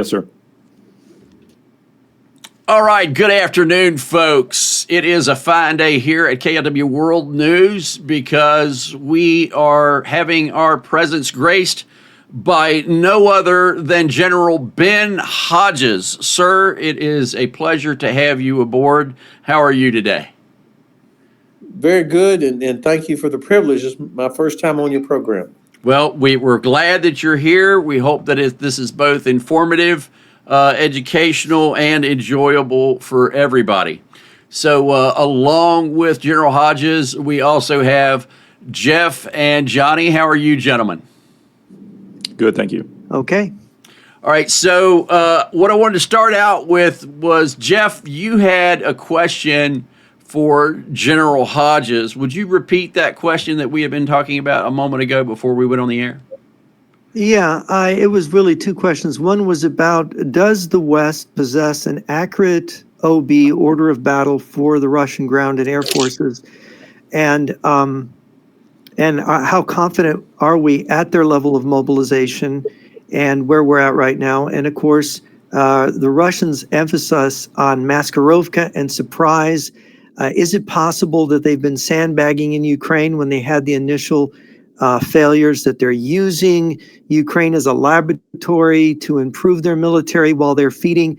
Yes, sir. All right, good afternoon, folks. It is a fine day here at KLW World News because we are having our presence graced by no other than General Ben Hodges. Sir, it is a pleasure to have you aboard. How are you today? Very good, and thank you for the privilege. It's my first time on your program. Well, we're glad that you're here. We hope that this is both informative, educational, and enjoyable for everybody. So along with General Hodges, we also have Jeff and Johnny. How are you, gentlemen? Good, thank you. Okay. All right, so what I wanted to start out with was, Jeff, you had a question for General Hodges. Would you repeat that question that we had been talking about a moment ago before we went on the air? Yeah, it was really two questions. One was about, does the West possess an accurate OB, order of battle, for the Russian ground and air forces? And how confident are we at their level of mobilization and where we're at right now? And of course, the Russians emphasize on Maskirovka and surprise. Is it possible that they've been sandbagging in Ukraine when they had the initial failures, that they're using Ukraine as a laboratory to improve their military while they're feeding,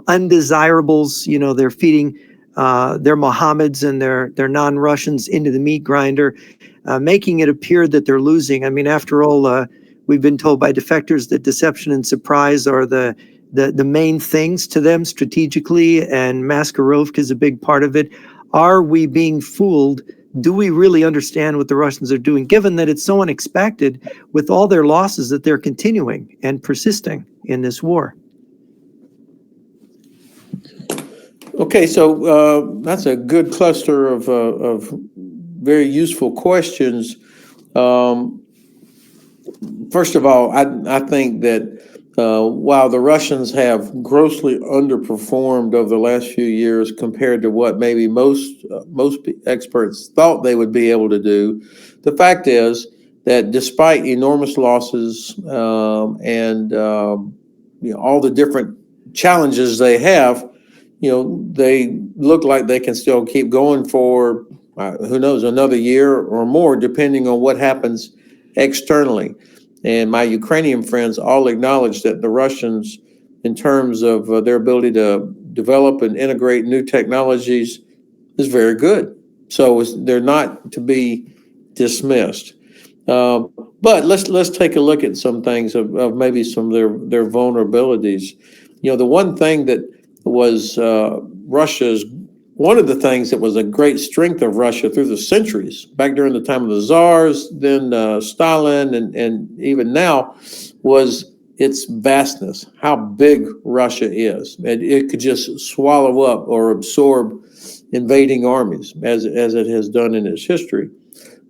undesirables, they're feeding their Mohammeds and their non-Russians into the meat grinder, making it appear that they're losing. I mean, after all, we've been told by defectors that deception and surprise are the main things to them strategically, and Maskirovka is a big part of it. Are we being fooled? Do we really understand what the Russians are doing, given that it's so unexpected with all their losses that they're continuing and persisting in this war? Okay, so that's a good cluster of very useful questions. First of all, I think that while the Russians have grossly underperformed over the last few years compared to what maybe most experts thought they would be able to do, the fact is that despite enormous losses and all the different challenges they have, they look like they can still keep going for who knows, another year or more, depending on what happens externally. And my Ukrainian friends all acknowledge that the Russians, in terms of their ability to develop and integrate new technologies, is very good. So they're not to be dismissed. But let's take a look at some things of maybe some of their vulnerabilities. The one thing that was one of the things that was a great strength of Russia through the centuries, back during the time of the Tsars, then Stalin, and even now, was its vastness, how big Russia is. And it could just swallow up or absorb invading armies, as it has done in its history.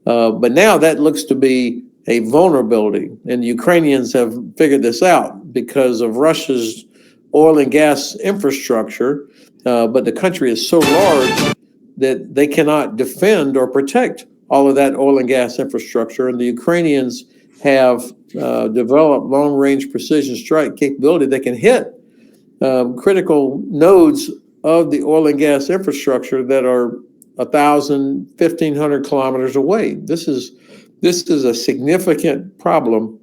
But now that looks to be a vulnerability, and the Ukrainians have figured this out because of Russia's oil and gas infrastructure. But the country is so large that they cannot defend or protect all of that oil and gas infrastructure. And the Ukrainians have developed long-range precision strike capability that can hit critical nodes of the oil and gas infrastructure that are 1,000, 1,500 kilometers away. This is a significant problem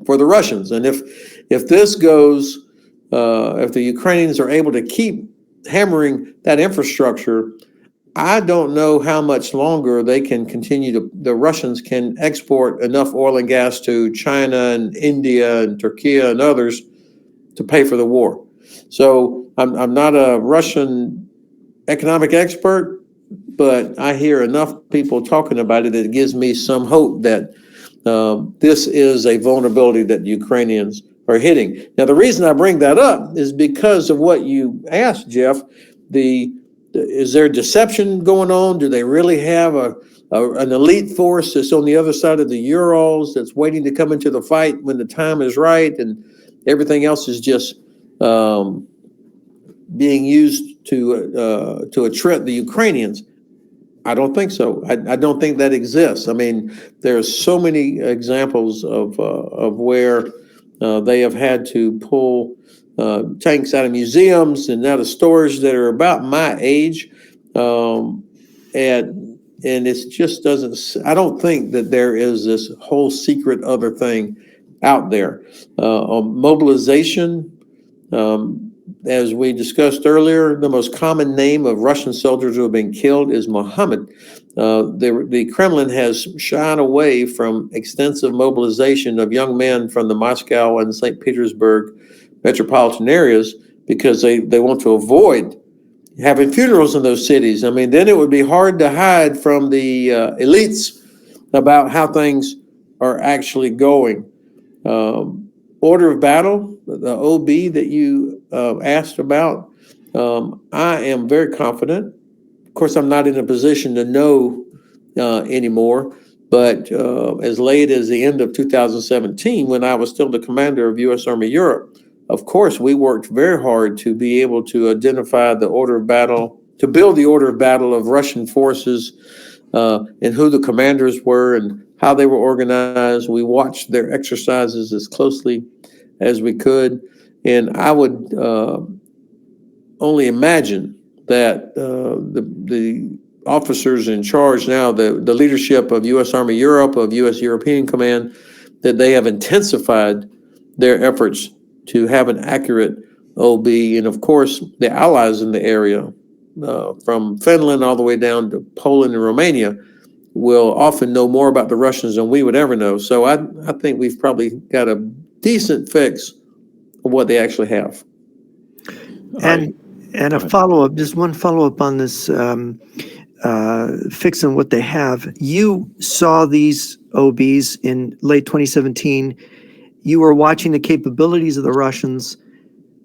for the Russians. And if this goes, if the Ukrainians are able to keep hammering that infrastructure, I don't know how much longer they can the Russians can export enough oil and gas to China and India and Turkey and others to pay for the war. So I'm not a Russian economic expert, but I hear enough people talking about it that it gives me some hope that this is a vulnerability that Ukrainians are hitting. Now, the reason I bring that up is because of what you asked, Jeff. Is there deception going on? Do they really have an elite force that's on the other side of the Urals that's waiting to come into the fight when the time is right, and everything else is just being used to attrit the Ukrainians? I don't think so. I don't think that exists. I mean, there's so many examples of where they have had to pull tanks out of museums and out of stores that are about my age. And it just doesn't, I don't think that there is this whole secret other thing out there. On mobilization, as we discussed earlier, the most common name of Russian soldiers who have been killed is Mohammed. The Kremlin has shied away from extensive mobilization of young men from the Moscow and St. Petersburg metropolitan areas because they want to avoid having funerals in those cities. I mean, then it would be hard to hide from the elites about how things are actually going. Order of battle, the OB that you asked about, I am very confident. Of course, I'm not in a position to know anymore, but as late as the end of 2017, when I was still the commander of U.S. Army Europe, of course, we worked very hard to be able to identify the order of battle, to build the order of battle of Russian forces and who the commanders were and how they were organized. We watched their exercises as closely as we could. And I would only imagine that the officers in charge now, the leadership of U.S. Army Europe, of U.S. European Command, that they have intensified their efforts to have an accurate OB. And of course, the allies in the area, from Finland all the way down to Poland and Romania, will often know more about the Russians than we would ever know. So I think we've probably got a decent fix of what they actually have. And a follow-up, just one follow-up on this fixing what they have. You saw these OBs in late 2017. You were watching the capabilities of the Russians.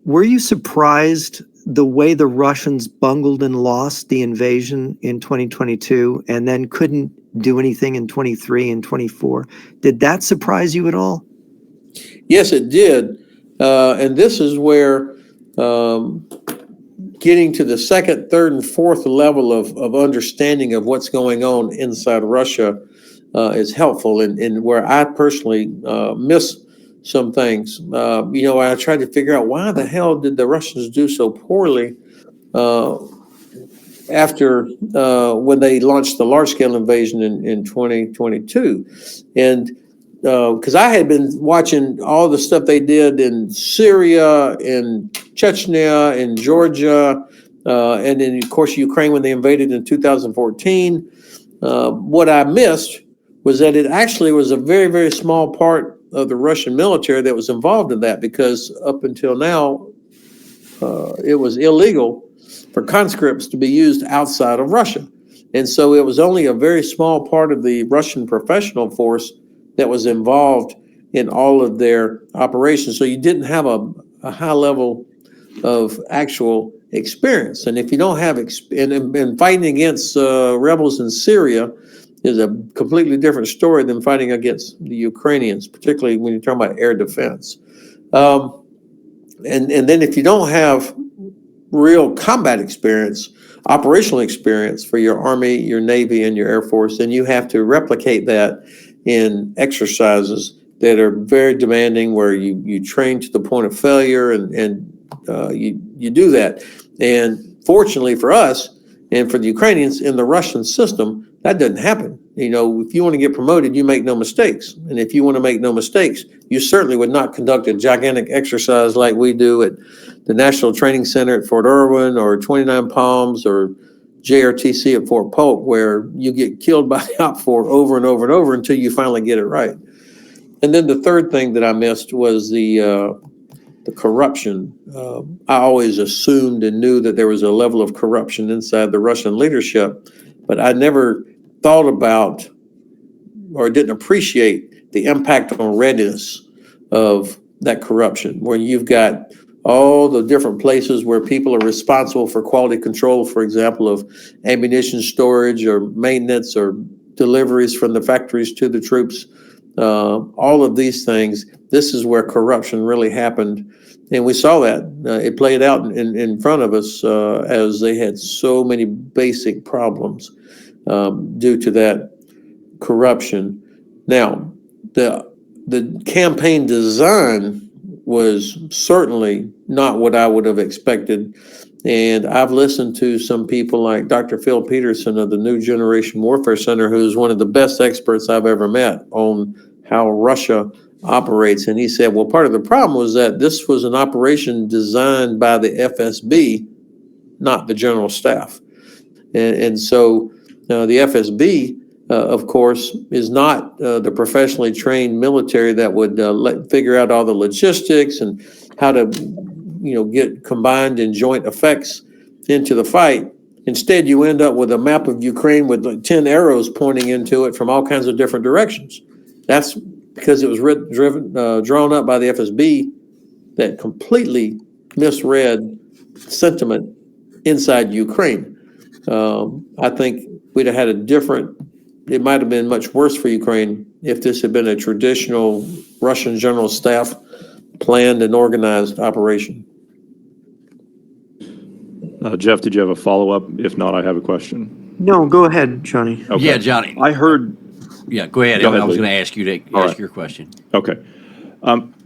Were you surprised the way the Russians bungled and lost the invasion in 2022 and then couldn't do anything in 23 and 24? Did that surprise you at all? Yes, it did. And this is where getting to the second, third, and fourth level of understanding of what's going on inside Russia is helpful, and where I personally miss some things. I tried to figure out why the hell did the Russians do so poorly after when they launched the large-scale invasion in 2022. And because I had been watching all the stuff they did in Syria, in Chechnya, in Georgia, and then, of course, Ukraine when they invaded in 2014. What I missed was that it actually was a very, very small part of the Russian military that was involved in that, because up until now, it was illegal for conscripts to be used outside of Russia. And so it was only a very small part of the Russian professional force that was involved in all of their operations. So you didn't have a high level of actual experience. And if you don't have and fighting against rebels in Syria is a completely different story than fighting against the Ukrainians, particularly when you're talking about air defense. And then if you don't have real combat experience, operational experience for your Army, your Navy, and your Air Force, then you have to replicate that in exercises that are very demanding, where you train to the point of failure, and you do that. And fortunately for us and for the Ukrainians, in the Russian system, that doesn't happen. If you want to get promoted, you make no mistakes. And if you want to make no mistakes, you certainly would not conduct a gigantic exercise like we do at the National Training Center at Fort Irwin, or 29 Palms, or JRTC at Fort Polk, where you get killed by the OPFOR over and over and over until you finally get it right. And then the third thing that I missed was the corruption. I always assumed and knew that there was a level of corruption inside the Russian leadership, but I never thought about or didn't appreciate the impact on readiness of that corruption, where you've got all the different places where people are responsible for quality control, for example, of ammunition storage or maintenance or deliveries from the factories to the troops. All of these things, this is where corruption really happened. And we saw that. It played out in front of us as they had so many basic problems due to that corruption. Now, the campaign design was certainly not what I would have expected. And I've listened to some people like Dr. Phil Peterson of the New Generation Warfare Center, who's one of the best experts I've ever met on how Russia operates. And he said, well, part of the problem was that this was an operation designed by the FSB, not the general staff. And so the FSB, of course, is not the professionally trained military that would figure out all the logistics and how to, get combined and joint effects into the fight. Instead, you end up with a map of Ukraine with like 10 arrows pointing into it from all kinds of different directions. That's because it was drawn up by the FSB that completely misread sentiment inside Ukraine. I think we'd have had it might have been much worse for Ukraine if this had been a traditional Russian general staff planned and organized operation. Jeff, did you have a follow-up? If not, I have a question. No, go ahead, Johnny. Okay. Yeah, Johnny. I heard. Yeah, go ahead. Go ahead, I was Lee. going to ask you to All ask right. your question. Okay.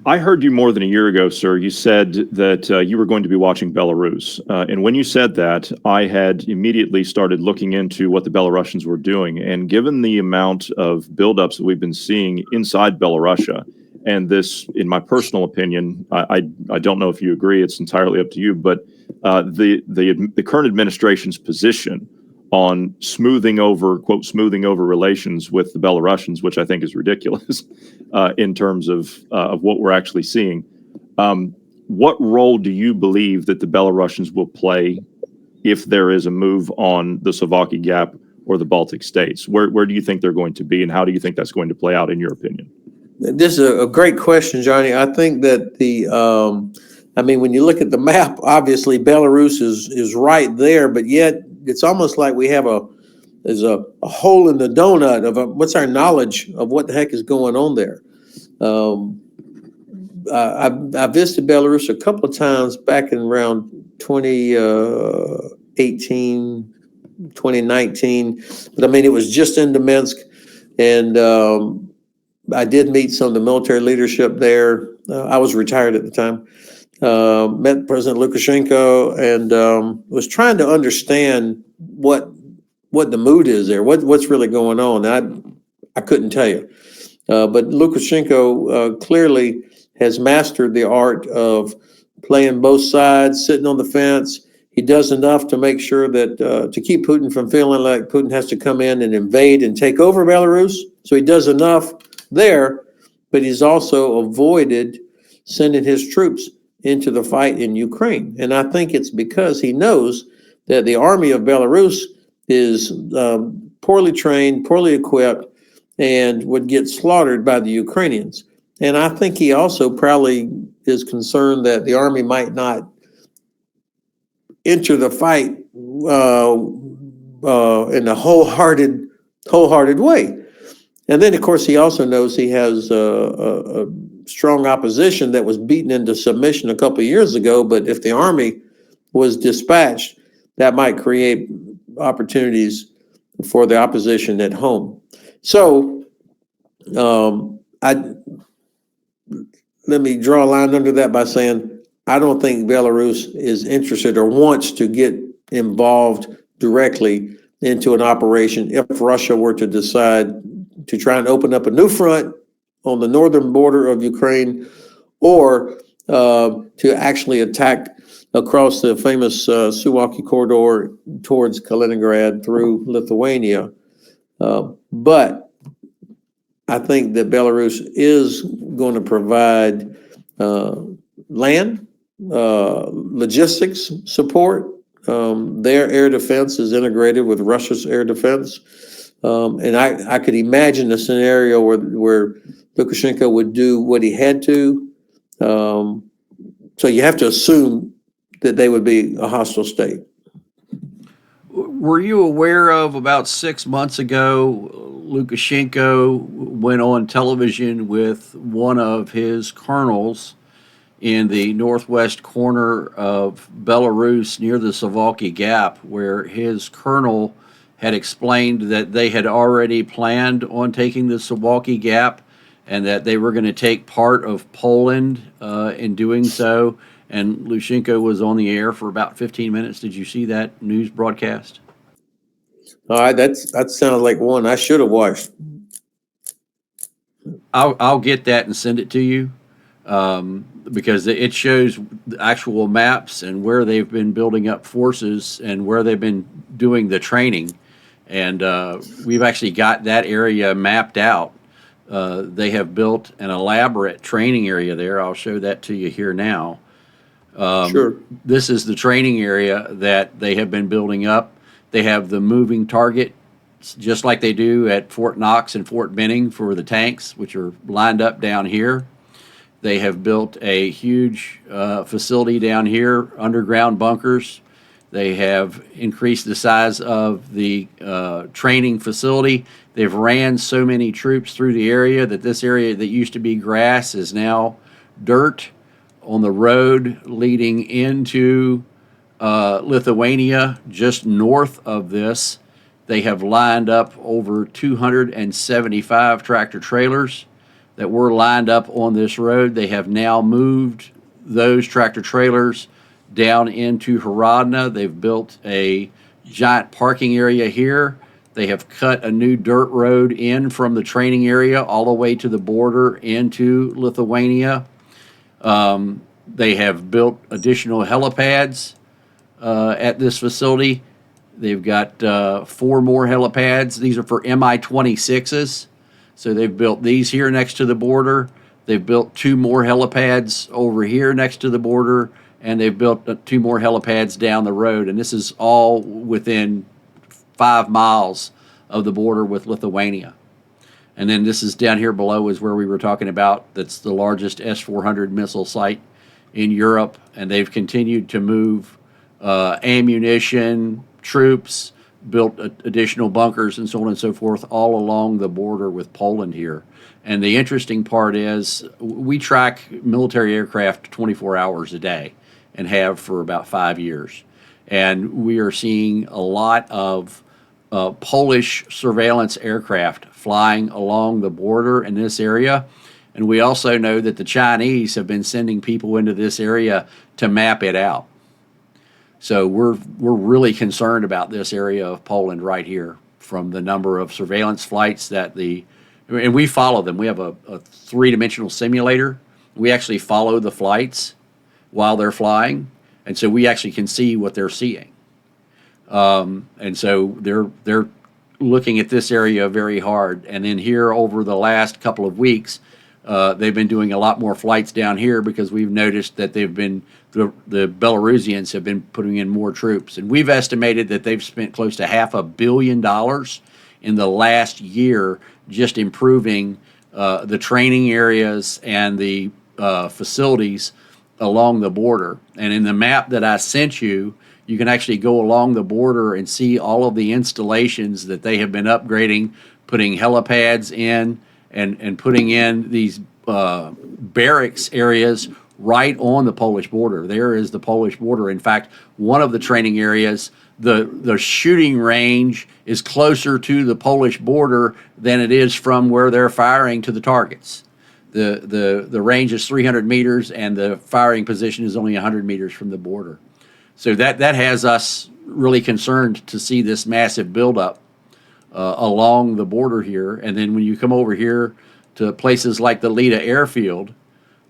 I heard you more than a year ago, sir. You said that you were going to be watching Belarus. And when you said that, I had immediately started looking into what the Belarusians were doing. And given the amount of buildups that we've been seeing inside Belarusia, and this, in my personal opinion, I don't know if you agree, it's entirely up to you, but the current administration's position on smoothing over relations with the Belarusians, which I think is ridiculous in terms of what we're actually seeing. What role do you believe that the Belarusians will play if there is a move on the Suwalki Gap or the Baltic states? Where do you think they're going to be, and how do you think that's going to play out in your opinion? This is a great question, Johnny. I think that when you look at the map, obviously Belarus is right there, but yet it's almost like we have there's a hole in the donut of what's our knowledge of what the heck is going on there. I visited Belarus a couple of times back in around 2018, 2019, but it was just into Minsk, and I did meet some of the military leadership there. I was retired at the time. Met President Lukashenko and was trying to understand what the mood is there, what's really going on. I couldn't tell you, but Lukashenko clearly has mastered the art of playing both sides, sitting on the fence. He does enough to make sure that to keep Putin from feeling like Putin has to come in and invade and take over Belarus. So he does enough there, but he's also avoided sending his troops into the fight in Ukraine. And I think it's because he knows that the army of Belarus is poorly trained, poorly equipped, and would get slaughtered by the Ukrainians. And I think he also probably is concerned that the army might not enter the fight in a wholehearted way. And then, of course, he also knows he has a strong opposition that was beaten into submission a couple of years ago. But if the army was dispatched, that might create opportunities for the opposition at home. So let me draw a line under that by saying I don't think Belarus is interested or wants to get involved directly into an operation if Russia were to decide to try and open up a new front on the northern border of Ukraine, or to actually attack across the famous Suwalki corridor towards Kaliningrad through Lithuania. But I think that Belarus is going to provide land, logistics support. Their air defense is integrated with Russia's air defense. And I could imagine a scenario where Lukashenko would do what he had to. So you have to assume that they would be a hostile state. Were you aware of about 6 months ago, Lukashenko went on television with one of his colonels in the northwest corner of Belarus near the Suwalki Gap, where his colonel had explained that they had already planned on taking the Suwalki Gap and that they were going to take part of Poland in doing so. And Lushenko was on the air for about 15 minutes. Did you see that news broadcast? All right, that sounds like one I should have watched. I'll get that and send it to you, because it shows the actual maps and where they've been building up forces and where they've been doing the training. And we've actually got that area mapped out. They have built an elaborate training area there. I'll show that to you here now. Sure. This is the training area that they have been building up. They have the moving target, just like they do at Fort Knox and Fort Benning for the tanks, which are lined up down here. They have built a huge facility down here, underground bunkers. They have increased the size of the training facility. They've ran so many troops through the area that this area that used to be grass is now dirt on the road leading into Lithuania. Just north of this, they have lined up over 275 tractor trailers that were lined up on this road. They have now moved those tractor trailers down into Hradna. They've built a giant parking area here. They have cut a new dirt road in from the training area all the way to the border into Lithuania. They have built additional helipads at this facility. They've got 4 more helipads. These are for Mi-26s. So they've built these here next to the border. They've built 2 more helipads over here next to the border, and they've built 2 more helipads down the road. And this is all within 5 miles of the border with Lithuania. And then this is down here below is where we were talking about. That's the largest S-400 missile site in Europe. And they've continued to move ammunition, troops, built additional bunkers and so on and so forth all along the border with Poland here. And the interesting part is we track military aircraft 24 hours a day and have for about 5 years. And we are seeing a lot of Polish surveillance aircraft flying along the border in this area. And we also know that the Chinese have been sending people into this area to map it out. So we're really concerned about this area of Poland right here, from the number of surveillance flights and we follow them. We have a 3-dimensional simulator. We actually follow the flights while they're flying, and so we actually can see what they're seeing. And so they're looking at this area very hard. And then here over the last couple of weeks, they've been doing a lot more flights down here because we've noticed that the Belarusians have been putting in more troops. And we've estimated that they've spent close to $500 million in the last year just improving the training areas and the facilities along the border. And in the map that I sent you, you can actually go along the border and see all of the installations that they have been upgrading, putting helipads in, and putting in these barracks areas right on the Polish border. There is the Polish border. In fact, one of the training areas, the shooting range is closer to the Polish border than it is from where they're firing to the targets. The range is 300 meters, and the firing position is only 100 meters from the border. So that has us really concerned to see this massive buildup along the border here. And then when you come over here to places like the Lida airfield,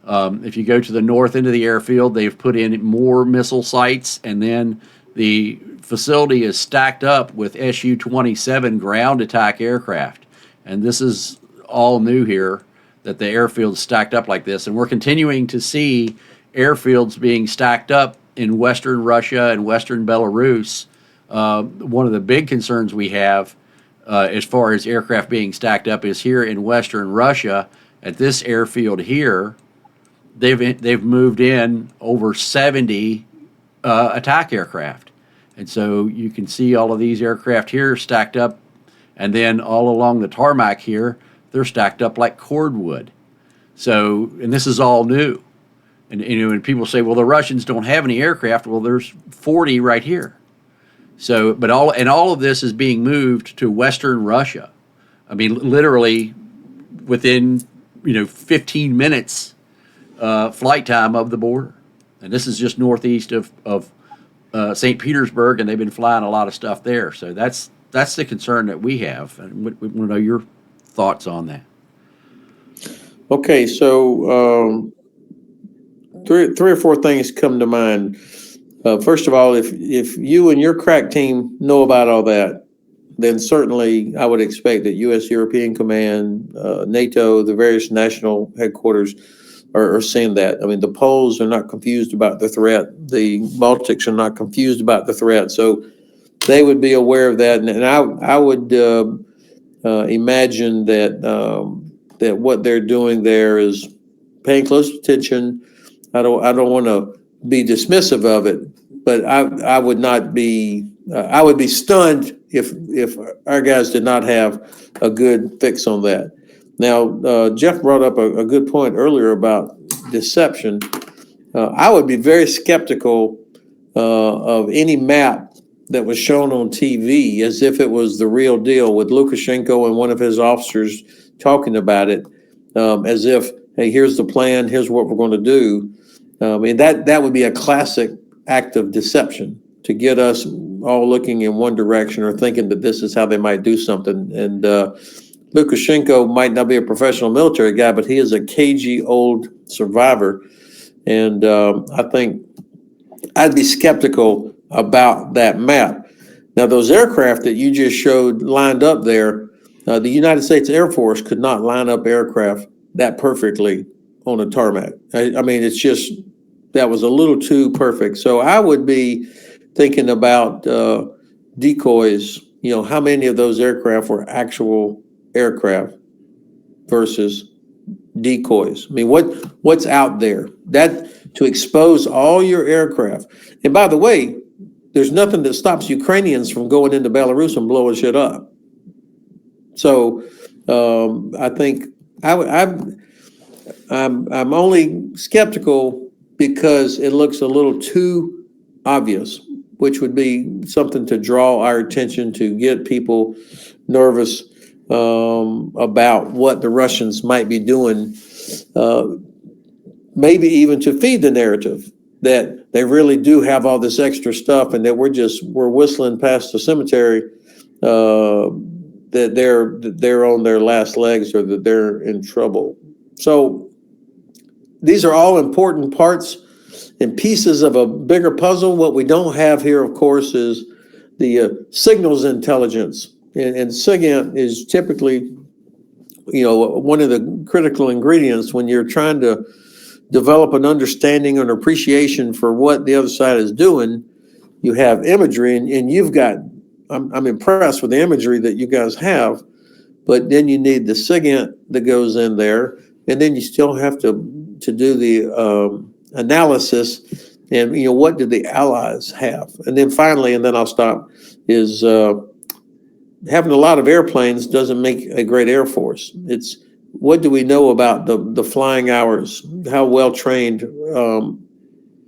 if you go to the north end of the airfield, they've put in more missile sites, and then the facility is stacked up with Su-27 ground attack aircraft. And this is all new here, that the airfield's stacked up like this. And we're continuing to see airfields being stacked up in Western Russia and Western Belarus. One of the big concerns we have as far as aircraft being stacked up is here in Western Russia at this airfield here. They've moved in over 70 attack aircraft. And so you can see all of these aircraft here stacked up, and then all along the tarmac here, they're stacked up like cordwood. So, and this is all new. And when people say, well, the Russians don't have any aircraft, well, there's 40 right here. So, but all of this is being moved to Western Russia. I mean, literally within 15 minutes flight time of the border. And this is just northeast of St. Petersburg, and they've been flying a lot of stuff there. So that's the concern that we have. And we want to know your thoughts on that. Okay, so three or four things come to mind. First of all, if you and your crack team know about all that, then certainly I would expect that U.S. European Command, NATO, the various national headquarters are seeing that. I mean, the Poles are not confused about the threat. The Baltics are not confused about the threat. So they would be aware of that. And I would imagine that what they're doing there is paying close attention. I don't want to be dismissive of it, but I would not be. I would be stunned if our guys did not have a good fix on that. Now, Jeff brought up a good point earlier about deception. I would be very skeptical of any map that was shown on TV as if it was the real deal, with Lukashenko and one of his officers talking about it as if, hey, here's the plan, here's what we're going to do. I mean, that would be a classic act of deception to get us all looking in one direction or thinking that this is how they might do something. And Lukashenko might not be a professional military guy, but he is a cagey old survivor. And I think I'd be skeptical about that map. Now, those aircraft that you just showed lined up there, the United States Air Force could not line up aircraft that perfectly on a tarmac. I mean, it's just, that was a little too perfect. So I would be thinking about decoys, how many of those aircraft were actual aircraft versus decoys. I mean, what's out there that to expose all your aircraft. And by the way, there's nothing that stops Ukrainians from going into Belarus and blowing shit up. So I think I'm only skeptical because it looks a little too obvious, which would be something to draw our attention, to get people nervous about what the Russians might be doing, maybe even to feed the narrative that they really do have all this extra stuff and that we're whistling past the cemetery, that they're on their last legs or that they're in trouble. So these are all important parts and pieces of a bigger puzzle. What we don't have here, of course, is the signals intelligence. And SIGINT is typically, one of the critical ingredients when you're trying to develop an understanding and appreciation for what the other side is doing. You have imagery, and you've got, I'm impressed with the imagery that you guys have, but then you need the SIGINT that goes in there, and then you still have to do the analysis, and what do the allies have? And then finally, and then I'll stop, is having a lot of airplanes doesn't make a great Air Force. It's what do we know about the flying hours? How well trained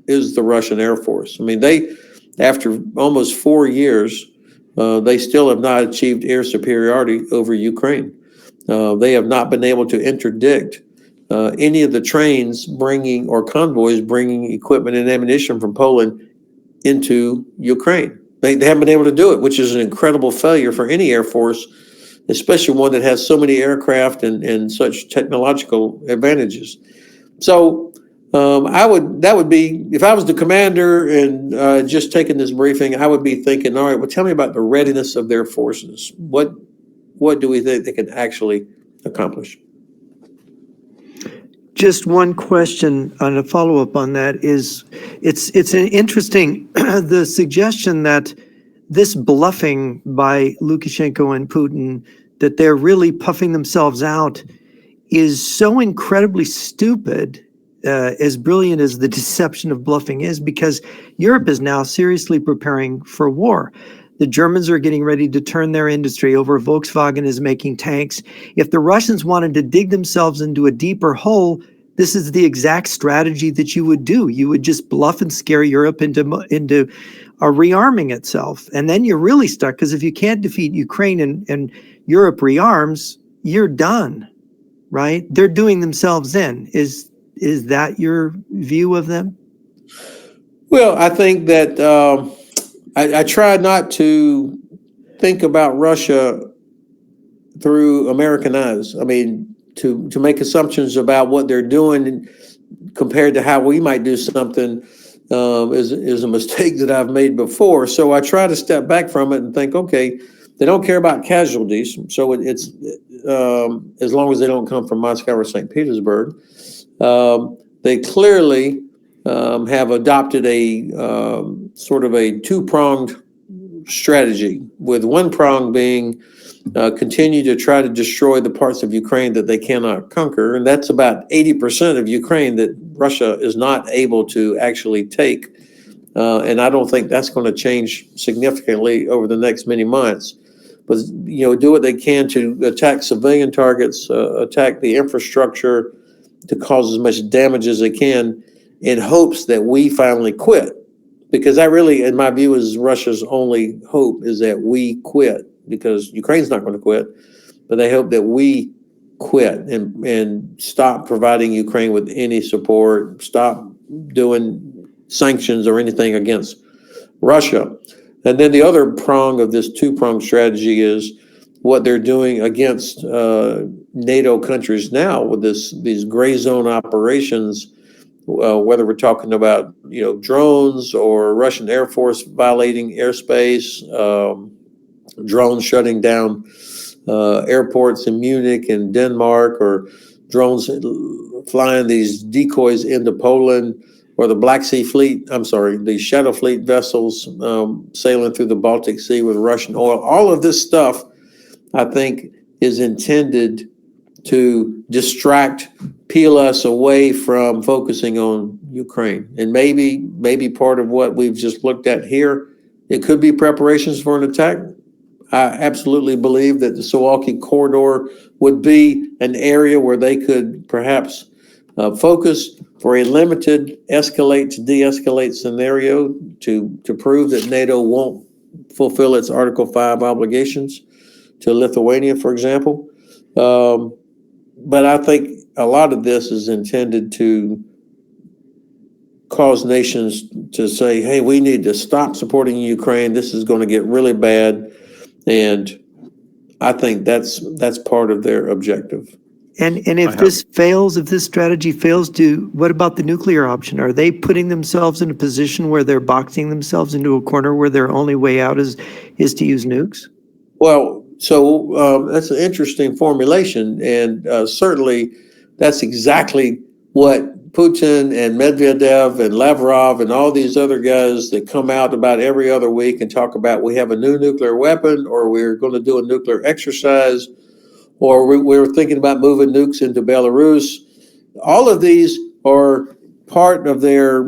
is the Russian Air Force? I mean, they, after almost 4 years, they still have not achieved air superiority over Ukraine. They have not been able to interdict any of the trains bringing or convoys bringing equipment and ammunition from Poland into Ukraine. They haven't been able to do it, which is an incredible failure for any Air Force, especially one that has so many aircraft and such technological advantages. So that would be, if I was the commander and just taking this briefing, I would be thinking, all right, well, tell me about the readiness of their forces. What do we think they can actually accomplish? Just one question on a follow-up on that is, it's an interesting, the suggestion that this bluffing by Lukashenko and Putin, that they're really puffing themselves out, is so incredibly stupid, as brilliant as the deception of bluffing is, because Europe is now seriously preparing for war. The Germans are getting ready to turn their industry over. Volkswagen is making tanks. If the Russians wanted to dig themselves into a deeper hole, this is the exact strategy that you would do. You would just bluff and scare Europe into rearming itself. And then you're really stuck, because if you can't defeat Ukraine and Europe rearms, you're done. right? They're doing themselves in. Is that your view of them? Well, I think that I try not to think about Russia through American eyes. I mean, to make assumptions about what they're doing compared to how we might do something is a mistake that I've made before. So I try to step back from it and think, okay, they don't care about casualties, so it's as long as they don't come from Moscow or St. Petersburg. They clearly have adopted a sort of a two-pronged strategy, with one prong being continue to try to destroy the parts of Ukraine that they cannot conquer. And that's about 80% of Ukraine that Russia is not able to actually take. And I don't think that's going to change significantly over the next many months. But, do what they can to attack civilian targets, attack the infrastructure, to cause as much damage as they can, in hopes that we finally quit. Because that really, in my view, is Russia's only hope, is that we quit, because Ukraine's not going to quit, but they hope that we quit and stop providing Ukraine with any support, stop doing sanctions or anything against Russia. And then the other prong of this two-pronged strategy is what they're doing against NATO countries now with these gray zone operations, whether we're talking about drones or Russian Air Force violating airspace, drones shutting down airports in Munich and Denmark, or drones flying these decoys into Poland, or the the Shadow Fleet vessels sailing through the Baltic Sea with Russian oil. All of this stuff, I think, is intended to peel us away from focusing on Ukraine. And maybe part of what we've just looked at here, it could be preparations for an attack. I absolutely believe that the Suwalki corridor would be an area where they could perhaps focus for a limited escalate to de-escalate scenario to prove that NATO won't fulfill its Article 5 obligations to Lithuania, for example. But I think a lot of this is intended to cause nations to say, hey, we need to stop supporting Ukraine. This is going to get really bad. And I think that's part of their objective. And if this fails, if this strategy fails, what about the nuclear option? Are they putting themselves in a position where they're boxing themselves into a corner where their only way out is to use nukes? Well, so that's an interesting formulation, and certainly that's exactly what Putin and Medvedev and Lavrov and all these other guys that come out about every other week and talk about we have a new nuclear weapon, or we're going to do a nuclear exercise, or we're thinking about moving nukes into Belarus. All of these are part of their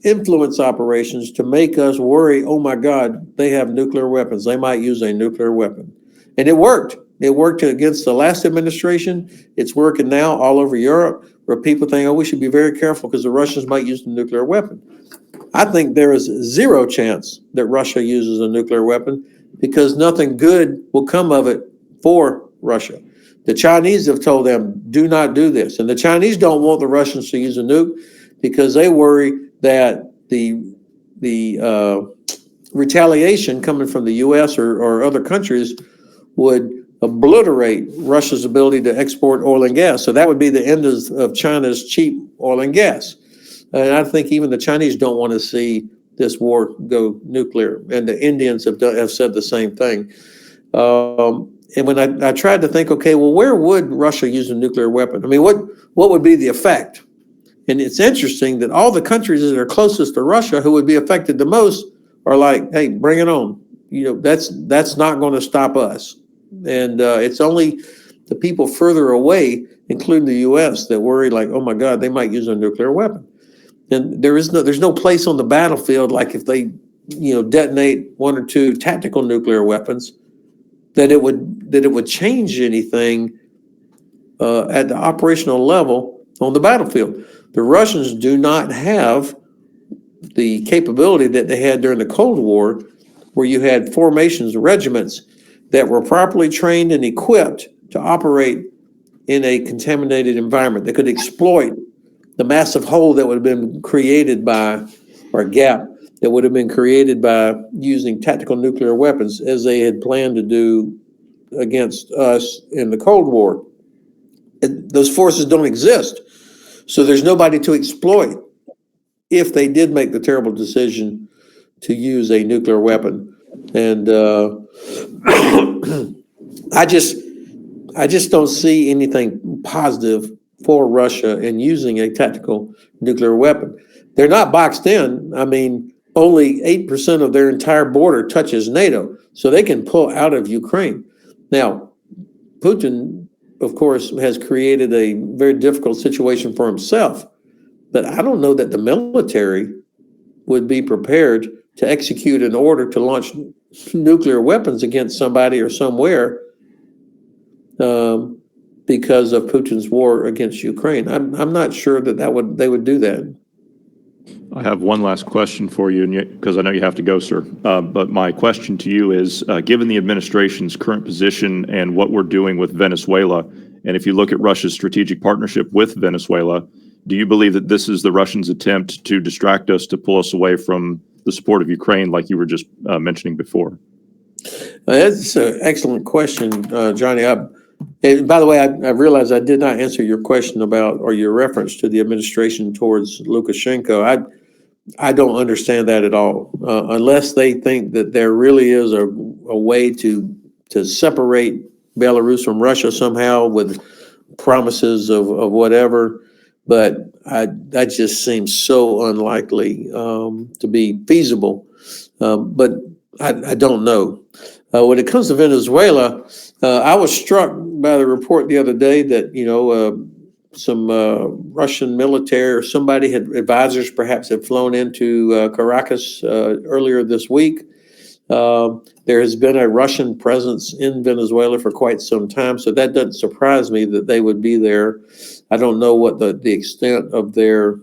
influence operations to make us worry, oh my God, they have nuclear weapons. They might use a nuclear weapon. And it worked. It worked against the last administration. It's working now all over Europe, where people think, oh, we should be very careful because the Russians might use a nuclear weapon. I think there is zero chance that Russia uses a nuclear weapon, because nothing good will come of it for Russia. The Chinese have told them, do not do this. And the Chinese don't want the Russians to use a nuke because they worry that the retaliation coming from the U.S. or other countries would obliterate Russia's ability to export oil and gas. So that would be the end of China's cheap oil and gas. And I think even the Chinese don't want to see this war go nuclear. And the Indians have said the same thing. And when I tried to think, okay, well, where would Russia use a nuclear weapon? I mean, what would be the effect? And it's interesting that all the countries that are closest to Russia who would be affected the most are like, hey, bring it on. That's not going to stop us. And it's only the people further away, including the U.S., that worry like, oh my God, they might use a nuclear weapon. And there's no place on the battlefield, like if they, detonate one or two tactical nuclear weapons, that it would change anything at the operational level on the battlefield. The Russians do not have the capability that they had during the Cold War, where you had formations, regiments that were properly trained and equipped to operate in a contaminated environment. They could exploit the massive hole that would have been created by, or gap that would have been created by using tactical nuclear weapons, as they had planned to do against us in the Cold War. Those forces don't exist. So there's nobody to exploit if they did make the terrible decision to use a nuclear weapon. And I just don't see anything positive for Russia in using a tactical nuclear weapon. They're not boxed in. I mean, only 8% of their entire border touches NATO, so they can pull out of Ukraine. Now, Putin, of course, has created a very difficult situation for himself, but I don't know that the military would be prepared to execute an order to launch nuclear weapons against somebody or somewhere because of Putin's war against Ukraine. I'm not sure that they would do that. I have one last question for you, because I know you have to go, sir. But my question to you is, given the administration's current position and what we're doing with Venezuela, and if you look at Russia's strategic partnership with Venezuela, do you believe that this is the Russians' attempt to distract us, to pull us away from the support of Ukraine, like you were just mentioning before? That's an excellent question, Johnny. And by the way, I realized I did not answer your question about, or your reference to the administration towards Lukashenko. I don't understand that at all, unless they think that there really is a way to separate Belarus from Russia somehow with promises of whatever. But that just seems so unlikely to be feasible. But I don't know. When it comes to Venezuela, I was struck by the report the other day that, some Russian military or somebody advisors perhaps had flown into Caracas earlier this week. There has been a Russian presence in Venezuela for quite some time, so that doesn't surprise me that they would be there. I don't know what the extent of their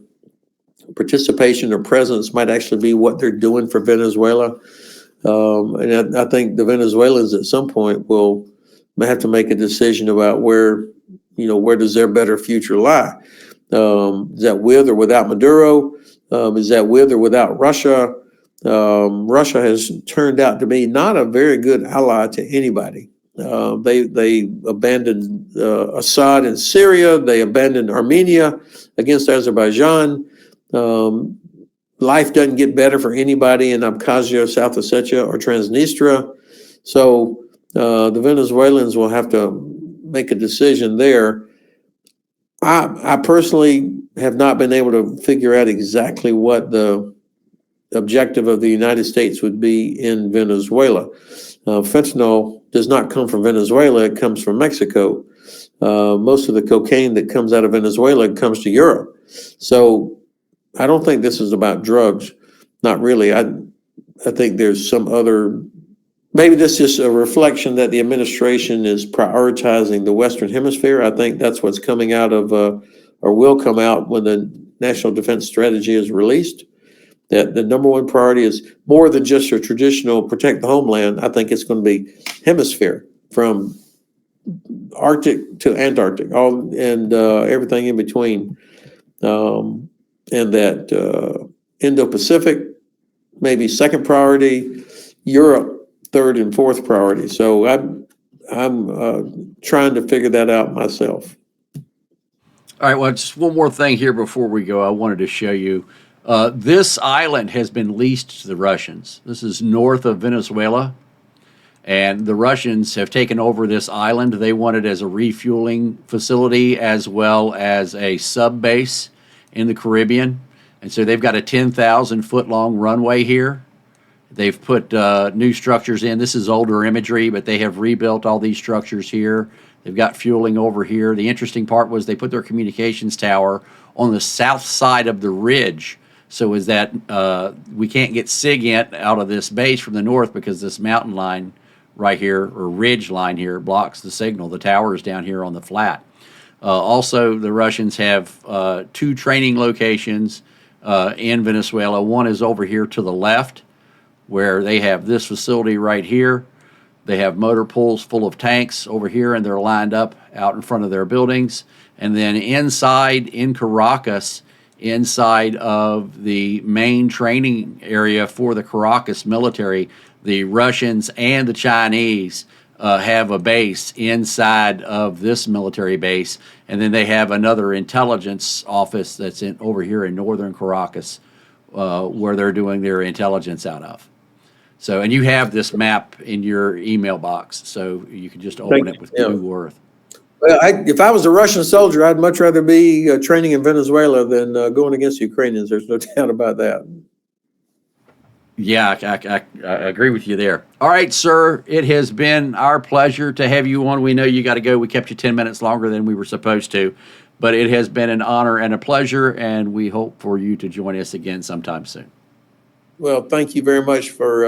participation or presence might actually be, what they're doing for Venezuela. And I think the Venezuelans at some point will have to make a decision about where does their better future lie? Is that with or without Maduro? Is that with or without Russia? Russia has turned out to be not a very good ally to anybody. They abandoned Assad in Syria. They abandoned Armenia against Azerbaijan. Life doesn't get better for anybody in Abkhazia, South Ossetia, or Transnistria. So the Venezuelans will have to make a decision there. I personally have not been able to figure out exactly what the objective of the United States would be in Venezuela. Fentanyl does not come from Venezuela, it comes from Mexico. Most of the cocaine that comes out of Venezuela comes to Europe. So I don't think this is about drugs. Not really. I think there's some other, maybe this is a reflection that the administration is prioritizing the Western Hemisphere. I think that's what's coming out of, or will come out when the National Defense Strategy is released. That the number one priority is more than just your traditional protect the homeland. I think it's going to be hemisphere, from Arctic to Antarctic, all and everything in between. And that Indo-Pacific, maybe second priority, Europe, third and fourth priority. So I'm trying to figure that out myself. All right, well, just one more thing here before we go. I wanted to show you. This island has been leased to the Russians. This is north of Venezuela, and the Russians have taken over this island. They want it as a refueling facility as well as a sub base in the Caribbean. And so they've got a 10,000-foot-long runway here. They've put new structures in. This is older imagery, but they have rebuilt all these structures here. They've got fueling over here. The interesting part was they put their communications tower on the south side of the ridge. So is that we can't get SIGINT out of this base from the north because this mountain line right here, or ridge line here, blocks the signal. The tower is down here on the flat. Also, the Russians have two training locations in Venezuela. One is over here to the left, where they have this facility right here. They have motor pools full of tanks over here, and they're lined up out in front of their buildings. And then inside in Caracas, inside of the main training area for the Caracas military, the Russians and the Chinese have a base inside of this military base. And then they have another intelligence office that's over here in northern Caracas, where they're doing their intelligence out of. So, and you have this map in your email box, so you can just open it with Google Earth. Well, if I was a Russian soldier, I'd much rather be training in Venezuela than going against the Ukrainians. There's no doubt about that. Yeah, I agree with you there. All right, sir, it has been our pleasure to have you on. We know you got to go. We kept you 10 minutes longer than we were supposed to, but it has been an honor and a pleasure, and we hope for you to join us again sometime soon. Well, thank you very much for,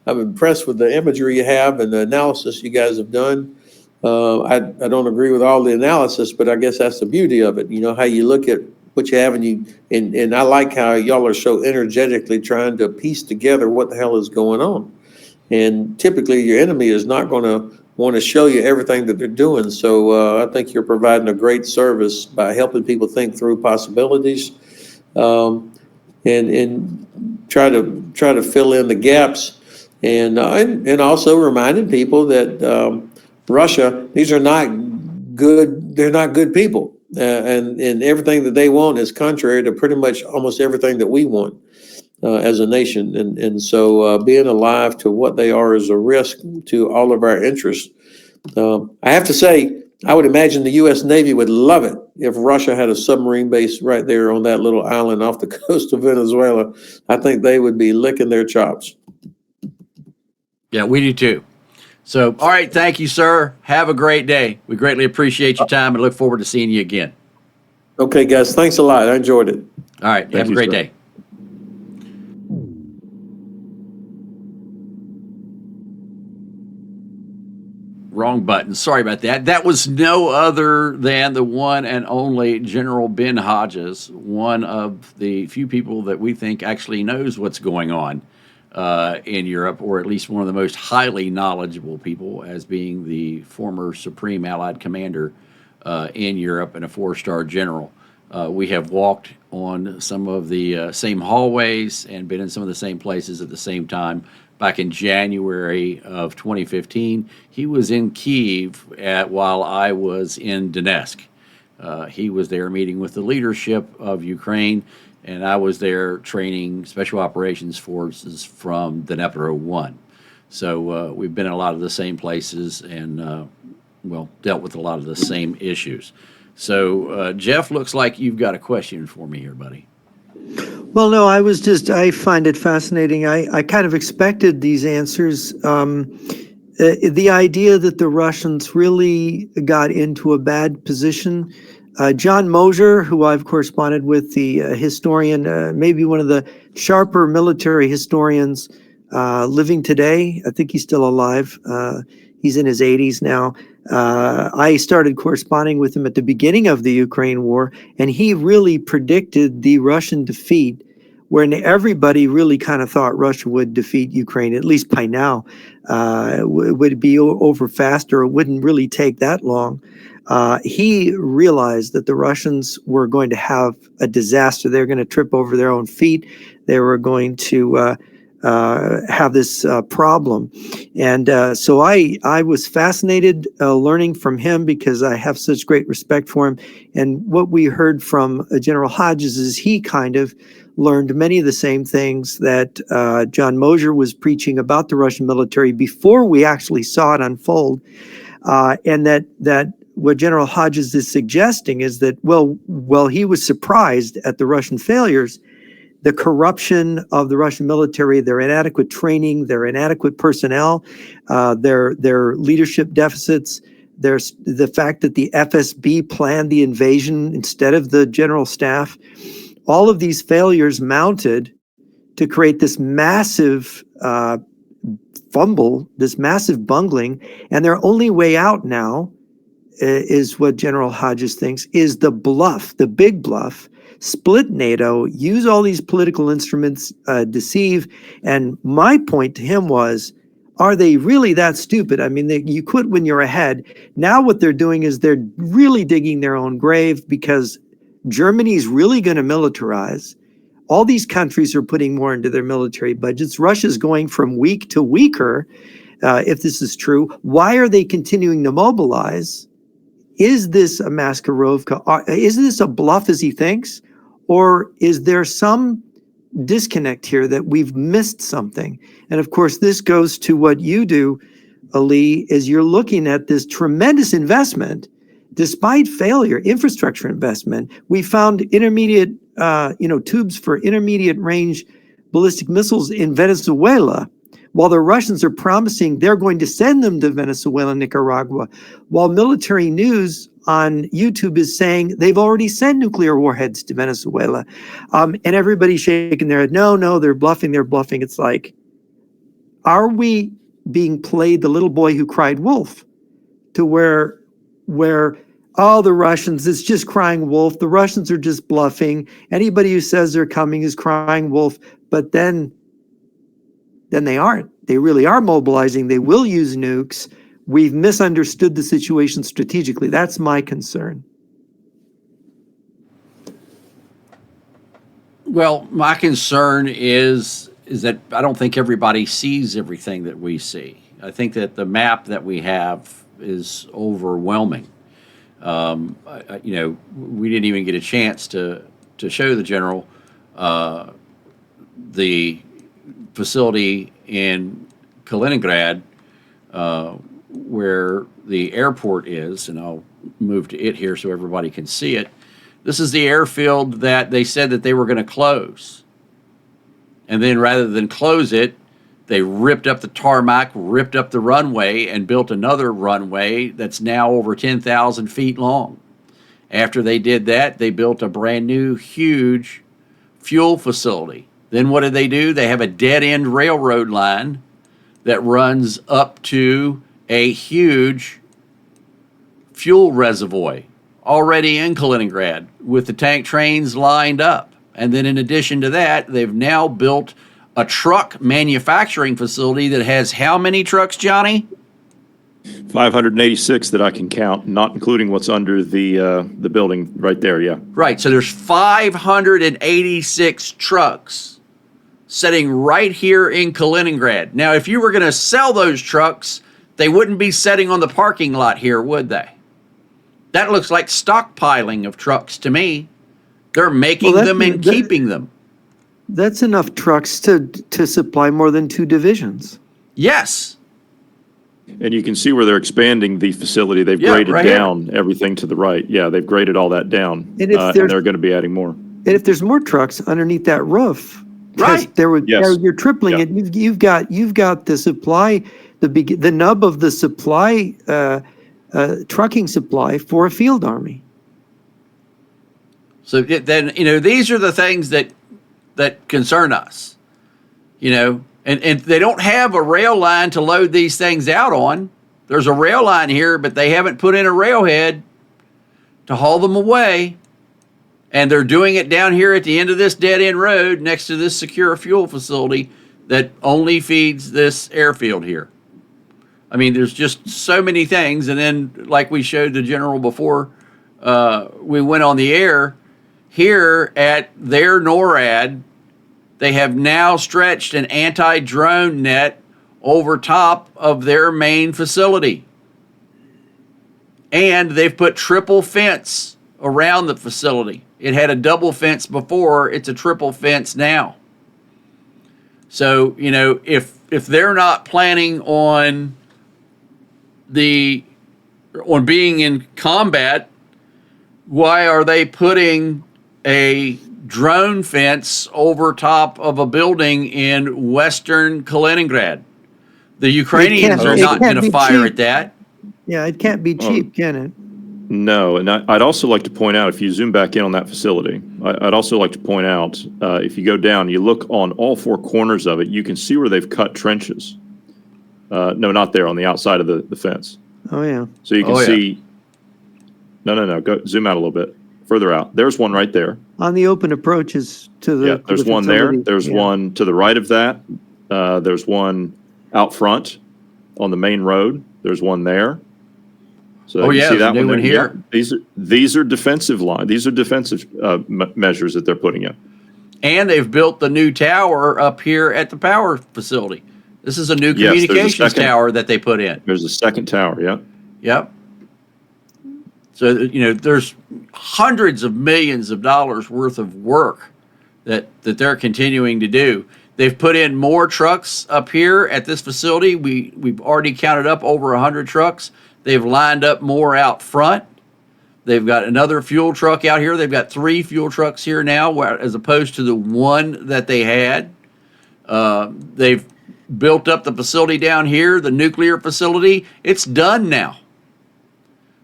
I'm impressed with the imagery you have and the analysis you guys have done. I don't agree with all the analysis, but I guess that's the beauty of it. You know, how you look at what you have and I like how y'all are so energetically trying to piece together what the hell is going on. And typically your enemy is not going to want to show you everything that they're doing. So I think you're providing a great service by helping people think through possibilities, and try to fill in the gaps, and also reminding people that Russia, these are not good. They're not good people, and everything that they want is contrary to pretty much almost everything that we want as a nation. And so being alive to what they are is a risk to all of our interests. I have to say, I would imagine the U.S. Navy would love it if Russia had a submarine base right there on that little island off the coast of Venezuela. I think they would be licking their chops. Yeah, we do too. So, all right, thank you, sir. Have a great day. We greatly appreciate your time and look forward to seeing you again. Okay, guys, thanks a lot. I enjoyed it. All right, have a great day. Wrong button. Sorry about that. That was no other than the one and only General Ben Hodges, one of the few people that we think actually knows what's going on in Europe, or at least one of the most highly knowledgeable people, as being the former Supreme Allied Commander in Europe and a 4-star general. We have walked on some of the same hallways and been in some of the same places at the same time. Back in January of 2015, he was in Kyiv while I was in Donetsk. He was there meeting with the leadership of Ukraine, and I was there training special operations forces from Dnepro 1. So we've been in a lot of the same places and, dealt with a lot of the same issues. So, Jeff, looks like you've got a question for me here, buddy. Well, no, I find it fascinating. I kind of expected these answers. The idea that the Russians really got into a bad position. John Mosier, who I've corresponded with, the historian, maybe one of the sharper military historians living today. I think he's still alive. He's in his 80s now. I started corresponding with him at the beginning of the Ukraine war, and he really predicted the Russian defeat, when everybody really kind of thought Russia would defeat Ukraine, at least by now. Would be over faster. It wouldn't really take that long. He realized that the Russians were going to have a disaster. They were going to trip over their own feet. They were going to have this problem. And so I was fascinated learning from him, because I have such great respect for him. And what we heard from General Hodges is he kind of learned many of the same things that John Mosier was preaching about the Russian military before we actually saw it unfold. And that what General Hodges is suggesting is that, well, he was surprised at the Russian failures, the corruption of the Russian military, their inadequate training, their inadequate personnel, their leadership deficits. There's the fact that the FSB planned the invasion instead of the general staff. All of these failures mounted to create this massive fumble, this massive bungling, and their only way out now is what General Hodges thinks is the bluff, the big bluff. Split NATO, use all these political instruments, deceive. And my point to him was, Are they really that stupid? I mean, you quit when you're ahead. Now what they're doing is they're really digging their own grave because Germany's really going to militarize. All these countries are putting more into their military budgets. Russia's going from weak to weaker, if this is true. Why are they continuing to mobilize? Is this a Maskarovka? Is this a bluff as he thinks? Or is there some disconnect here that we've missed something? And of course, this goes to what you do, Ali, is you're looking at this tremendous investment. Despite failure, infrastructure investment, we found intermediate, tubes for intermediate range ballistic missiles in Venezuela, while the Russians are promising they're going to send them to Venezuela and Nicaragua, while military news on YouTube is saying they've already sent nuclear warheads to Venezuela. And everybody's shaking their head. No, they're bluffing. It's like, are we being played the little boy who cried wolf to where the Russians, it's just crying wolf. The Russians are just bluffing. Anybody who says they're coming is crying wolf. But then they aren't. They really are mobilizing. They will use nukes. We've misunderstood the situation strategically. That's my concern. Well, my concern is that I don't think everybody sees everything that we see. I think that the map that we have is overwhelming. We didn't even get a chance to show the general the facility in Kaliningrad where the airport is, and I'll move to it here so everybody can see it. This is the airfield that they said that they were going to close. And then rather than close it, they ripped up the tarmac, ripped up the runway, and built another runway that's now over 10,000 feet long. After they did that, they built a brand new, huge fuel facility. Then what did they do? They have a dead-end railroad line that runs up to a huge fuel reservoir already in Kaliningrad with the tank trains lined up. And then in addition to that, they've now built a truck manufacturing facility that has how many trucks, Johnny? 586 that I can count, not including what's under the building right there, yeah. Right, so there's 586 trucks sitting right here in Kaliningrad. Now, if you were going to sell those trucks, they wouldn't be sitting on the parking lot here, would they? That looks like stockpiling of trucks to me. They're making them and keeping them. That's enough trucks to supply more than 2 divisions. Yes. And you can see where they're expanding the facility. They've graded right down everything to the right. Yeah, they've graded all that down. And they're going to be adding more. And if there's more trucks underneath that roof, right? You're tripling it. You've got the supply, the nub of the supply, trucking supply for a field army. So then, these are the things that concern us, and they don't have a rail line to load these things out on. There's a rail line here, but they haven't put in a railhead to haul them away. And they're doing it down here at the end of this dead-end road next to this secure fuel facility that only feeds this airfield here. I mean, there's just so many things. And then, like we showed the general before we went on the air, here at their NORAD, they have now stretched an anti-drone net over top of their main facility. And they've put triple fence around the facility. It had a double fence before, it's a triple fence now. So, if they're not planning on being in combat, why are they putting a drone fence over top of a building in western Kaliningrad? The Ukrainians are not going to fire at that. Yeah, it can't be cheap, can it? No, and I'd also like to point out, if you zoom back in on that facility, I'd also like to point out, if you go down, you look on all 4 corners of it, you can see where they've cut trenches. No, not there, on the outside of the fence. Oh, yeah. So you can see, no, go zoom out a little bit, further out. There's one right there. On the open approaches to the there's one there. There's one to the right of that. There's one out front. on the main road. There's one there. So Oh, you yeah, see there's that a new one one there? here. Yeah. These are defensive line. These are defensive measures that they're putting in. And they've built the new tower up here at the power facility. This is a new Yes, there's a communications second- tower that they put in. There's a second tower. Yeah. Yep. So, there's hundreds of millions of dollars worth of work that they're continuing to do. They've put in more trucks up here at this facility. We've already counted up over 100 trucks. They've lined up more out front. They've got another fuel truck out here. They've got 3 fuel trucks here now, as opposed to the 1 that they had. They've built up the facility down here, the nuclear facility. It's done now.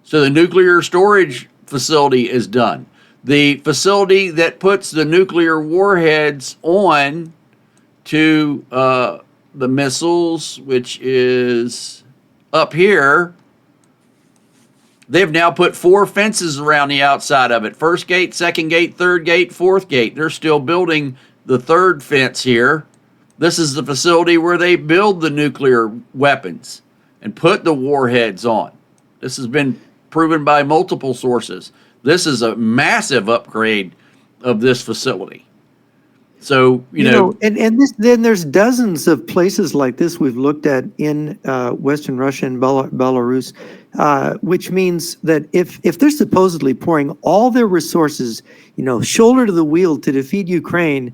So the nuclear storage facility is done. The facility that puts the nuclear warheads on to the missiles, which is up here, they've now put 4 fences around the outside of it. First gate, second gate, third gate, fourth gate. They're still building the 3rd fence here. This is the facility where they build the nuclear weapons and put the warheads on. This has been proven by multiple sources. This is a massive upgrade of this facility. So, then there's dozens of places like this we've looked at in Western Russia and Belarus, which means that if they're supposedly pouring all their resources, shoulder to the wheel to defeat Ukraine,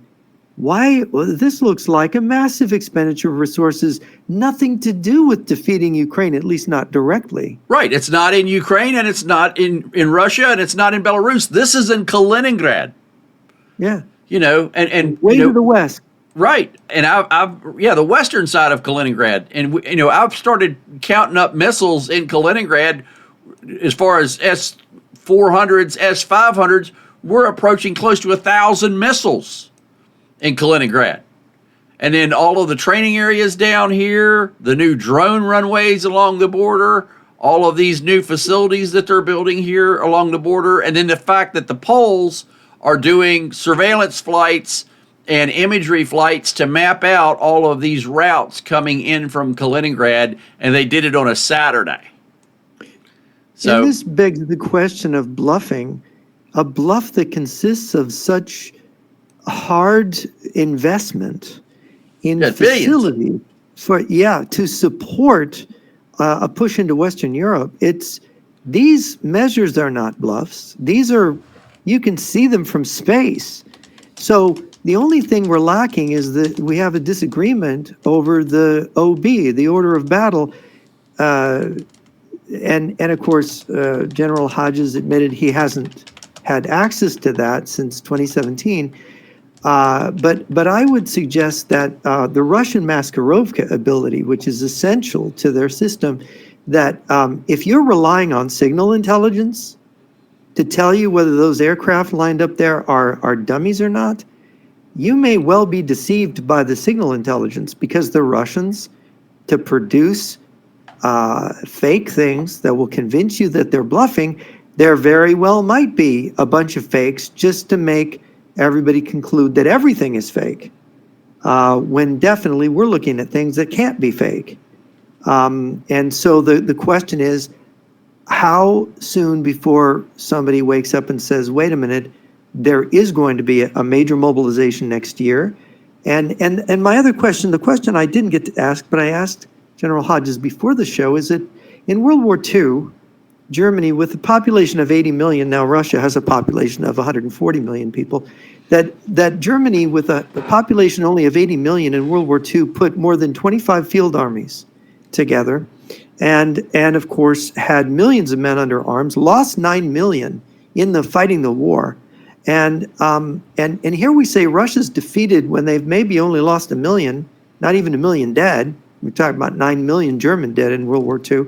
this looks like a massive expenditure of resources, nothing to do with defeating Ukraine, at least not directly. Right. It's not in Ukraine, and it's not in Russia, and it's not in Belarus. This is in Kaliningrad. Yeah. And way to the west. Right. And the western side of Kaliningrad. And, I've started counting up missiles in Kaliningrad as far as S-400s, S-500s. We're approaching close to 1,000 missiles in Kaliningrad. And then all of the training areas down here, the new drone runways along the border, all of these new facilities that they're building here along the border, and then the fact that the Poles are doing surveillance flights and imagery flights to map out all of these routes coming in from Kaliningrad, and they did it on a Saturday. So and this begs the question of bluffing, a bluff that consists of such hard investment in facility to support a push into Western Europe. These measures are not bluffs. You can see them from space. So the only thing we're lacking is that we have a disagreement over the OB, the order of battle. And of course, General Hodges admitted he hasn't had access to that since 2017. But I would suggest that the Russian Maskirovka ability, which is essential to their system, that if you're relying on signal intelligence to tell you whether those aircraft lined up there are dummies or not, you may well be deceived by the signal intelligence, because the Russians, to produce fake things that will convince you that they're bluffing, there very well might be a bunch of fakes just to make everybody conclude that everything is fake, when definitely we're looking at things that can't be fake. And so the question is, how soon before somebody wakes up and says, wait a minute, there is going to be a major mobilization next year? And my other question, the question I didn't get to ask, but I asked General Hodges before the show, is that in World War II, Germany, with a population of 80 million, now Russia has a population of 140 million people, that Germany, with a population only of 80 million in World War II, put more than 25 field armies together, and of course had millions of men under arms, lost 9 million in the fighting the war. And here we say Russia's defeated when they've maybe only lost 1 million, not even 1 million dead. We're talking about 9 million German dead in World War II.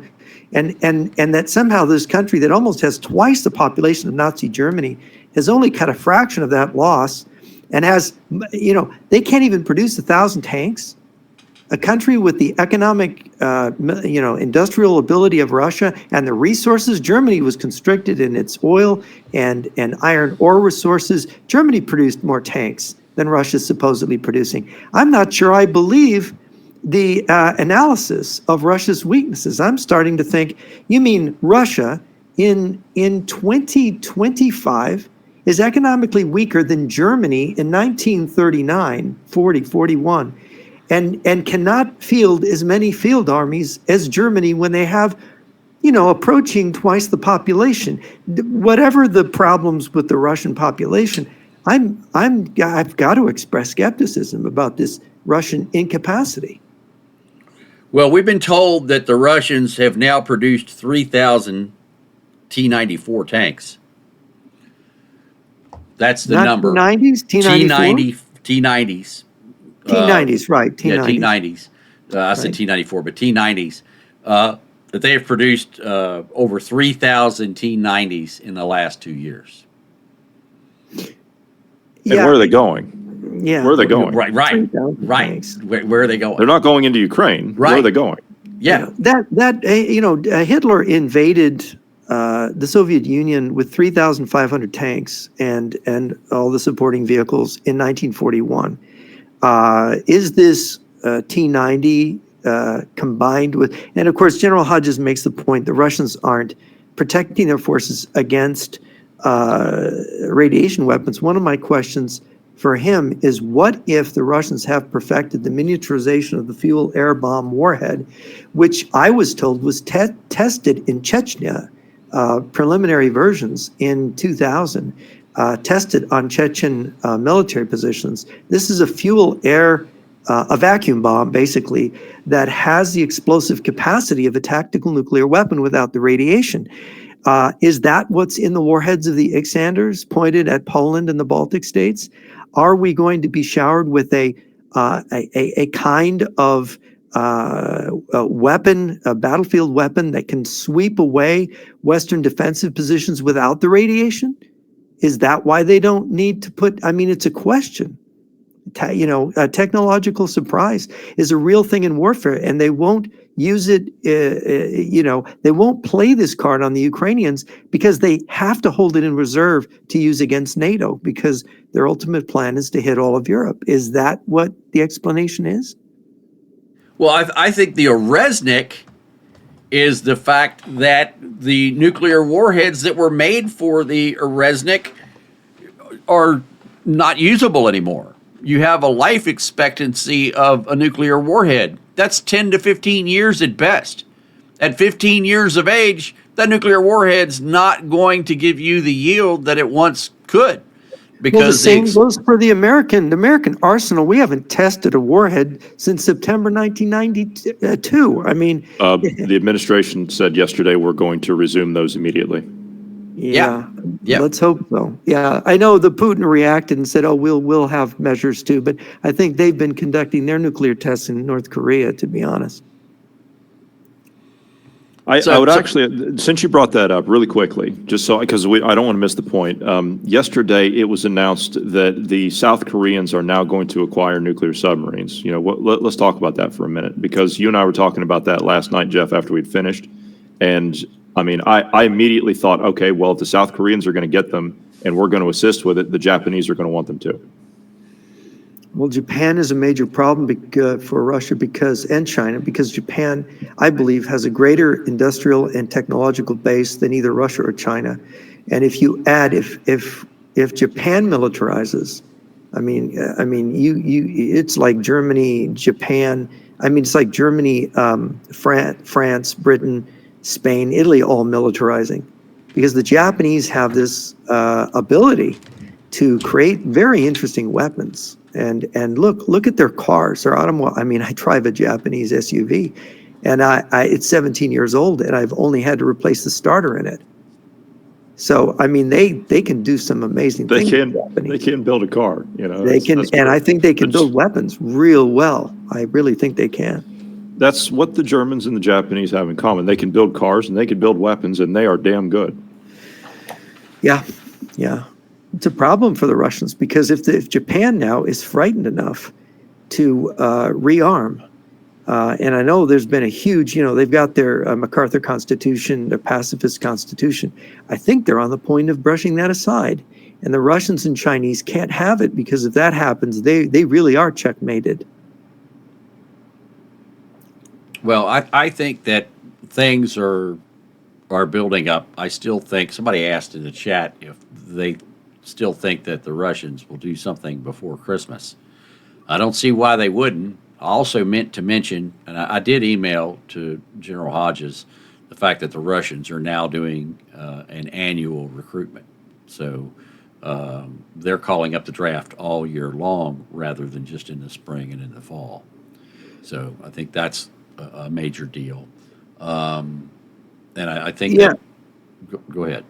And that somehow this country that almost has twice the population of Nazi Germany has only cut a fraction of that loss, and has, they can't even produce 1,000 tanks. A country with the economic, industrial ability of Russia and the resources, Germany was constricted in its oil and iron ore resources. Germany produced more tanks than Russia's supposedly producing. I'm not sure I believe the analysis of Russia's weaknesses. I'm starting to think, you mean Russia in 2025 is economically weaker than Germany in 1939, 40, 41, and cannot field as many field armies as Germany when they have, approaching twice the population. Whatever the problems with the Russian population, I've got to express skepticism about this Russian incapacity. Well, we've been told that the Russians have now produced 3,000 T-94 tanks. That's the number. T-90s? T-90, T-90s. T-90s, right. T-90s. Yeah, T-90s. I said T-94, but T-90s. That they have produced over 3,000 T-90s in the last 2 years. And where are they going? Yeah. Where are they going? Right. Where are they going? They're not going into Ukraine. Right. Where are they going? Yeah. Hitler invaded the Soviet Union with 3,500 tanks and all the supporting vehicles in 1941. Is this T-90 combined with, and of course, General Hodges makes the point the Russians aren't protecting their forces against radiation weapons. One of my questions for him is, what if the Russians have perfected the miniaturization of the fuel air bomb warhead, which I was told was tested in Chechnya, preliminary versions in 2000, tested on Chechen military positions. This is a fuel air, a vacuum bomb, basically, that has the explosive capacity of a tactical nuclear weapon without the radiation. Is that what's in the warheads of the Ixanders pointed at Poland and the Baltic states? Are we going to be showered with a kind of a weapon, a battlefield weapon that can sweep away Western defensive positions without the radiation? Is that why they don't need to put, it's a question. Technological surprise is a real thing in warfare, and they won't use it, they won't play this card on the Ukrainians because they have to hold it in reserve to use against NATO, because their ultimate plan is to hit all of Europe. Is that what the explanation is? Well, I think the Oresnik is the fact that the nuclear warheads that were made for the Oresnik are not usable anymore. You have a life expectancy of a nuclear warhead. That's 10 to 15 years at best. At 15 years of age, that nuclear warhead's not going to give you the yield that it once could. Because the same goes for the American arsenal. We haven't tested a warhead since September 1992. The administration said yesterday we're going to resume those immediately. Yeah. Let's hope so. Yeah, I know the Putin reacted and said, "Oh, we'll have measures too," but I think they've been conducting their nuclear tests in North Korea, to be honest. I would actually, since you brought that up really quickly, just so, because I don't want to miss the point. Yesterday, it was announced that the South Koreans are now going to acquire nuclear submarines. Let's talk about that for a minute, because you and I were talking about that last night, Jeff, after we'd finished. And I immediately thought, okay, well, if the South Koreans are going to get them and we're going to assist with it, the Japanese are going to want them too. Well, Japan is a major problem for Russia and China, because Japan, I believe, has a greater industrial and technological base than either Russia or China. And if you add, if Japan militarizes, it's like Germany, Japan. It's like Germany, France, Britain, Spain, Italy, all militarizing, because the Japanese have this ability to create very interesting weapons. And look at their cars, their automobile. I drive a Japanese SUV, and it's 17 years old, and I've only had to replace the starter in it. So they can do some amazing things. They can build a car, They can, and I think they can build weapons real well. I really think they can. That's what the Germans and the Japanese have in common. They can build cars and they can build weapons, and they are damn good. Yeah. It's a problem for the Russians, because if Japan now is frightened enough to rearm, and I know there's been a huge, they've got their MacArthur Constitution, their pacifist constitution. I think they're on the point of brushing that aside. And the Russians and Chinese can't have it, because if that happens, they really are checkmated. Well, I think that things are building up. I still think somebody asked in the chat if they still think that the Russians will do something before Christmas. I don't see why they wouldn't. I also meant to mention, and I did email to General Hodges, the fact that the Russians are now doing an annual recruitment. So they're calling up the draft all year long rather than just in the spring and in the fall. So I think that's a major deal. And I think Yeah. go ahead.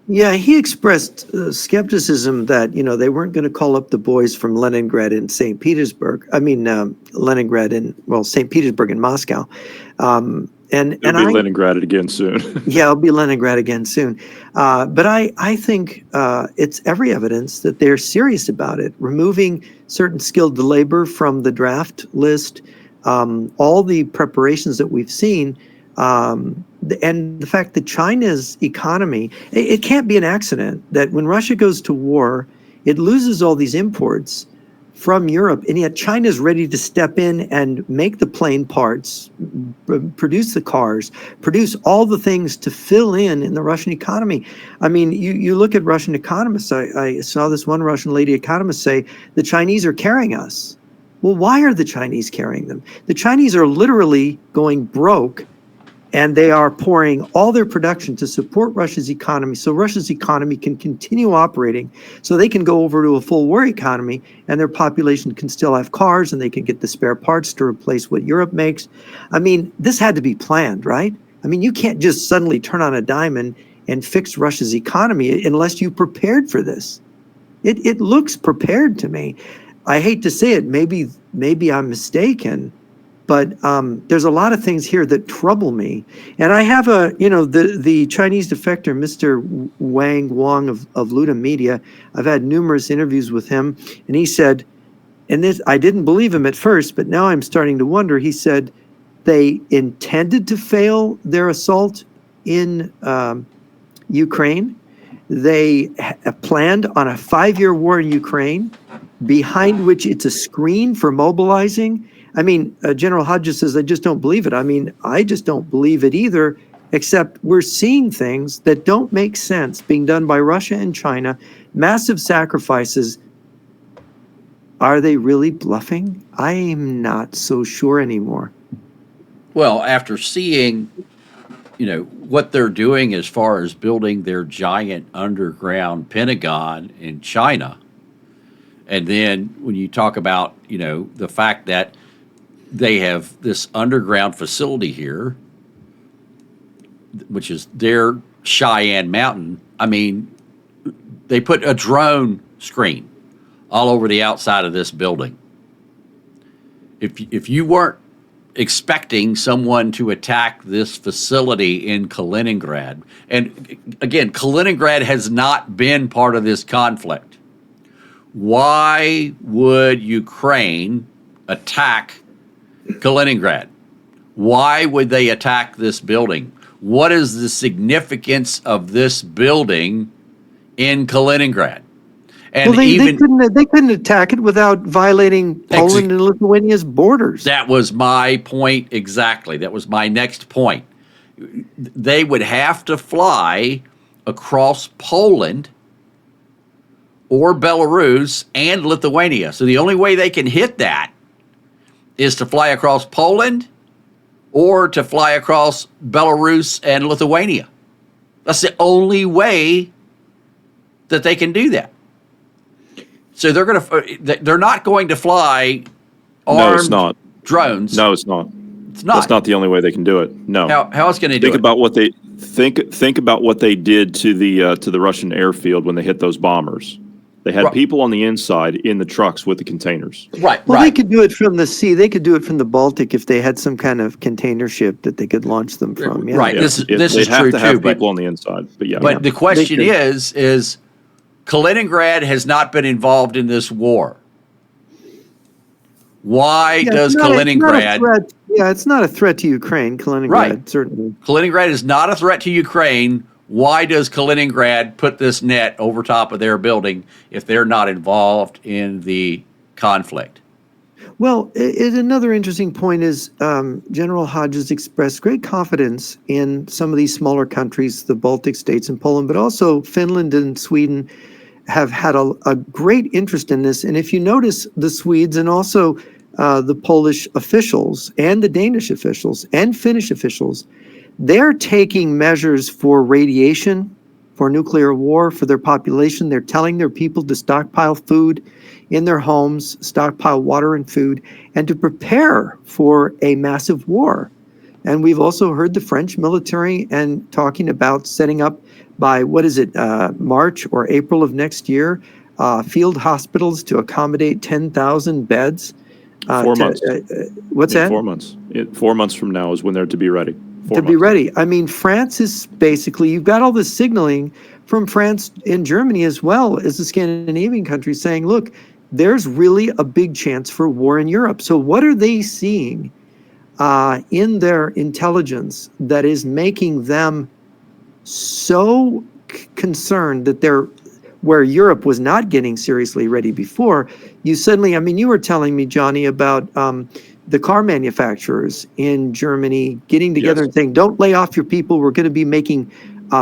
Yeah, he expressed skepticism that, they weren't going to call up the boys from Leningrad and St. Petersburg. I mean, Leningrad and, St. Petersburg and Moscow. And It'll be Leningrad again soon. Yeah, it'll be Leningrad again soon. But I think it's every evidence that they're serious about it. Removing certain skilled labor from the draft list, all the preparations that we've seen, and the fact that China's economy, it can't be an accident that when Russia goes to war, it loses all these imports from Europe, and yet China's ready to step in and make the plane parts, produce the cars, produce all the things to fill in the Russian economy. I mean, you look at Russian economists. I saw this one Russian lady economist say, the Chinese are carrying us. Well, why are the Chinese carrying them? The Chinese are literally going broke, and they are pouring all their production to support Russia's economy so Russia's economy can continue operating, so they can go over to a full war economy and their population can still have cars and they can get the spare parts to replace what Europe makes. I mean, this had to be planned, right? I mean, you can't just suddenly turn on a dime and fix Russia's economy unless you prepared for this. It looks prepared to me. I hate to say it, maybe I'm mistaken, but there's a lot of things here that trouble me. And I have the Chinese defector, Mr. Wang of Luda Media. I've had numerous interviews with him, and he said, and this, I didn't believe him at first, but now I'm starting to wonder. He said they intended to fail their assault in Ukraine. They planned on a 5-year war in Ukraine, behind which it's a screen for mobilizing. I mean, General Hodges says, I just don't believe it. I mean, I just don't believe it either, except we're seeing things that don't make sense being done by Russia and China, massive sacrifices. Are they really bluffing? I'm not so sure anymore. Well, after seeing, what they're doing as far as building their giant underground Pentagon in China, and then when you talk about, the fact that they have this underground facility here, which is their Cheyenne Mountain. I mean, they put a drone screen all over the outside of this building. If you weren't expecting someone to attack this facility in Kaliningrad, and again, Kaliningrad has not been part of this conflict, why would Ukraine attack Kaliningrad? Why would they attack this building? What is the significance of this building in Kaliningrad? And they couldn't attack it without violating Poland and Lithuania's borders. That was my point exactly. That was my next point. They would have to fly across Poland or Belarus and Lithuania. So the only way they can hit that is to fly across Poland or to fly across Belarus and Lithuania. That's the only way that they can do that. So they're not going to fly armed drones. No, it's not. It's not. That's not the only way they can do it. No. How else can they do it? Think about what they did to the Russian airfield when they hit those bombers. They had people on the inside in the trucks with the containers. Right. Well, they could do it from the sea. They could do it from the Baltic if they had some kind of container ship that they could launch them from. Yeah. Right. Yeah. This is They'd true have to have too. people on the inside. But yeah. But the question is Kaliningrad has not been involved in this war. Why does Kaliningrad? It's not a threat to Ukraine. Kaliningrad, right. Certainly. Kaliningrad is not a threat to Ukraine. Why does Kaliningrad put this net over top of their building if they're not involved in the conflict? Well, another interesting point is General Hodges expressed great confidence in some of these smaller countries, the Baltic states and Poland, but also Finland and Sweden have had a great interest in this. And if you notice, the Swedes and also the Polish officials and the Danish officials and Finnish officials, they're taking measures for radiation, for nuclear war, for their population. They're telling their people to stockpile food in their homes, stockpile water and food, and to prepare for a massive war. And we've also heard the French military and talking about setting up by, March or April of next year, field hospitals to accommodate 10,000 beds. 4 months. What's that? 4 months. 4 months from now is when they're to be ready. Be ready. I mean, France is basically, you've got all this signaling from France and Germany as well as the Scandinavian countries saying, look, there's really a big chance for war in Europe. So what are they seeing in their intelligence that is making them so concerned that they're, where Europe was not getting seriously ready before, you suddenly, I mean, you were telling me, Johnny, about the car manufacturers in Germany getting together and saying, don't lay off your people. We're going to be making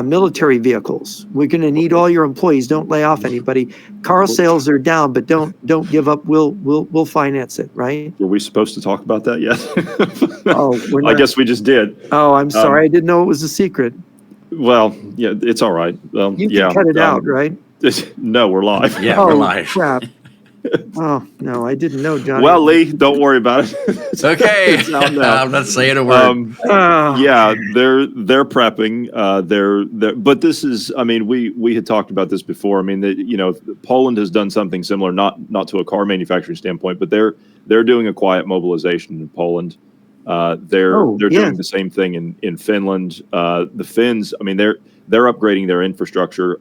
military vehicles. We're going to need all your employees. Don't lay off anybody. Car sales are down, but don't give up. We'll finance it, right? Were we supposed to talk about that yet? Oh, we're not. I guess we just did. Oh, I'm sorry. I didn't know it was a secret. Well, yeah, it's all right. You can cut it out, right? No, we're live. Yeah, we're live. Crap. Oh, no, I did't know, Johnny. Well, Lee, don't worry about it. It's okay. It's out now. I'm not saying a word. Yeah, they're prepping. But this is, I mean, we had talked about this before. I mean, Poland has done something similar, not to a car manufacturing standpoint, but they're doing a quiet mobilization in Poland. They're doing the same thing in Finland. The Finns, I mean, they're upgrading their infrastructure,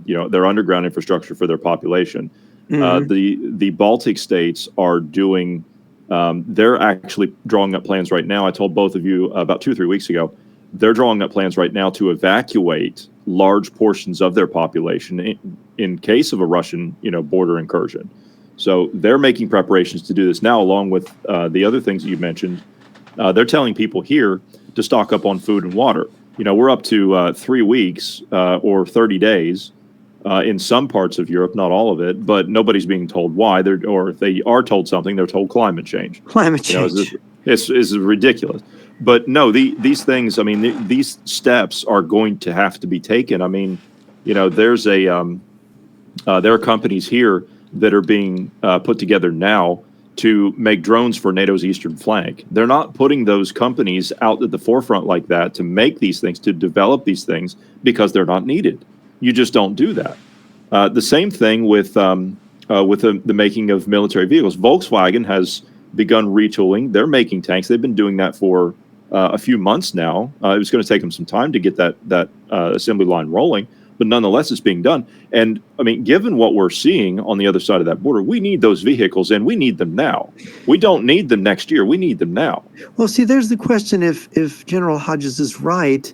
their underground infrastructure for their population. The Baltic states are doing, they're actually drawing up plans right now. I told both of you about 2 or 3 weeks ago, they're drawing up plans right now to evacuate large portions of their population in case of a Russian, border incursion. So they're making preparations to do this now, along with the other things that you mentioned. They're telling people here to stock up on food and water. We're up to 3 weeks or 30 days in some parts of Europe, not all of it, but nobody's being told why. Or if they are told something, they're told climate change. Climate change. It's ridiculous. But no, these things, I mean, these steps are going to have to be taken. I mean, there's there are companies here that are being put together now to make drones for NATO's eastern flank. They're not putting those companies out at the forefront like that to make these things, to develop these things, because they're not needed. You just don't do that. The same thing with the making of military vehicles. Volkswagen has begun retooling. They're making tanks. They've been doing that for a few months now. It was going to take them some time to get that assembly line rolling, but nonetheless, it's being done. And I mean, given what we're seeing on the other side of that border, we need those vehicles, and we need them now. We don't need them next year. We need them now. Well, see, there's the question: if General Hodges is right,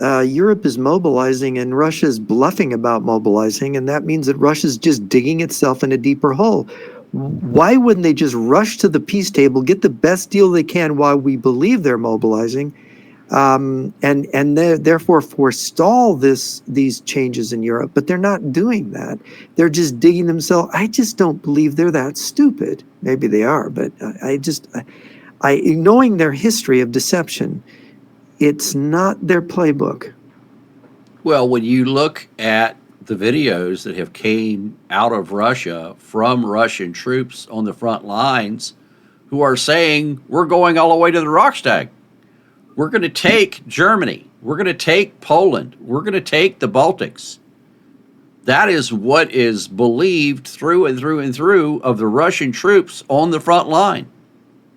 Europe is mobilizing and Russia is bluffing about mobilizing, and that means that Russia's just digging itself in a deeper hole. Why wouldn't they just rush to the peace table, get the best deal they can while we believe they're mobilizing, and therefore forestall these changes in Europe? But they're not doing that. They're just digging themselves. I just don't believe they're that stupid. Maybe they are, but knowing their history of deception, it's not their playbook. Well, when you look at the videos that have came out of Russia from Russian troops on the front lines who are saying, we're going all the way to the Reichstag. We're going to take Germany. We're going to take Poland. We're going to take the Baltics. That is what is believed through and through and through of the Russian troops on the front line.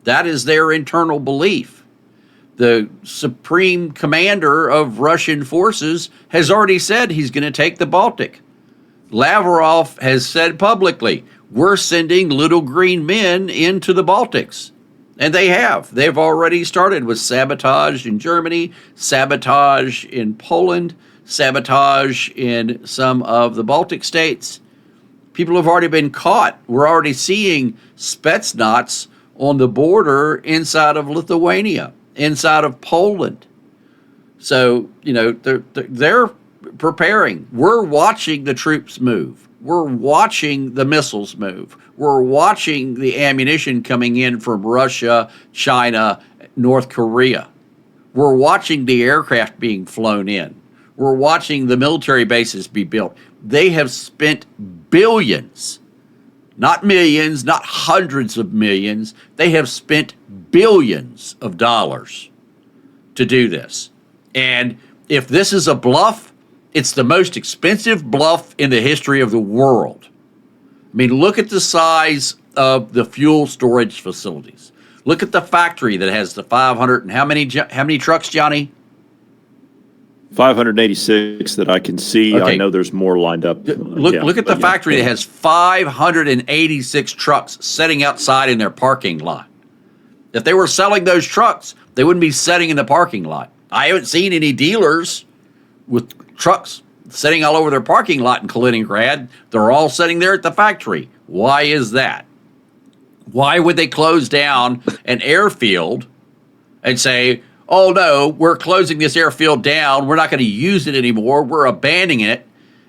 That is their internal belief. The supreme commander of Russian forces has already said he's going to take the Baltic. Lavrov has said publicly, we're sending little green men into the Baltics. And they have. They've already started with sabotage in Germany, sabotage in Poland, sabotage in some of the Baltic states. People have already been caught. We're already seeing Spetsnaz on the border inside of Lithuania, inside of Poland. So, they're preparing. We're watching the troops move. We're watching the missiles move. We're watching the ammunition coming in from Russia, China, North Korea. We're watching the aircraft being flown in. We're watching the military bases be built. They have spent billions, not millions, not hundreds of millions. They have spent billions of dollars to do this. And if this is a bluff, it's the most expensive bluff in the history of the world. I mean, look at the size of the fuel storage facilities. Look at the factory that has the 500 and how many trucks, Johnny? 586 that I can see. Okay. I know there's more lined up. Look at the factory that has 586 trucks sitting outside in their parking lot. If they were selling those trucks, they wouldn't be sitting in the parking lot. I haven't seen any dealers with trucks sitting all over their parking lot in Kaliningrad. They're all sitting there at the factory. Why is that? Why would they close down an airfield and say, oh no, we're closing this airfield down, we're not going to use it anymore, we're abandoning it,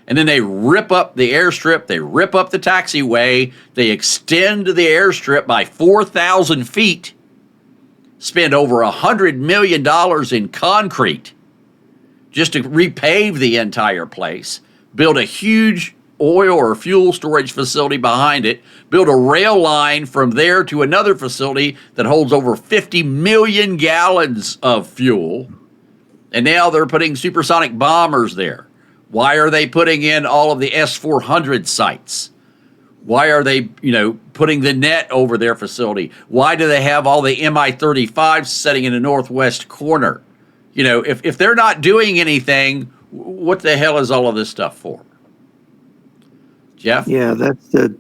and then they rip up the airstrip, they rip up the taxiway, they extend the airstrip by 4,000 feet, spend over $100 million in concrete just to repave the entire place, build a huge oil or fuel storage facility behind it, build a rail line from there to another facility that holds over 50 million gallons of fuel, and now they're putting supersonic bombers there. Why are they putting in all of the S-400 sites? Why are they, putting the net over their facility? Why do they have all the Mi-35s sitting in the northwest corner? If they're not doing anything, what the hell is all of this stuff for? Jeff? Yeah,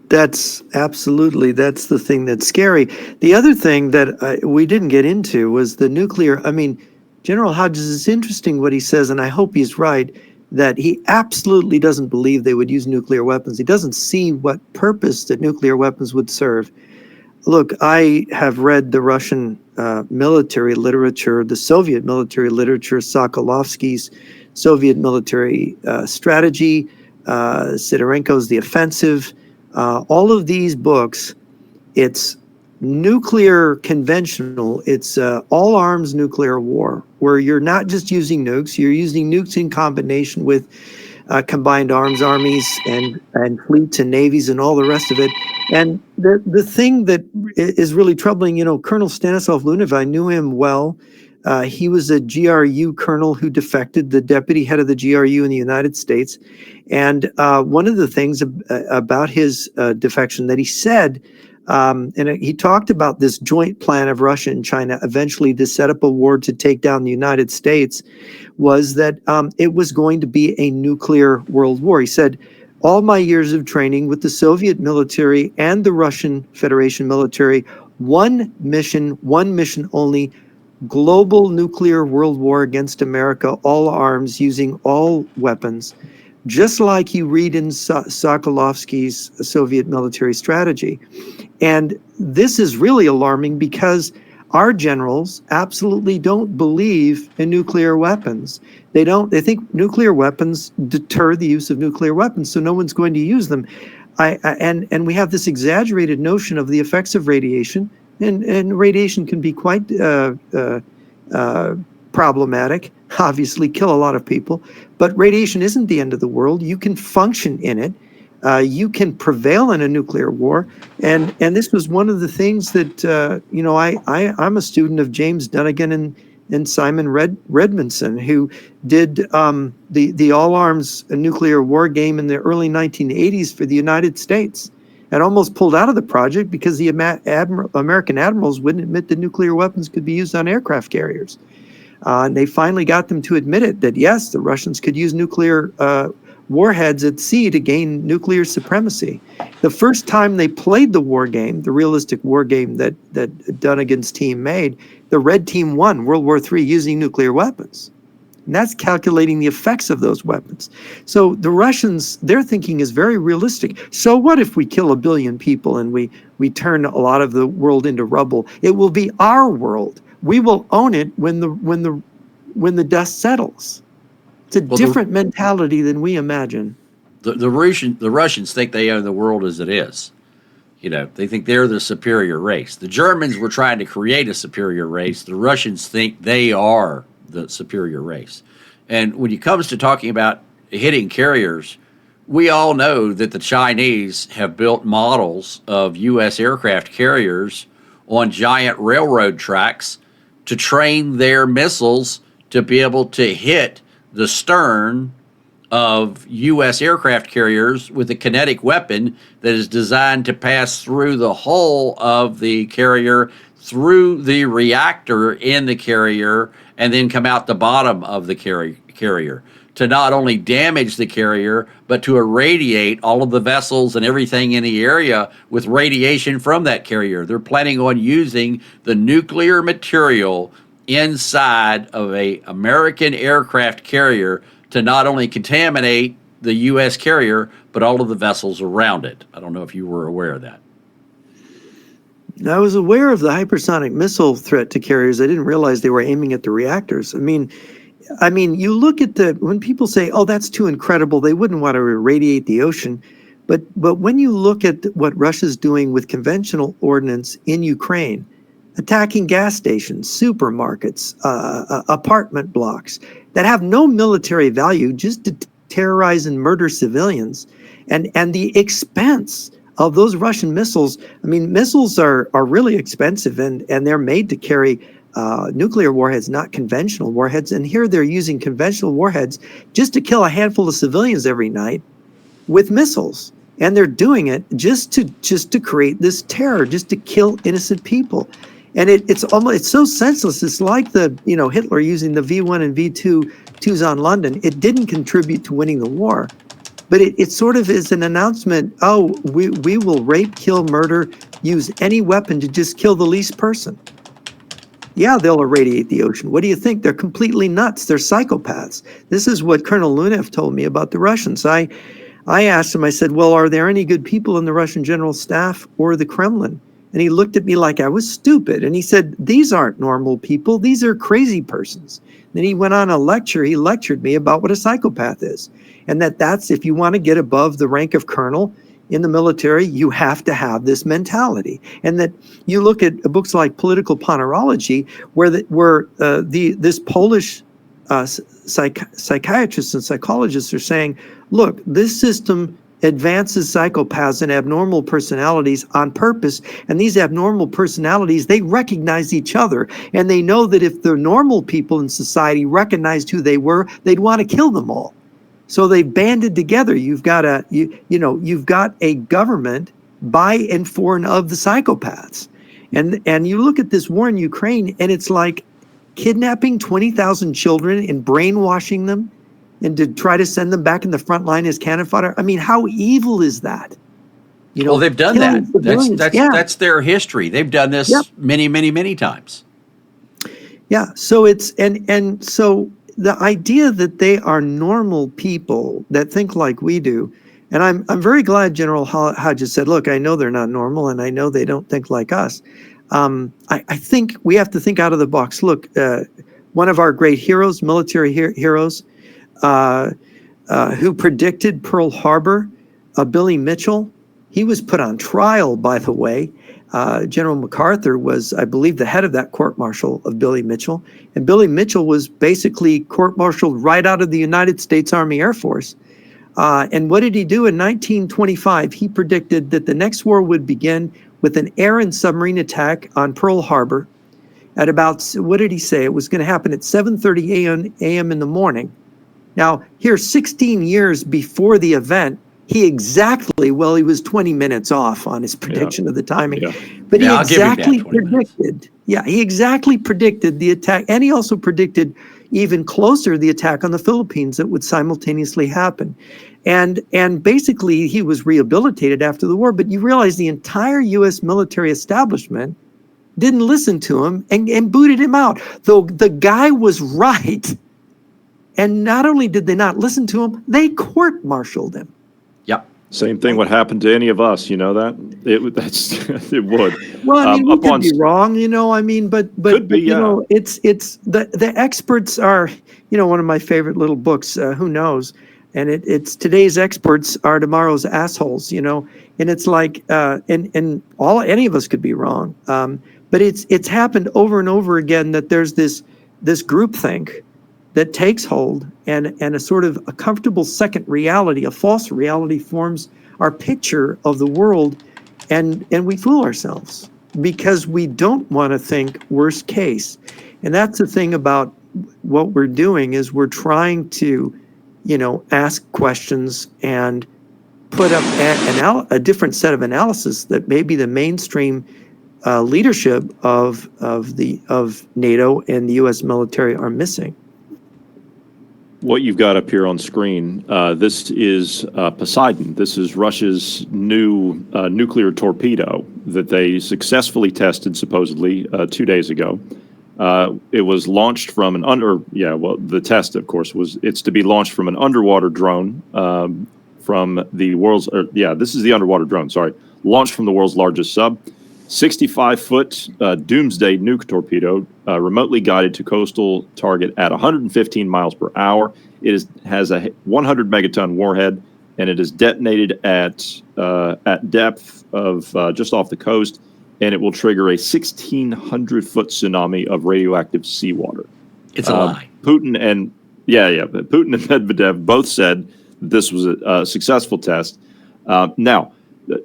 that's absolutely, that's the thing that's scary. The other thing that we didn't get into was the nuclear. I mean, General Hodges, is interesting what he says, and I hope he's right, that he absolutely doesn't believe they would use nuclear weapons. He doesn't see what purpose that nuclear weapons would serve. Look, I have read the Russian military literature, the Soviet military literature, Sokolovsky's Soviet military strategy, Sidorenko's The Offensive, all of these books. It's nuclear conventional, it's all arms nuclear war, where you're not just using nukes, you're using nukes in combination with combined arms armies and fleets and navies and all the rest of it. And the thing that is really troubling, Colonel Stanislav Lunev, I knew him well. He was a GRU colonel who defected, the deputy head of the GRU in the United States. And one of the things about his defection that he said, and he talked about this joint plan of Russia and China eventually to set up a war to take down the United States, was that it was going to be a nuclear world war. He said, all my years of training with the Soviet military and the Russian Federation military, one mission only, global nuclear world war against America, all arms, using all weapons, just like you read in Sokolovsky's Soviet military strategy. And this is really alarming because our generals absolutely don't believe in nuclear weapons. They think nuclear weapons deter the use of nuclear weapons, so no one's going to use them. And we have this exaggerated notion of the effects of radiation, and radiation can be quite problematic, obviously kill a lot of people, but radiation isn't the end of the world. You can function in it. You can prevail in a nuclear war. And this was one of the things that, I'm a student of James Dunnigan and Simon Redmondson, who did the all-arms nuclear war game in the early 1980s for the United States, and almost pulled out of the project because the American admirals wouldn't admit that nuclear weapons could be used on aircraft carriers. And they finally got them to admit it, that yes, the Russians could use nuclear warheads at sea to gain nuclear supremacy. The first time they played the war game, the realistic war game that Dunnigan's team made, the red team won World War III using nuclear weapons. And that's calculating the effects of those weapons. So the Russians, their thinking is very realistic. So what if we kill 1 billion people and we turn a lot of the world into rubble? It will be our world. We will own it when the dust settles. It's a different mentality than we imagine. The Russians think they own the world as it is. You know, they think they're the superior race. The Germans were trying to create a superior race. The Russians think they are the superior race. And when it comes to talking about hitting carriers, we all know that the Chinese have built models of U.S. aircraft carriers on giant railroad tracks to train their missiles to be able to hit the stern of U.S. aircraft carriers with a kinetic weapon that is designed to pass through the hull of the carrier, through the reactor in the carrier, and then come out the bottom of the carrier to not only damage the carrier, but to irradiate all of the vessels and everything in the area with radiation from that carrier. They're planning on using the nuclear material inside of an American aircraft carrier to not only contaminate the U.S. carrier, but all of the vessels around it. I don't know if you were aware of that. I was aware of the hypersonic missile threat to carriers. I didn't realize they were aiming at the reactors. I mean, you look at when people say, "Oh, that's too incredible," they wouldn't want to irradiate the ocean. But when you look at what Russia's doing with conventional ordnance in Ukraine, attacking gas stations, supermarkets, apartment blocks that have no military value, just to terrorize and murder civilians, and the expense of those Russian missiles. I mean, missiles are really expensive, and they're made to carry nuclear warheads, not conventional warheads. And here they're using conventional warheads just to kill a handful of civilians every night with missiles. And they're doing it just to create this terror, just to kill innocent people. And it's so senseless. It's like Hitler using the V1 and V2s on London. It didn't contribute to winning the war. But it sort of is an announcement, we will rape, kill, murder, use any weapon to just kill the least person. Yeah, they'll irradiate the ocean. What do you think? They're completely nuts. They're psychopaths. This is what Colonel Lunev told me about the Russians. I asked him, I said, well, are there any good people in the Russian general staff or the Kremlin? And he looked at me like I was stupid. And he said, these aren't normal people. These are crazy persons. Then he went on a lecture. He lectured me about what a psychopath is. And that's if you want to get above the rank of colonel in the military, you have to have this mentality. And that you look at books like Political Ponerology, where this Polish psychiatrists and psychologists are saying, look, this system advances psychopaths and abnormal personalities on purpose. And these abnormal personalities, they recognize each other. And they know that if the normal people in society recognized who they were, they'd want to kill them all. So they banded together. You've got a government by and for and of the psychopaths. And you look at this war in Ukraine, and it's like kidnapping 20,000 children and brainwashing them and to try to send them back in the front line as cannon fodder. I mean, how evil is that? Well, they've done that. That's their history. They've done this many, many, many times. Yeah. So it's and so the idea that they are normal people that think like we do, and I'm very glad General Hodges said, look, I know they're not normal, and I know they don't think like us. I think we have to think out of the box. Look, one of our great heroes, military heroes, who predicted Pearl Harbor, Billy Mitchell, he was put on trial, by the way. General MacArthur was, I believe, the head of that court-martial of Billy Mitchell. And Billy Mitchell was basically court-martialed right out of the United States Army Air Force. And what did he do? In 1925, he predicted that the next war would begin with an air and submarine attack on Pearl Harbor at about, what did he say? It was going to happen at 7:30 a.m. in the morning. Now, here, 16 years before the event, he was 20 minutes off on his prediction of the timing. Yeah. But he exactly predicted the attack. And he also predicted even closer the attack on the Philippines that would simultaneously happen. And basically, he was rehabilitated after the war. But you realize the entire U.S. military establishment didn't listen to him and booted him out. Though the guy was right. And not only did they not listen to him, they court-martialed him. Yep. Same thing would happen to any of us, you know that? It would. Well, I mean, we Up could on be wrong, you know, I mean, but Could be, you yeah. know, it's the experts are, you know, one of my favorite little books, Who Knows? And it's today's experts are tomorrow's assholes, you know, and it's like, and any of us could be wrong. But it's happened over and over again that there's this groupthink that takes hold, and a sort of a comfortable second reality, a false reality, forms our picture of the world, and we fool ourselves because we don't want to think worst case. And that's the thing about what we're doing, is we're trying to, you know, ask questions and put up a different set of analysis that maybe the mainstream leadership of NATO and the U.S. military are missing. What you've got up here on screen, this is Poseidon. This is Russia's new nuclear torpedo that they successfully tested supposedly 2 days ago. It was launched from the test, of course, it's to be launched from an underwater drone from the world's, this is the underwater drone, sorry, launched from the world's largest sub. 65-foot doomsday nuke torpedo, remotely guided to coastal target at 115 miles per hour. It has a 100 megaton warhead, and it is detonated at depth of just off the coast, and it will trigger a 1,600-foot tsunami of radioactive seawater. It's a lie. Putin and Medvedev both said this was a successful test. Now,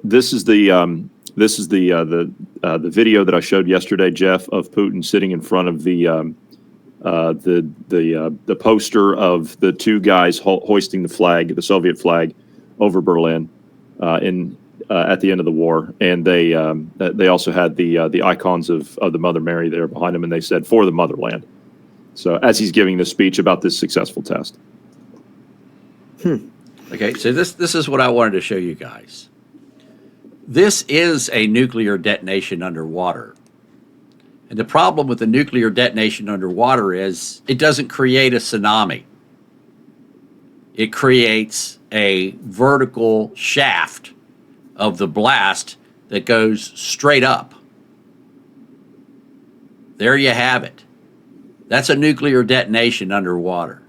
this is the video that I showed yesterday, Jeff, of Putin sitting in front of the poster of the two guys hoisting the flag, the Soviet flag, over Berlin at the end of the war, and they also had the icons of the Mother Mary there behind him, and they said "For the Motherland." So as he's giving the speech about this successful test. Okay, so this is what I wanted to show you guys. This is a nuclear detonation underwater. And the problem with the nuclear detonation underwater is it doesn't create a tsunami. It creates a vertical shaft of the blast that goes straight up. There you have it. That's a nuclear detonation underwater.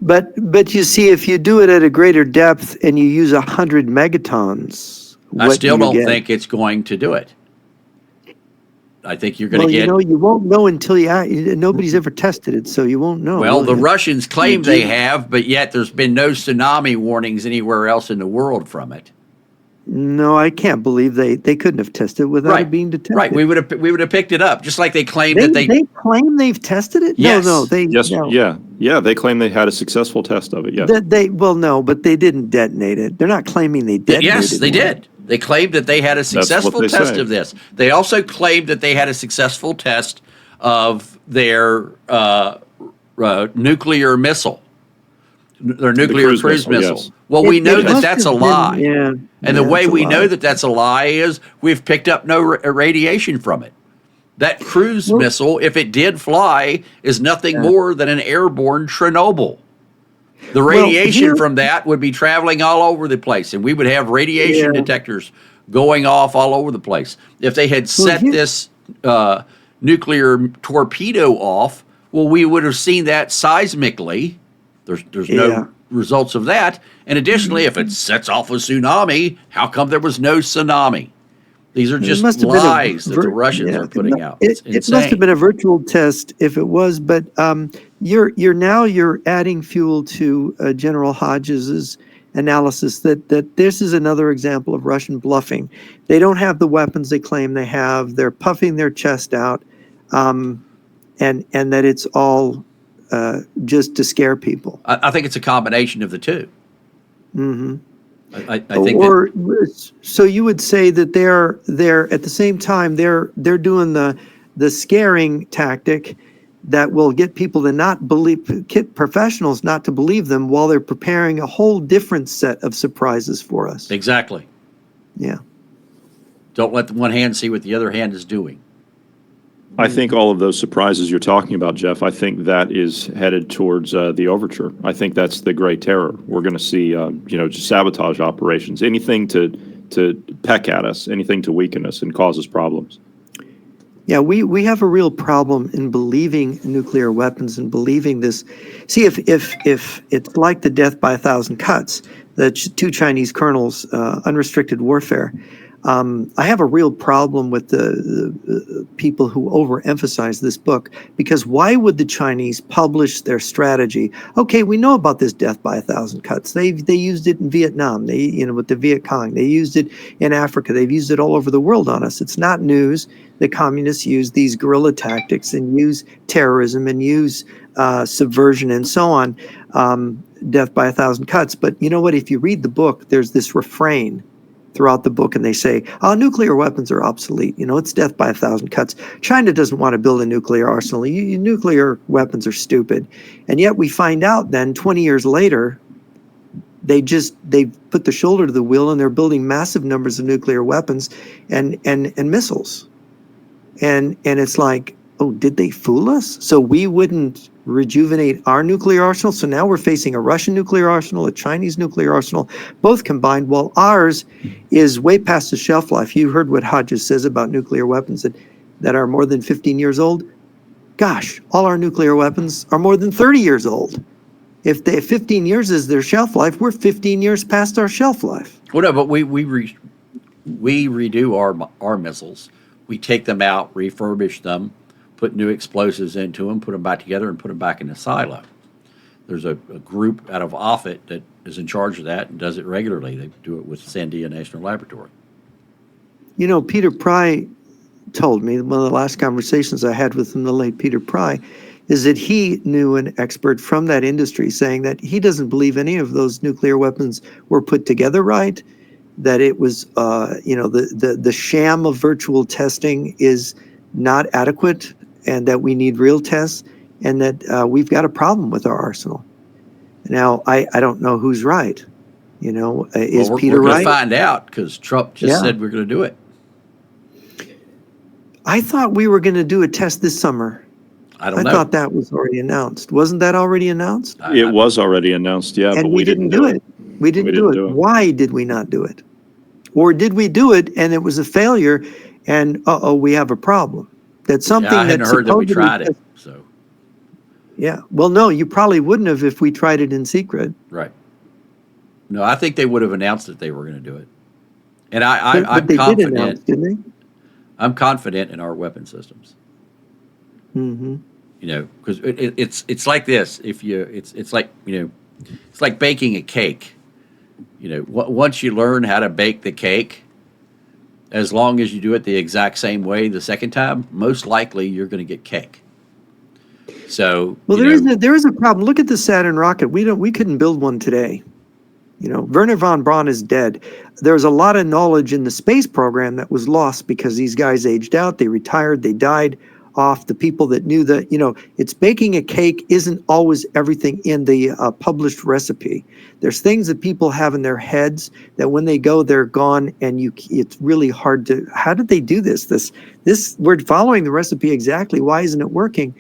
But you see, if you do it at a greater depth and you use 100 megatons, I still don't think it's going to do it. I think you're going to get... you know, you won't know until nobody's ever tested it, so you won't know. Well, the Russians claim they have, but yet there's been no tsunami warnings anywhere else in the world from it. No, I can't believe they couldn't have tested without it being detected. Right, we would have picked it up, just like they claimed they claim they've tested it. Yes. No, They claim they had a successful test of it. Yes, no, but they didn't detonate it. They're not claiming they detonated. Yes, they did. They claimed that they had a successful test of this. They also claimed that they had a successful test of their nuclear missile, their nuclear cruise missile. Yes. Well, we know that that's a lie. And the way we know that that's a lie is we've picked up no radiation from it. That cruise missile, if it did fly, is nothing more than an airborne Chernobyl. The radiation from that would be traveling all over the place, and we would have radiation detectors going off all over the place. If they had set this nuclear torpedo off, well, we would have seen that seismically. There's no results of that. And additionally, if it sets off a tsunami, how come there was no tsunami? These are just lies that the Russians are putting out. It must have been a virtual test if it was, but you're adding fuel to General Hodges's analysis that this is another example of Russian bluffing. They don't have the weapons they claim they have. They're puffing their chest out, and that it's all just to scare people. I think it's a combination of the two. Mm-hmm. I think so you would say that they're at the same time they're doing the scaring tactic that will get people to not believe, get professionals not to believe them, while they're preparing a whole different set of surprises for us. Exactly. Yeah. Don't let the one hand see what the other hand is doing. I think all of those surprises you're talking about, Jeff, I think that is headed towards the overture. I think that's the great terror. We're going to see, just sabotage operations, anything to peck at us, anything to weaken us and cause us problems. Yeah, we have a real problem in believing nuclear weapons and believing this. See, if it's like the death by 1,000 cuts, the two Chinese colonels, unrestricted warfare. I have a real problem with the people who overemphasize this book, because why would the Chinese publish their strategy? Okay, we know about this death by 1,000 cuts. They used it in Vietnam. With the Viet Cong. They used it in Africa. They've used it all over the world on us. It's not news. The communists use these guerrilla tactics and use terrorism and use subversion and so on. Death by 1,000 cuts. But you know what? If you read the book, there's this refrain throughout the book, and they say, "Oh, nuclear weapons are obsolete. It's death by 1,000 cuts. China doesn't want to build a nuclear arsenal. Nuclear weapons are stupid." And yet we find out then 20 years later, they put the shoulder to the wheel and they're building massive numbers of nuclear weapons and missiles. And it's like, oh, did they fool us? So we wouldn't rejuvenate our nuclear arsenal. So now we're facing a Russian nuclear arsenal, a Chinese nuclear arsenal, both combined, while ours is way past the shelf life. You heard what Hodges says about nuclear weapons that are more than 15 years old. Gosh, all our nuclear weapons are more than 30 years old. If 15 years is their shelf life, we're 15 years past our shelf life. Well, no, but we redo our missiles. We take them out, refurbish them, put new explosives into them, put them back together, and put them back in the silo. There's a group out of Offutt that is in charge of that and does it regularly. They do it with Sandia National Laboratory. Peter Pry told me, one of the last conversations I had with him, the late Peter Pry, is that he knew an expert from that industry saying that he doesn't believe any of those nuclear weapons were put together right, that it was, the sham of virtual testing is not adequate, and that we need real tests, and that we've got a problem with our arsenal. Now, I don't know who's right. Is Peter we're right? We're going to find out, because Trump just said we're going to do it. I thought we were going to do a test this summer. I don't know. I thought that was already announced. Wasn't that already announced? It was already announced, yeah, and but we didn't do it. We didn't do it. Why did we not do it? Or did we do it and it was a failure, and we have a problem? That's something I hadn't heard that we tried it. So yeah, well, no, you probably wouldn't have if we tried it in secret. Right. No, I think they would have announced that they were going to do it, and I'm they confident. Did announce, didn't they? I'm confident in our weapon systems. Mm-hmm. Because it's like this. It's like baking a cake. Once you learn how to bake the cake, as long as you do it the exact same way the second time, most likely you're going to get cake. So there is a problem. Look at the Saturn rocket. We couldn't build one today. Werner von Braun is dead. There's a lot of knowledge in the space program that was lost because these guys aged out, they retired, they died off. The people that knew that, it's baking a cake isn't always everything in the published recipe. There's things that people have in their heads that when they go, they're gone, and it's really hard to, how did they do this? This we're following the recipe exactly. Why isn't it working?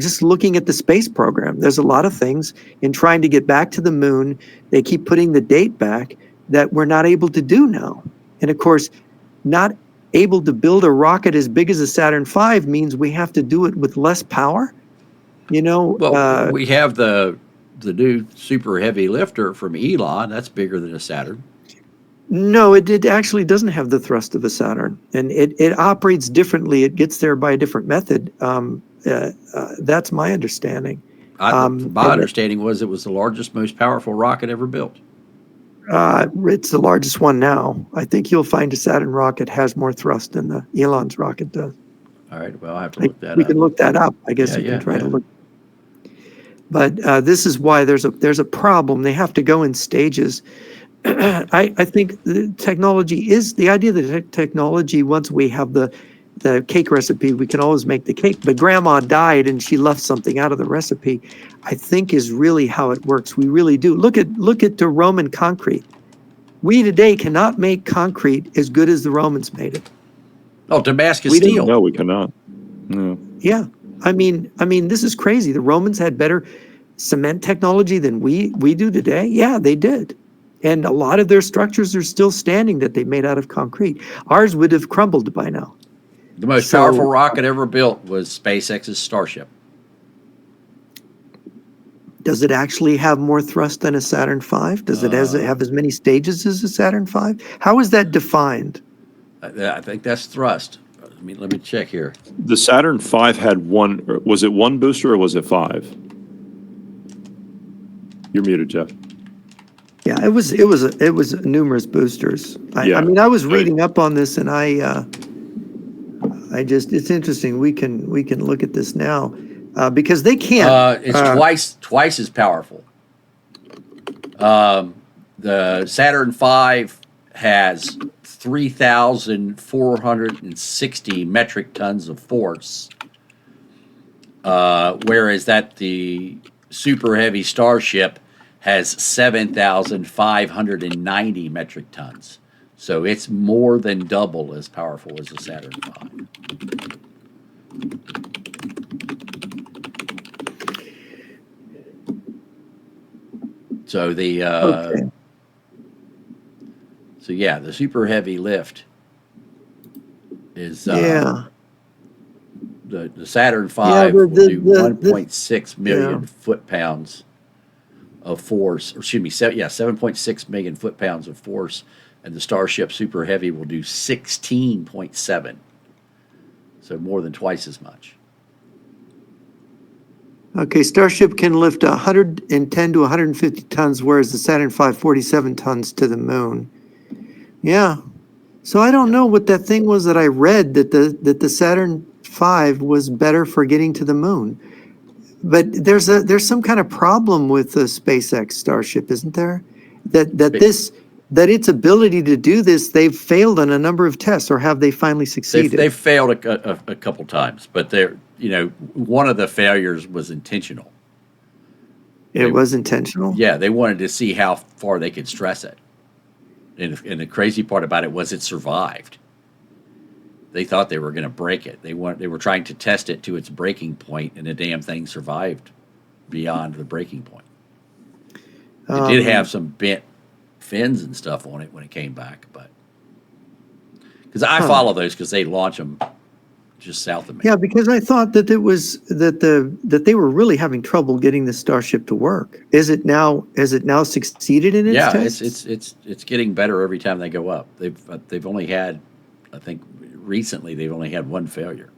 Just looking at the space program, there's a lot of things in trying to get back to the moon. They keep putting the date back that we're not able to do now. And of course, not able to build a rocket as big as a Saturn V means we have to do it with less power. Well, we have the new super heavy lifter from Elon. That's bigger than a Saturn. No, it actually doesn't have the thrust of a Saturn, and it operates differently. It gets there by a different method. That's my understanding. My understanding was it was the largest, most powerful rocket ever built. It's the largest one now. I think you'll find a Saturn rocket has more thrust than the Elon's rocket does. All right, well, I'll have to look that up. We can look that up. I guess you can try to look. But this is why there's a problem. They have to go in stages. I think the technology is the idea that technology, once we have the cake recipe, we can always make the cake. But grandma died and she left something out of the recipe, I think is really how it works. We really do. Look at the Roman concrete. We today cannot make concrete as good as the Romans made it. Oh, Damascus We don't- steel. No, we cannot. No. Yeah. I mean, this is crazy. The Romans had better cement technology than we do today. Yeah, they did. And a lot of their structures are still standing that they made out of concrete. Ours would have crumbled by now. The most So- powerful rocket ever built was SpaceX's Starship. Does it actually have more thrust than a Saturn V? Does it have as many stages as a Saturn V? How is that defined? I think that's thrust. Let me check here. The Saturn V had one. Was it one booster or was it 5? You're muted, Jeff. Yeah, it was numerous boosters. Yeah. I mean, I was reading up on this, and it's interesting. We can look at this now because they can't. It's twice as powerful. The Saturn V has 3,460 metric tons of force, whereas the super heavy Starship has 7,590 metric tons. So it's more than double as powerful as the Saturn V. So Okay. So yeah, the super heavy lift is Yeah. the Saturn V Yeah, will do 1.6 million yeah. foot-pounds of force. Or excuse me, 7.6 million foot-pounds of force, and the Starship Super Heavy will do 16.7. So more than twice as much. Okay, Starship can lift 110 to 150 tons, whereas the Saturn V 47 tons to the moon. Yeah. So I don't know what that thing was that I read that the Saturn V was better for getting to the moon. But there's some kind of problem with the SpaceX Starship, isn't there? That its ability to do this, they've failed on a number of tests, or have they finally succeeded? They've failed a couple times, but one of the failures was intentional. It was intentional? Yeah, they wanted to see how far they could stress it. And the crazy part about it was it survived. They thought they were going to break it. They were trying to test it to its breaking point, and the damn thing survived beyond the breaking point. It did have some bent fins and stuff on it when it came back, but because I follow those because they launch them just south of me. Yeah, because I thought that it was that they were really having trouble getting the Starship to work. Has it now succeeded in its tests? It's getting better every time they go up. They've only had, I think recently they've only had one failure.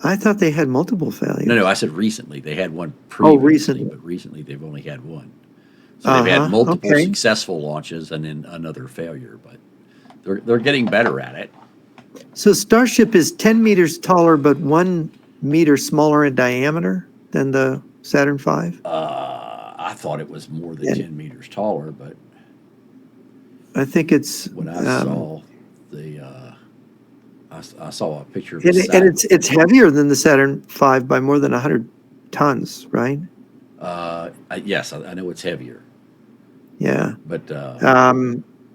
I thought they had multiple failures. No, I said recently. They had one previously, recently. but recently they've only had one. So they've had multiple successful launches and then another failure, but they're getting better at it. So Starship is 10 meters taller, but 1 meter smaller in diameter than the Saturn V? I thought it was more than 10 meters taller, but I think it's... when I saw I saw a picture of and the it's heavier than the Saturn V by more than 100 tons, right? yes, I know it's heavier, Yeah. but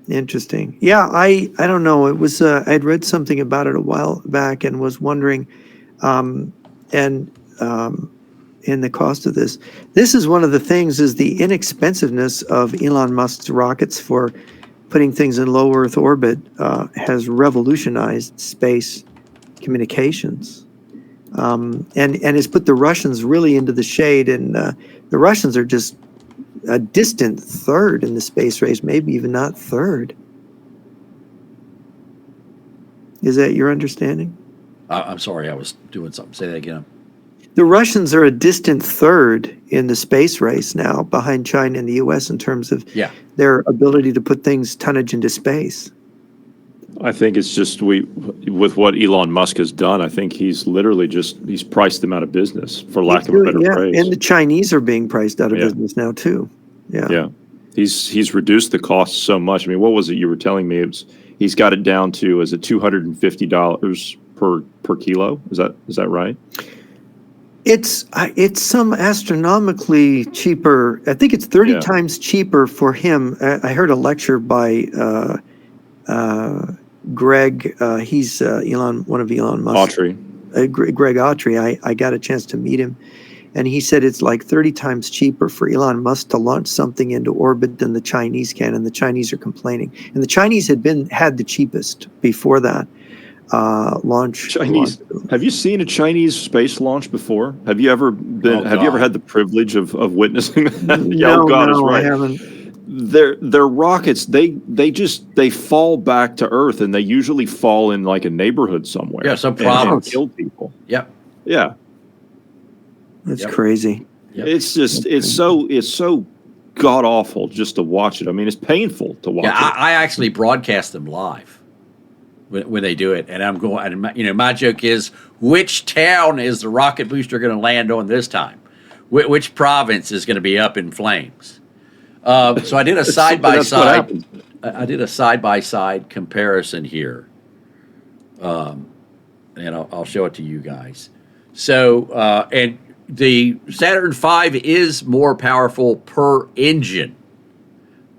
Interesting. Yeah, I don't know. It was I'd read something about it a while back and was wondering, in the cost of this. This is one of the things, is the inexpensiveness of Elon Musk's rockets for putting things in low Earth orbit has revolutionized space communications, and has put the Russians really into the shade. And the Russians are just a distant third in the space race, maybe even not third. Is that your understanding? I'm sorry, I was doing something. Say that again. The Russians are a distant third in the space race now, behind China and the U.S. in terms of their ability to put tonnage into space. I think it's just with what Elon Musk has done, I think he's literally he's priced them out of business, for lack of a better phrase. And the Chinese are being priced out of business now too. Yeah. He's reduced the cost so much. I mean, what was it you were telling me? He's got it down to, is it $250 per kilo? Is that right? It's some astronomically cheaper. I think it's 30 times cheaper for him. I heard a lecture by Greg, he's one of Elon Musk's. Autry. Greg Autry. I got a chance to meet him, and he said it's like 30 times cheaper for Elon Musk to launch something into orbit than the Chinese can, and the Chinese are complaining. And the Chinese had the cheapest before that launch. Chinese. Have you seen a Chinese space launch before? Have you ever been? Have you ever had the privilege of witnessing that? No, God is no, right. I haven't. Their rockets, they fall back to Earth, and they usually fall in like a neighborhood somewhere. Yeah, some and province. kill people. Yep. Yeah. That's crazy. Yep. It's just it's so god awful just to watch it. I mean, it's painful to watch. Yeah, it. I actually broadcast them live when they do it, and I'm going. And my joke is, which town is the rocket booster going to land on this time? Which province is going to be up in flames? So I did a side by side. I did a side by side comparison here, and I'll show it to you guys. So and the Saturn V is more powerful per engine,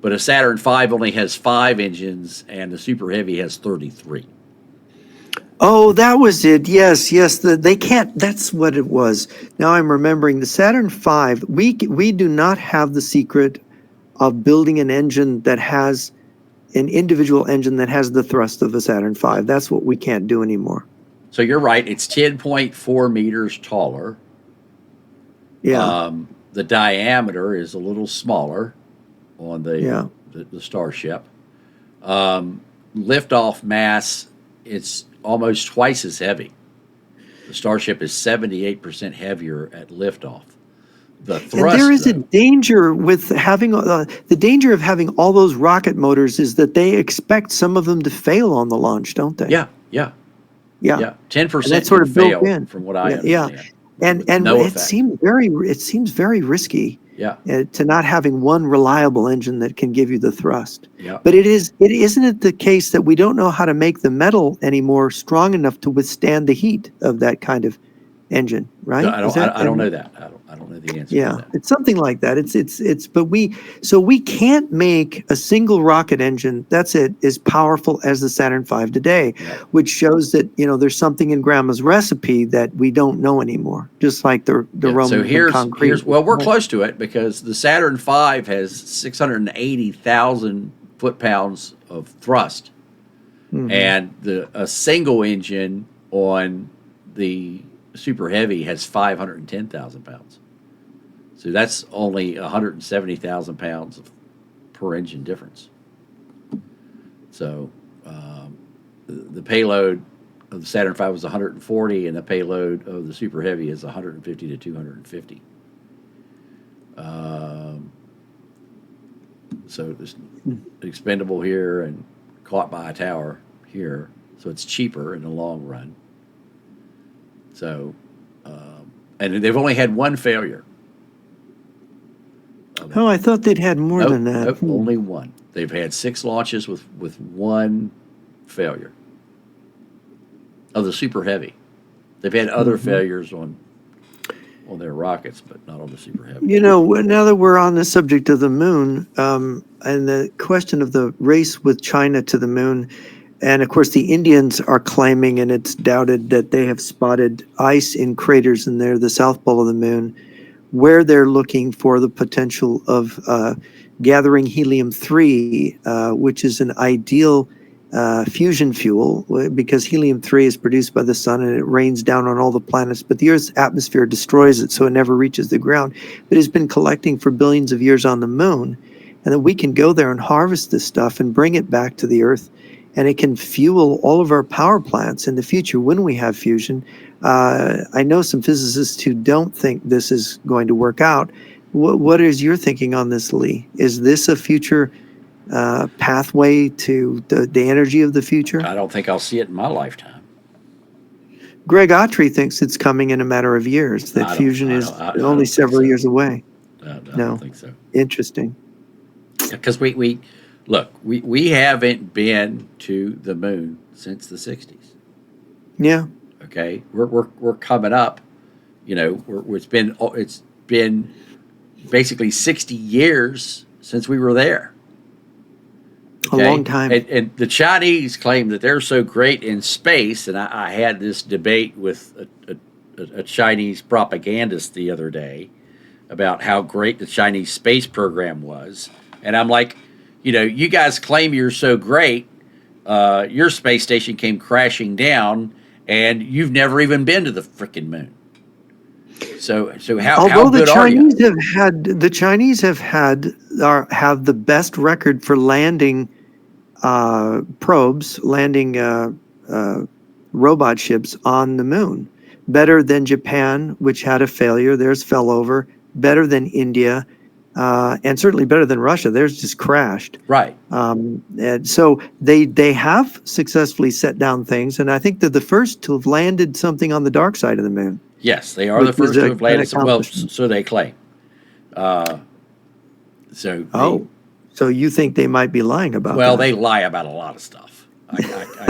but a Saturn V only has 5 engines, and the Super Heavy has 33. Oh, that was it. Yes. They can't. That's what it was. Now I'm remembering the Saturn V. We do not have the secret of building an engine that has an individual engine that has the thrust of a Saturn V. That's what we can't do anymore. So you're right. It's 10.4 meters taller. Yeah. The diameter is a little smaller on the Starship. Liftoff mass, it's almost twice as heavy. The Starship is 78% heavier at liftoff. The thrust, and there is a danger with having the danger of having all those rocket motors is that they expect some of them to fail on the launch, don't they? Yeah. 10% That's sort of fail, built in, from what I understand. Yeah, and No it effect. seems very risky. Yeah. To not having one reliable engine that can give you the thrust. Yeah. But isn't it the case that we don't know how to make the metal anymore strong enough to withstand the heat of that kind of engine, right? I don't know that. I don't know the answer to that. It's something like that. But we can't make a single rocket engine that's as powerful as the Saturn V today, which shows that there's something in Grandma's recipe that we don't know anymore. Just like the Roman So here's concrete. we're close to it because the Saturn V has 680,000 foot-pounds of thrust, and a single engine on the Super Heavy has 510,000 pounds. So that's only 170,000 pounds per engine difference. So the payload of the Saturn V was 140, and the payload of the Super Heavy is 150 to 250. So it's expendable here and caught by a tower here. So it's cheaper in the long run. So, and they've only had one failure. Oh, I thought they'd had more than that. Nope, only one. They've had 6 launches with one failure of the Super Heavy. They've had other failures on their rockets, but not on the Super Heavy. Now that we're on the subject of the moon, and the question of the race with China to the moon, and of course the Indians are claiming, and it's doubted, that they have spotted ice in craters in the south pole of the moon, where they're looking for the potential of gathering helium-3, which is an ideal fusion fuel, because helium-3 is produced by the sun and it rains down on all the planets, but the Earth's atmosphere destroys it, so it never reaches the ground. But it's been collecting for billions of years on the moon, and then we can go there and harvest this stuff and bring it back to the Earth, and it can fuel all of our power plants in the future when we have fusion. I know some physicists who don't think this is going to work out. What is your thinking on this, Lee? Is this a future pathway to the energy of the future? I don't think I'll see it in my lifetime. Greg Autry thinks it's coming in a matter of years, that fusion is only several years away. I don't think so. Interesting. Because we haven't been to the moon since the 60s. Yeah. Okay, we're coming up. It's been basically 60 years since we were there. A long time. And the Chinese claim that they're so great in space. And I had this debate with a Chinese propagandist the other day about how great the Chinese space program was. And I'm like, you guys claim you're so great. Your space station came crashing down, and you've never even been to the frickin' moon. So how good are you? The Chinese have the best record for landing probes, landing robot ships on the moon. Better than Japan, which had a failure. Theirs fell over. Better than India, and certainly better than Russia. Theirs just crashed. Right. And so they have successfully set down things, and I think they're the first to have landed something on the dark side of the moon. Yes, they are the first to have landed. Well, so they claim. So you think they might be lying about that? Well, they lie about a lot of stuff. I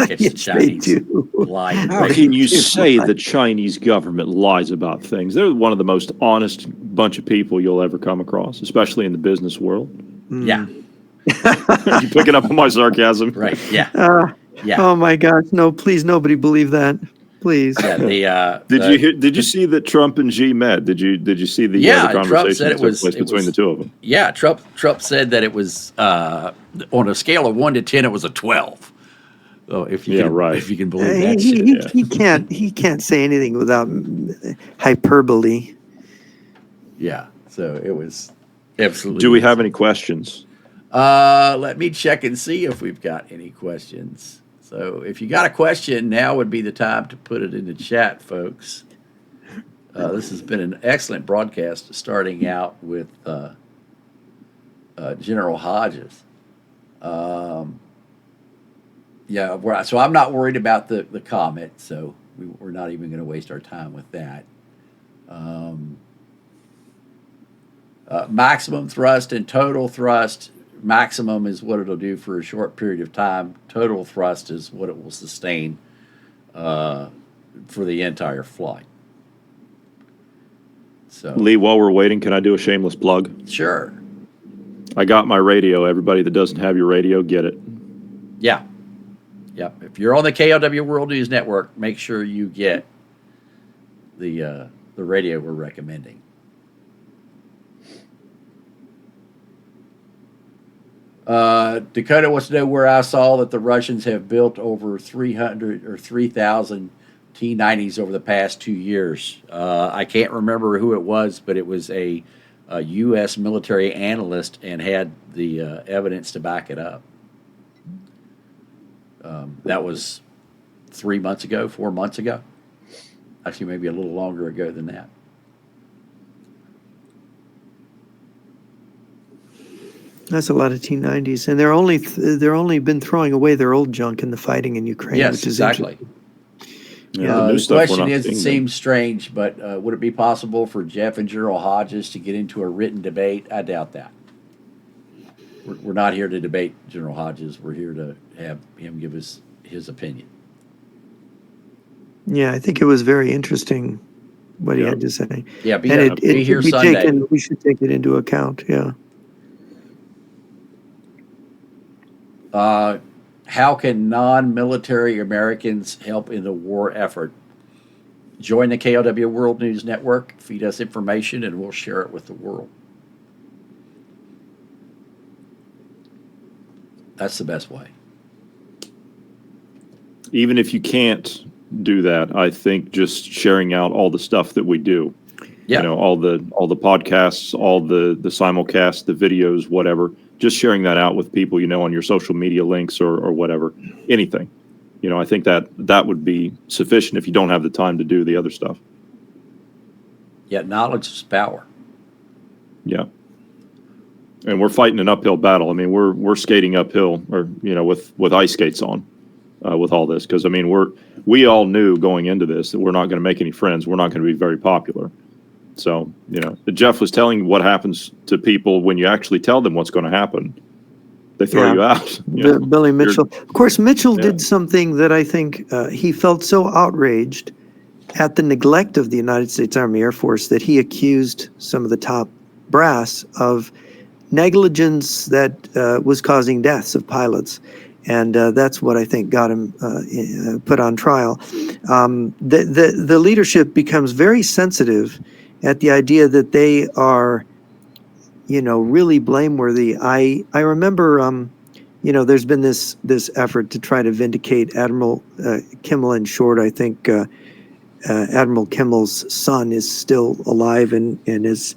catch the Chinese lying. How can you say the Chinese government lies about things? They're one of the most honest bunch of people you'll ever come across, especially in the business world. Yeah. You picking up on my sarcasm? Right. Yeah. Yeah. Oh my gosh! No, please, nobody believe that. Please. Yeah. Did you see that Trump and Xi met? Did you see the conversation that took place between the two of them? Yeah. Trump said that it was on a scale of 1 to 10, it was a 12. Oh, if you can believe that shit. He can't say anything without hyperbole. Yeah. So it was absolutely. Do we have any questions? Let me check and see if we've got any questions. So if you got a question, now would be the time to put it in the chat, folks. This has been an excellent broadcast, starting out with General Hodges. So I'm not worried about the comet, so we're not even going to waste our time with that. Maximum thrust and total thrust. Maximum is what it'll do for a short period of time. Total thrust is what it will sustain for the entire flight. So, Lee, while we're waiting, can I do a shameless plug? Sure. I got my radio. Everybody that doesn't have your radio, get it. Yeah. Yep. If you're on the KLW World News Network, make sure you get the radio we're recommending. Dakota wants to know where I saw that the Russians have built over 300 or 3,000 T-90s over the past 2 years. I can't remember who it was, but it was a U.S. military analyst and had the evidence to back it up. That was 4 months ago. Actually, maybe a little longer ago than that. That's a lot of T-90s, and they're only been throwing away their old junk in the fighting in Ukraine. Yes, which is exactly. The question is, it seems strange, but would it be possible for Jeff and General Hodges to get into a written debate? I doubt that. We're not here to debate General Hodges. We're here to have him give us his opinion. Yeah, I think it was very interesting what he had to say. Yeah, be here Sunday. We should take it into account. Yeah. How can non-military Americans help in the war effort? Join the KLW World News Network, feed us information, and we'll share it with the world. That's the best way. Even if you can't do that, I think just sharing out all the stuff that we do. Yeah. All the podcasts, all the simulcasts, the videos, whatever. Just sharing that out with people, on your social media links or whatever, anything. I think that would be sufficient if you don't have the time to do the other stuff. Yeah, knowledge is power. Yeah. And we're fighting an uphill battle. I mean, we're skating uphill, or with ice skates on, with all this, because we all knew going into this that we're not going to make any friends. We're not going to be very popular. So, Jeff was telling what happens to people when you actually tell them what's going to happen. They throw you out. Billy Mitchell. Of course, Mitchell did something that I think he felt so outraged at the neglect of the United States Army Air Force that he accused some of the top brass of negligence that was causing deaths of pilots. And that's what I think got him put on trial. The leadership becomes very sensitive at the idea that they are, really blameworthy. I remember, there's been this effort to try to vindicate Admiral Kimmel in short. I think Admiral Kimmel's son is still alive and has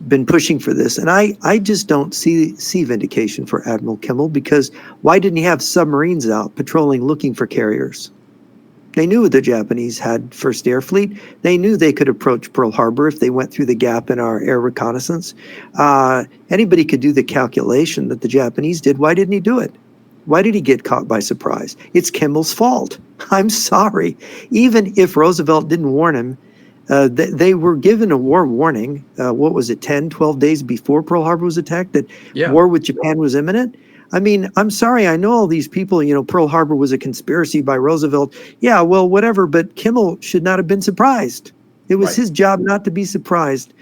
been pushing for this. And I just don't see vindication for Admiral Kimmel, because why didn't he have submarines out patrolling looking for carriers? They knew the Japanese had First Air Fleet. They knew they could approach Pearl Harbor if they went through the gap in our air reconnaissance. Anybody could do the calculation that the Japanese did. Why didn't he do it? Why did he get caught by surprise? It's Kimmel's fault. I'm sorry. Even if Roosevelt didn't warn him, they were given a war warning. What was it, 10, 12 days before Pearl Harbor was attacked, that war with Japan was imminent? I mean, I'm sorry. I know all these people, Pearl Harbor was a conspiracy by Roosevelt. Yeah, well, whatever. But Kimmel should not have been surprised. It was his job not to be surprised.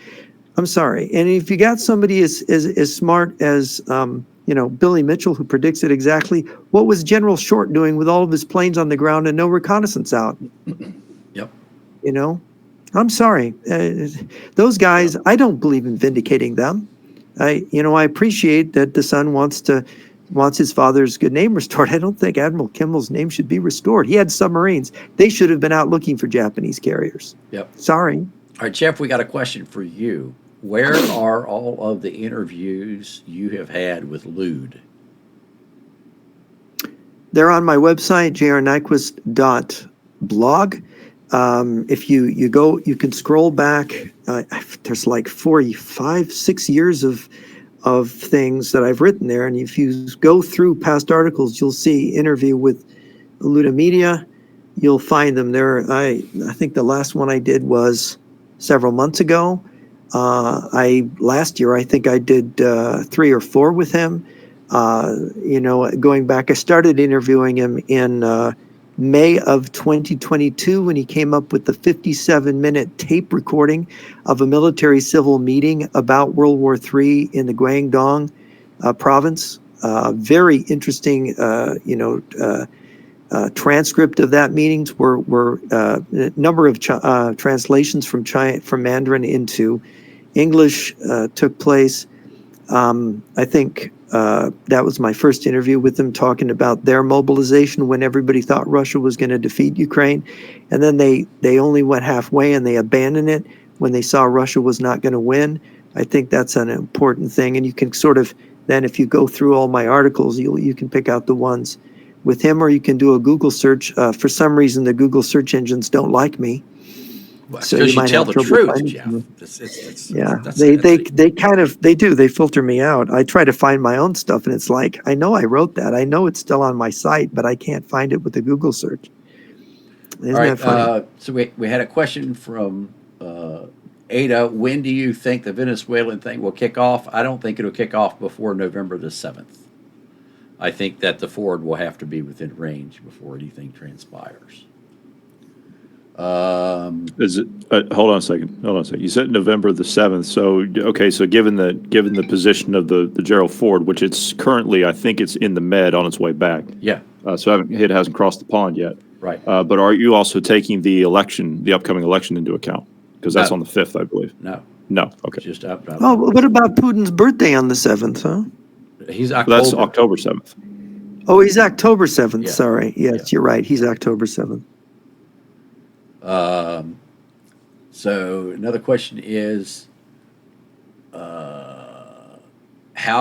I'm sorry. And if you got somebody as smart as, Billy Mitchell, who predicts it exactly, what was General Short doing with all of his planes on the ground and no reconnaissance out? Yep. I'm sorry. Those guys, I don't believe in vindicating them. I appreciate that the son wants his father's good name restored. I don't think Admiral Kimmel's name should be restored. He had submarines. They should have been out looking for Japanese carriers. Yep. Sorry. All right, Jeff, we got a question for you. Where are all of the interviews you have had with Lude? They're on my website, jrnyquist.blog. If you go, you can scroll back. There's like 45, 6 years of things that I've written there. And if you go through past articles, you'll see interview with Luda Media. You'll find them there. I think the last one I did was several months ago. Last year, I think I did 3 or 4 with him. Going back, I started interviewing him in May of 2022 when he came up with the 57-minute tape recording of a military-civil meeting about World War III in the Guangdong province. Very interesting, transcript of that meetings were a number of translations from Mandarin into English took place. I think that was my first interview with them, talking about their mobilization when everybody thought Russia was going to defeat Ukraine. And then they only went halfway and they abandoned it when they saw Russia was not going to win. I think that's an important thing. And you can sort of, then if you go through all my articles, you can pick out the ones with him, or you can do a Google search. For some reason, the Google search engines don't like me. Well, so you tell the truth, Jeff. They do. They filter me out. I try to find my own stuff, and it's like, I know I wrote that. I know it's still on my site, but I can't find it with the Google search. Isn't that funny? So we had a question from Ada. When do you think the Venezuelan thing will kick off? I don't think it'll kick off before November the 7th. I think that the Ford will have to be within range before anything transpires. Is it? Hold on a second. You said November the 7th. So okay. So given the position of the Gerald Ford, which it's currently, I think it's in the Med on its way back. Yeah. So it hasn't crossed the pond yet. Right. But are you also taking the upcoming election into account? Because that's on the 5th, I believe. No. No. Okay. Just up. Oh, what about Putin's birthday on the 7th? Huh? He's October. That's October 7th. Oh, he's October 7th. Yeah. Sorry. Yes, you're right. He's October 7th. So another question is, how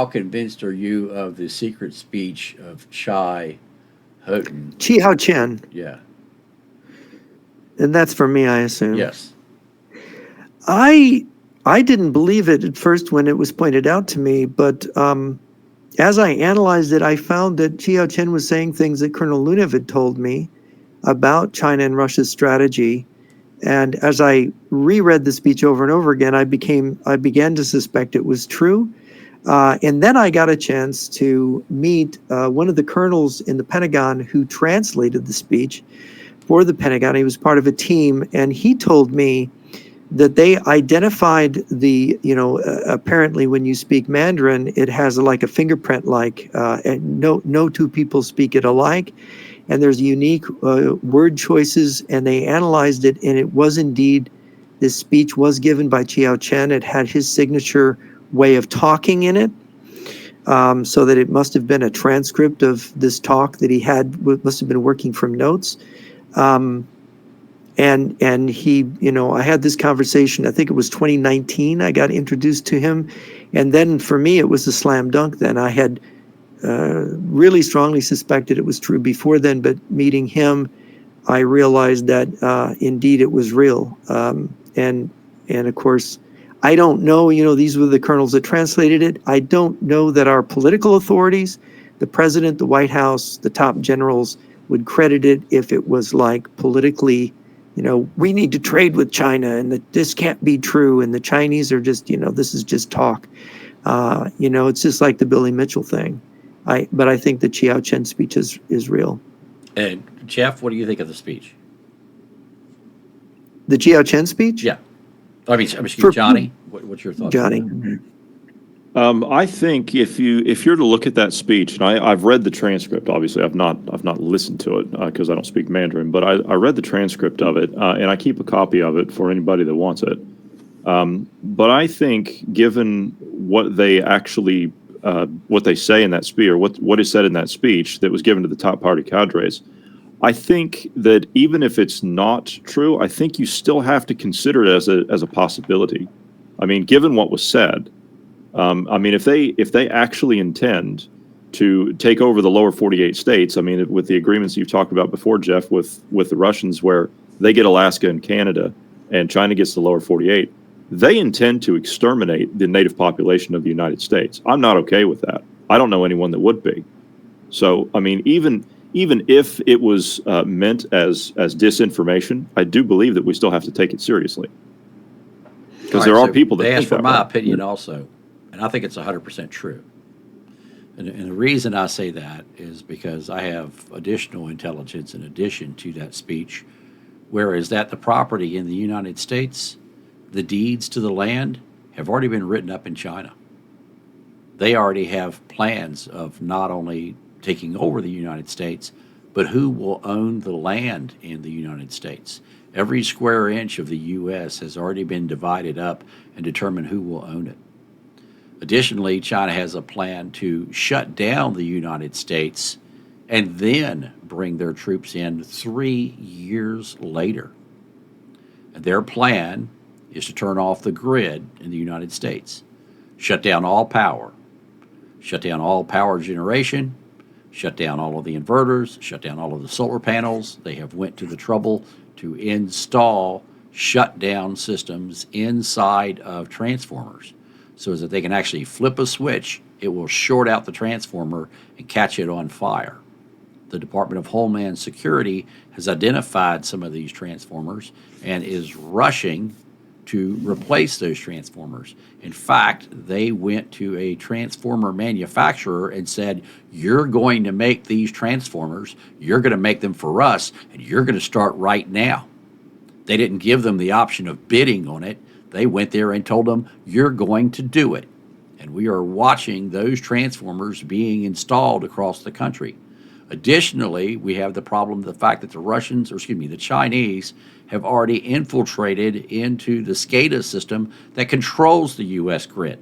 convinced are you of the secret speech of Chi Houghton? Chi Hao Chen. Yeah. And that's for me, I assume. Yes. I didn't believe it at first when it was pointed out to me, but as I analyzed it, I found that Chi Hao Chen was saying things that Colonel Lunev had told me about China and Russia's strategy. And as I reread the speech over and over again, I began to suspect it was true. And then I got a chance to meet one of the colonels in the Pentagon who translated the speech for the Pentagon. He was part of a team, and he told me that they identified apparently when you speak Mandarin, it has like a fingerprint and no two people speak it alike. And there's unique word choices, and they analyzed it, and it was indeed, this speech was given by Chiao Chen. It had his signature way of talking in it, so that it must have been a transcript of this talk that he had, must have been working from notes. And he, I had this conversation, I think it was 2019, I got introduced to him. And then for me, it was a slam dunk then. I had really strongly suspected it was true before then, but meeting him, I realized that indeed it was real. And of course, I don't know, these were the colonels that translated it. I don't know that our political authorities, the president, the White House, the top generals would credit it if it was like politically, we need to trade with China and that this can't be true. And the Chinese are just, this is just talk. It's just like the Billy Mitchell thing. But I think the Chiao Chen speech is real. And Jeff, what do you think of the speech? The Chiao Chen speech? Yeah. Johnny, what's your thoughts? Johnny. I think if you're to look at that speech, and I've read the transcript. Obviously, I've not listened to it because I don't speak Mandarin. But I read the transcript of it, and I keep a copy of it for anybody that wants it. But I think, given what they actually what they say in that speech, or what is said in that speech that was given to the top party cadres, I think that even if it's not true, I think you still have to consider it as a possibility. I mean, given what was said. If they actually intend to take over the lower 48 states, with the agreements you've talked about before, Jeff, with the Russians, where they get Alaska and Canada and China gets the lower 48, they intend to exterminate the native population of the United States. I'm not okay with that. I don't know anyone that would be. So, even if it was meant as disinformation, I do believe that we still have to take it seriously. Because there are people that think that way. They asked for my opinion also. And I think it's 100% true. And the reason I say that is because I have additional intelligence in addition to that speech, whereas that the property in the United States, the deeds to the land, have already been written up in China. They already have plans of not only taking over the United States, but who will own the land in the United States. Every square inch of the U.S. has already been divided up and determined who will own it. Additionally, China has a plan to shut down the United States and then bring their troops in 3 years later. And their plan is to turn off the grid in the United States, shut down all power generation, shut down all of the inverters, shut down all of the solar panels. They have went to the trouble to install shutdown systems inside of transformers, so that they can actually flip a switch, it will short out the transformer and catch it on fire. The Department of Homeland Security has identified some of these transformers and is rushing to replace those transformers. In fact, they went to a transformer manufacturer and said, you're going to make these transformers, you're going to make them for us, and you're going to start right now. They didn't give them the option of bidding on it. They went there and told them, you're going to do it. And we are watching those transformers being installed across the country. Additionally, we have the problem of the fact that the Chinese have already infiltrated into the SCADA system that controls the U.S. grid,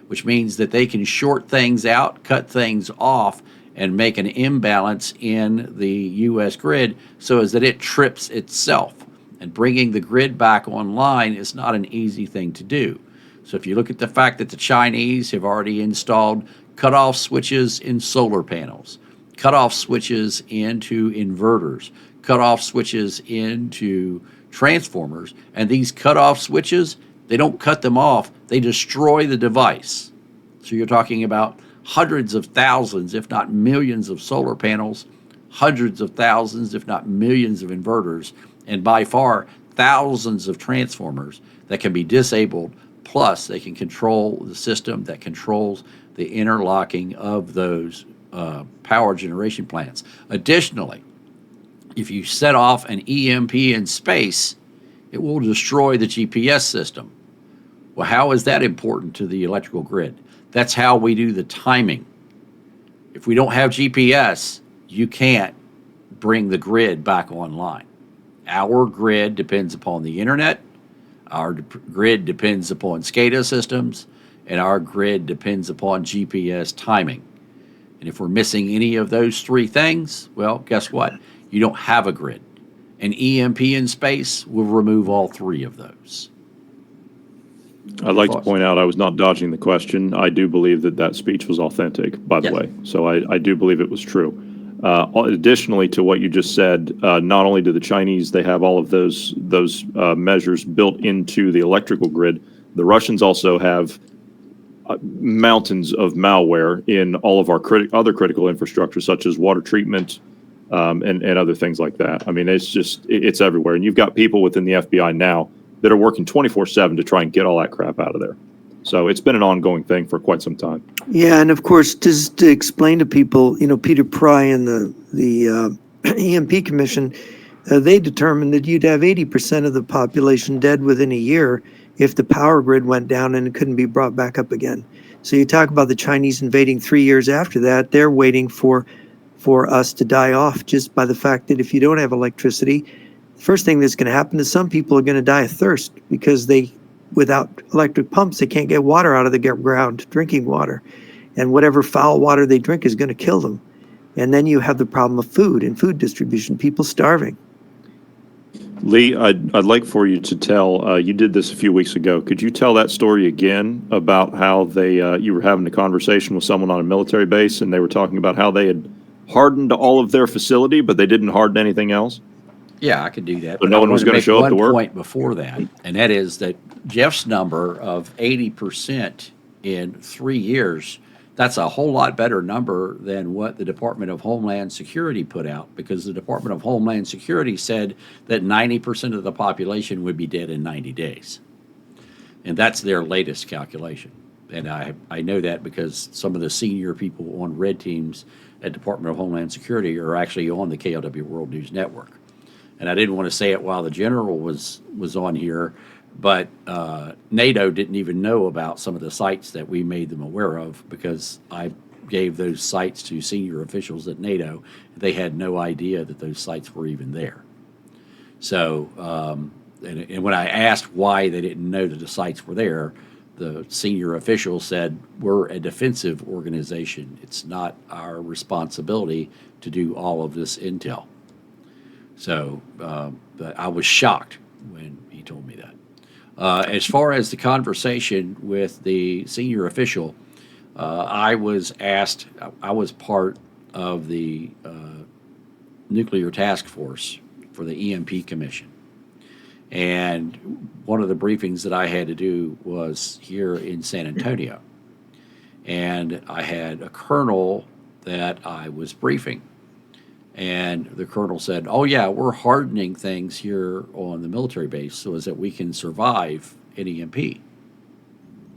which means that they can short things out, cut things off, and make an imbalance in the U.S. grid so as that it trips itself. And bringing the grid back online is not an easy thing to do. So if you look at the fact that the Chinese have already installed cutoff switches in solar panels, cutoff switches into inverters, cutoff switches into transformers, and these cutoff switches, they don't cut them off, they destroy the device. So you're talking about hundreds of thousands, if not millions of solar panels, hundreds of thousands, if not millions of inverters, and by far thousands of transformers that can be disabled, plus they can control the system that controls the interlocking of those power generation plants. Additionally, if you set off an EMP in space, it will destroy the GPS system. Well, how is that important to the electrical grid? That's how we do the timing. If we don't have GPS, you can't bring the grid back online. Our grid depends upon the internet, our grid depends upon SCADA systems, and our grid depends upon GPS timing. And if we're missing any of those three things, well, guess what? You don't have a grid. An EMP in space will remove all three of those. I'd like to point out I was not dodging the question. I do believe that that speech was authentic, by the Yes. way. So I do believe it was true. Additionally to what you just said, not only do the Chinese, they have all of those measures built into the electrical grid, the Russians also have mountains of malware in all of our other critical infrastructure, such as water treatment and other things like that. I mean, it's everywhere. And you've got people within the FBI now that are working 24/7 to try and get all that crap out of there. So it's been an ongoing thing for quite some time. Yeah, and of course, just to explain to people, Peter Pry and the EMP Commission, they determined that you'd have 80% of the population dead within a year if the power grid went down and it couldn't be brought back up again. So you talk about the Chinese invading 3 years after that, they're waiting for us to die off just by the fact that if you don't have electricity, the first thing that's going to happen is some people are going to die of thirst because without electric pumps, they can't get water out of the ground, drinking water. And whatever foul water they drink is going to kill them. And then you have the problem of food and food distribution, people starving. Lee, I'd like for you to tell, you did this a few weeks ago. Could you tell that story again about how you were having a conversation with someone on a military base and they were talking about how they had hardened all of their facility, but they didn't harden anything else? Yeah, I could do that. So no one was going to show up to work? One point before that, and that is that Jeff's number of 80% in 3 years, that's a whole lot better number than what the Department of Homeland Security put out, because the Department of Homeland Security said that 90% of the population would be dead in 90 days. And that's their latest calculation. And I know that because some of the senior people on red teams at Department of Homeland Security are actually on the KLW World News Network. And I didn't want to say it while the general was on here, but NATO didn't even know about some of the sites that we made them aware of, because I gave those sites to senior officials at NATO. They had no idea that those sites were even there. So, and when I asked why they didn't know that the sites were there, the senior official said, we're a defensive organization. It's not our responsibility to do all of this intel. So but I was shocked when he told me that. As far as the conversation with the senior official, I was asked, I was part of the nuclear task force for the EMP Commission. And one of the briefings that I had to do was here in San Antonio. And I had a colonel that I was briefing. And the colonel said, oh, yeah, we're hardening things here on the military base so as that we can survive an EMP.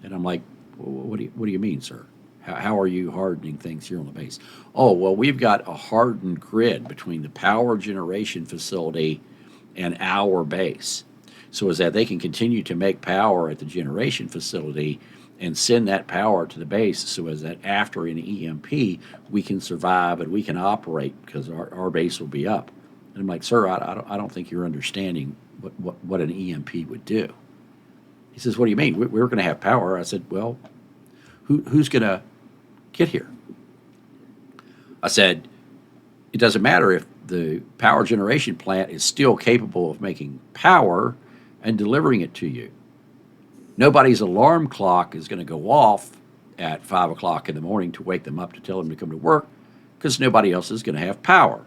And I'm like, well, what do you mean, sir? How are you hardening things here on the base? Oh, well, we've got a hardened grid between the power generation facility and our base, so as that they can continue to make power at the generation facility and send that power to the base, so as that after an EMP, we can survive and we can operate because our base will be up. And I'm like, sir, I don't think you're understanding what an EMP would do. He says, what do you mean? We're going to have power. I said, well, who's going to get here? I said, it doesn't matter if the power generation plant is still capable of making power and delivering it to you. Nobody's alarm clock is going to go off at 5 o'clock in the morning to wake them up to tell them to come to work, because nobody else is going to have power.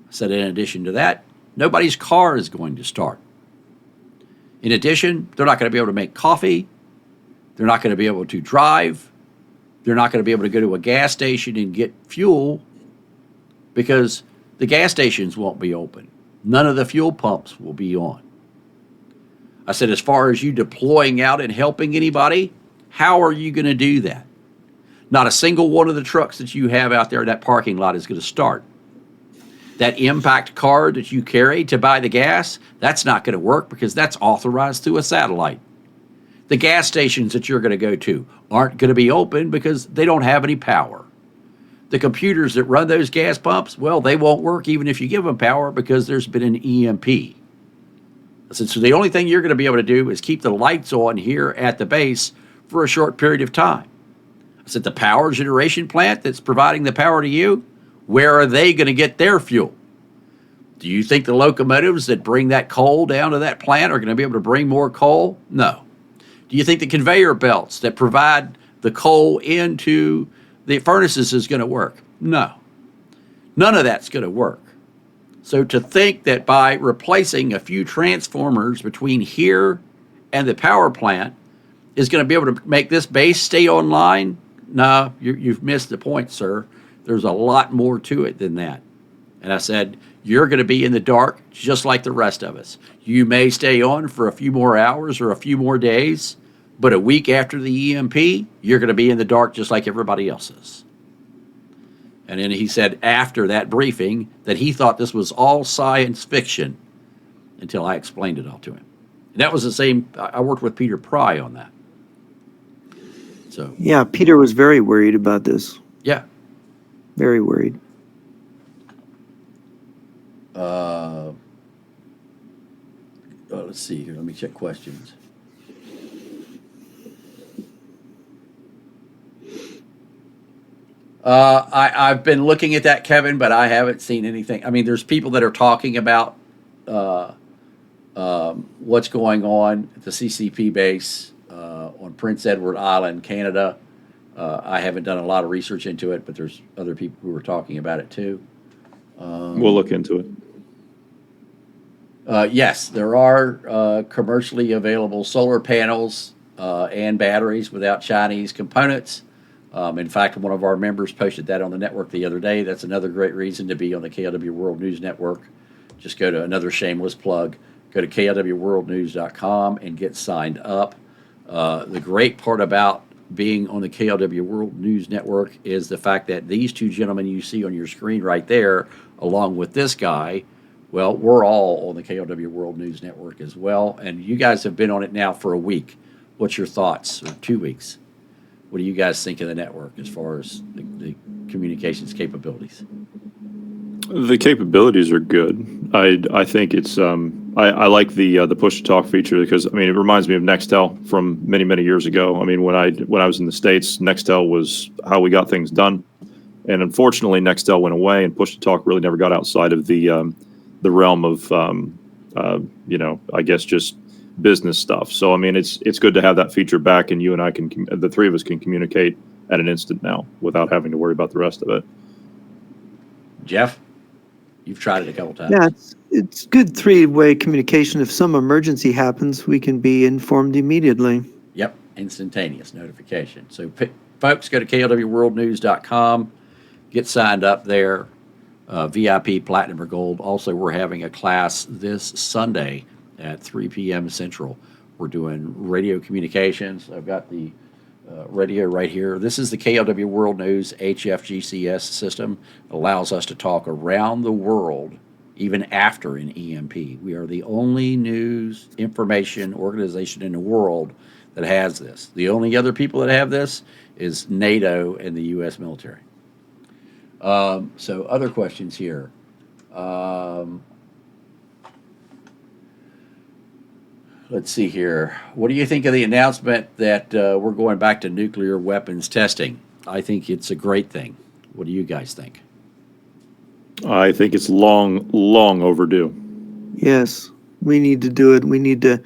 I said, in addition to that, nobody's car is going to start. In addition, they're not going to be able to make coffee. They're not going to be able to drive. They're not going to be able to go to a gas station and get fuel, because the gas stations won't be open. None of the fuel pumps will be on. I said, as far as you deploying out and helping anybody, how are you going to do that? Not a single one of the trucks that you have out there in that parking lot is going to start. That impact card that you carry to buy the gas, that's not going to work because that's authorized through a satellite. The gas stations that you're going to go to aren't going to be open because they don't have any power. The computers that run those gas pumps, well, they won't work even if you give them power because there's been an EMP. I said, so the only thing you're going to be able to do is keep the lights on here at the base for a short period of time. I said, the power generation plant that's providing the power to you, where are they going to get their fuel? Do you think the locomotives that bring that coal down to that plant are going to be able to bring more coal? No. Do you think the conveyor belts that provide the coal into the furnaces is going to work? No. None of that's going to work. So to think that by replacing a few transformers between here and the power plant is going to be able to make this base stay online, no, you've missed the point, sir. There's a lot more to it than that. And I said, you're going to be in the dark just like the rest of us. You may stay on for a few more hours or a few more days, but a week after the EMP, you're going to be in the dark just like everybody else is. And then he said after that briefing that he thought this was all science fiction until I explained it all to him. And that was the same, I worked with Peter Pry on that. So Yeah, Peter was very worried about this. yeah. Very worried. Let's see here. Let me check questions. I've been looking at that, Kevin, but I haven't seen anything. I mean, there's people that are talking about what's going on at the CCP base on Prince Edward Island, Canada. I haven't done a lot of research into it, but there's other people who are talking about it too. We'll look into it. Yes, there are commercially available solar panels and batteries without Chinese components. In fact, one of our members posted that on the network the other day. That's another great reason to be on the KLW World News Network. Just go to another shameless plug. Go to klwworldnews.com and get signed up. The great part about being on the KLW World News Network is the fact that these two gentlemen you see on your screen right there, along with this guy, well, we're all on the KLW World News Network as well. And you guys have been on it now for a week. What's your thoughts? Or 2 weeks? What do you guys think of the network as far as the communications capabilities? The capabilities are good. I think it's I like the push to talk feature because I mean it reminds me of Nextel from many years ago. I mean when I was in the States, Nextel was how we got things done, and unfortunately Nextel went away and push to talk really never got outside of the realm of I guess just business stuff. So I mean it's good to have that feature back, and you and I can the three of us can communicate at an instant now without having to worry about the rest of it. Jeff, you've tried it a couple times. Yeah, it's good three-way communication. If some emergency happens, we can be informed immediately. Yep, instantaneous notification. So folks, go to klwworldnews.com, get signed up there, VIP, Platinum, or Gold. Also, we're having a class this Sunday at 3 p.m. Central. We're doing radio communications. I've got the radio right here. This is the KLW World News HFGCS system. It allows us to talk around the world even after an EMP. We are the only news information organization in the world that has this. The only other people that have this is NATO and the U.S. military. So other questions here. Let's see here. What do you think of the announcement that we're going back to nuclear weapons testing? I think it's a great thing. What do you guys think? I think it's long overdue. Yes, we need to do it. We need to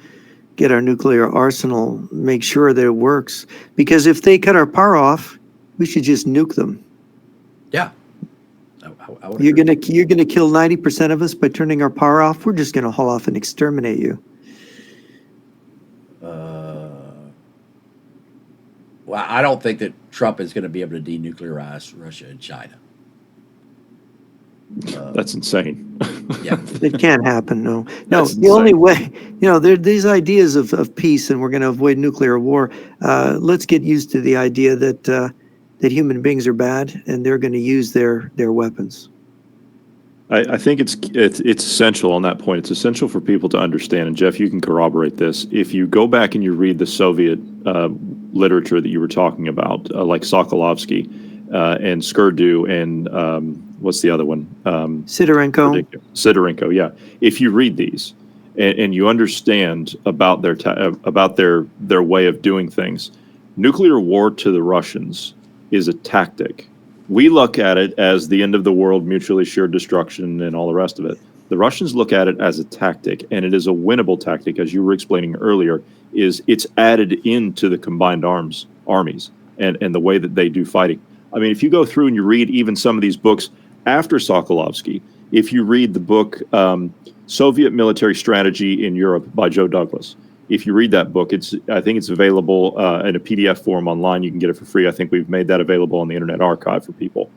get our nuclear arsenal, make sure that it works. Because if they cut our power off, we should just nuke them. Yeah. I would You're agree. gonna kill 90% of us by turning our power off. We're just gonna haul off and exterminate you. Well, I don't think that Trump is going to be able to denuclearize Russia and China. That's insane. Yeah. It can't happen. No. That's The only insane. way, there these ideas of peace and we're going to avoid nuclear war. Let's get used to the idea that human beings are bad and they're going to use their weapons. I think it's essential on that point. It's essential for people to understand, and Jeff, you can corroborate this. If you go back and you read the Soviet literature that you were talking about, like Sokolovsky and Skurdu and what's the other one? Sidorenko. Sidorenko, yeah. If you read these and you understand about their way of doing things, nuclear war to the Russians is a tactic. We look at it as the end of the world, mutually assured destruction, and all the rest of it. The Russians look at it as a tactic, and it is a winnable tactic, as you were explaining earlier. It's added into the combined armies and the way that they do fighting. I mean, if you go through and you read even some of these books after Sokolovsky, if you read the book Soviet Military Strategy in Europe by Joe Douglas, if you read that book, I think it's available in a PDF form online. You can get it for free. I think we've made that available on the Internet Archive for people.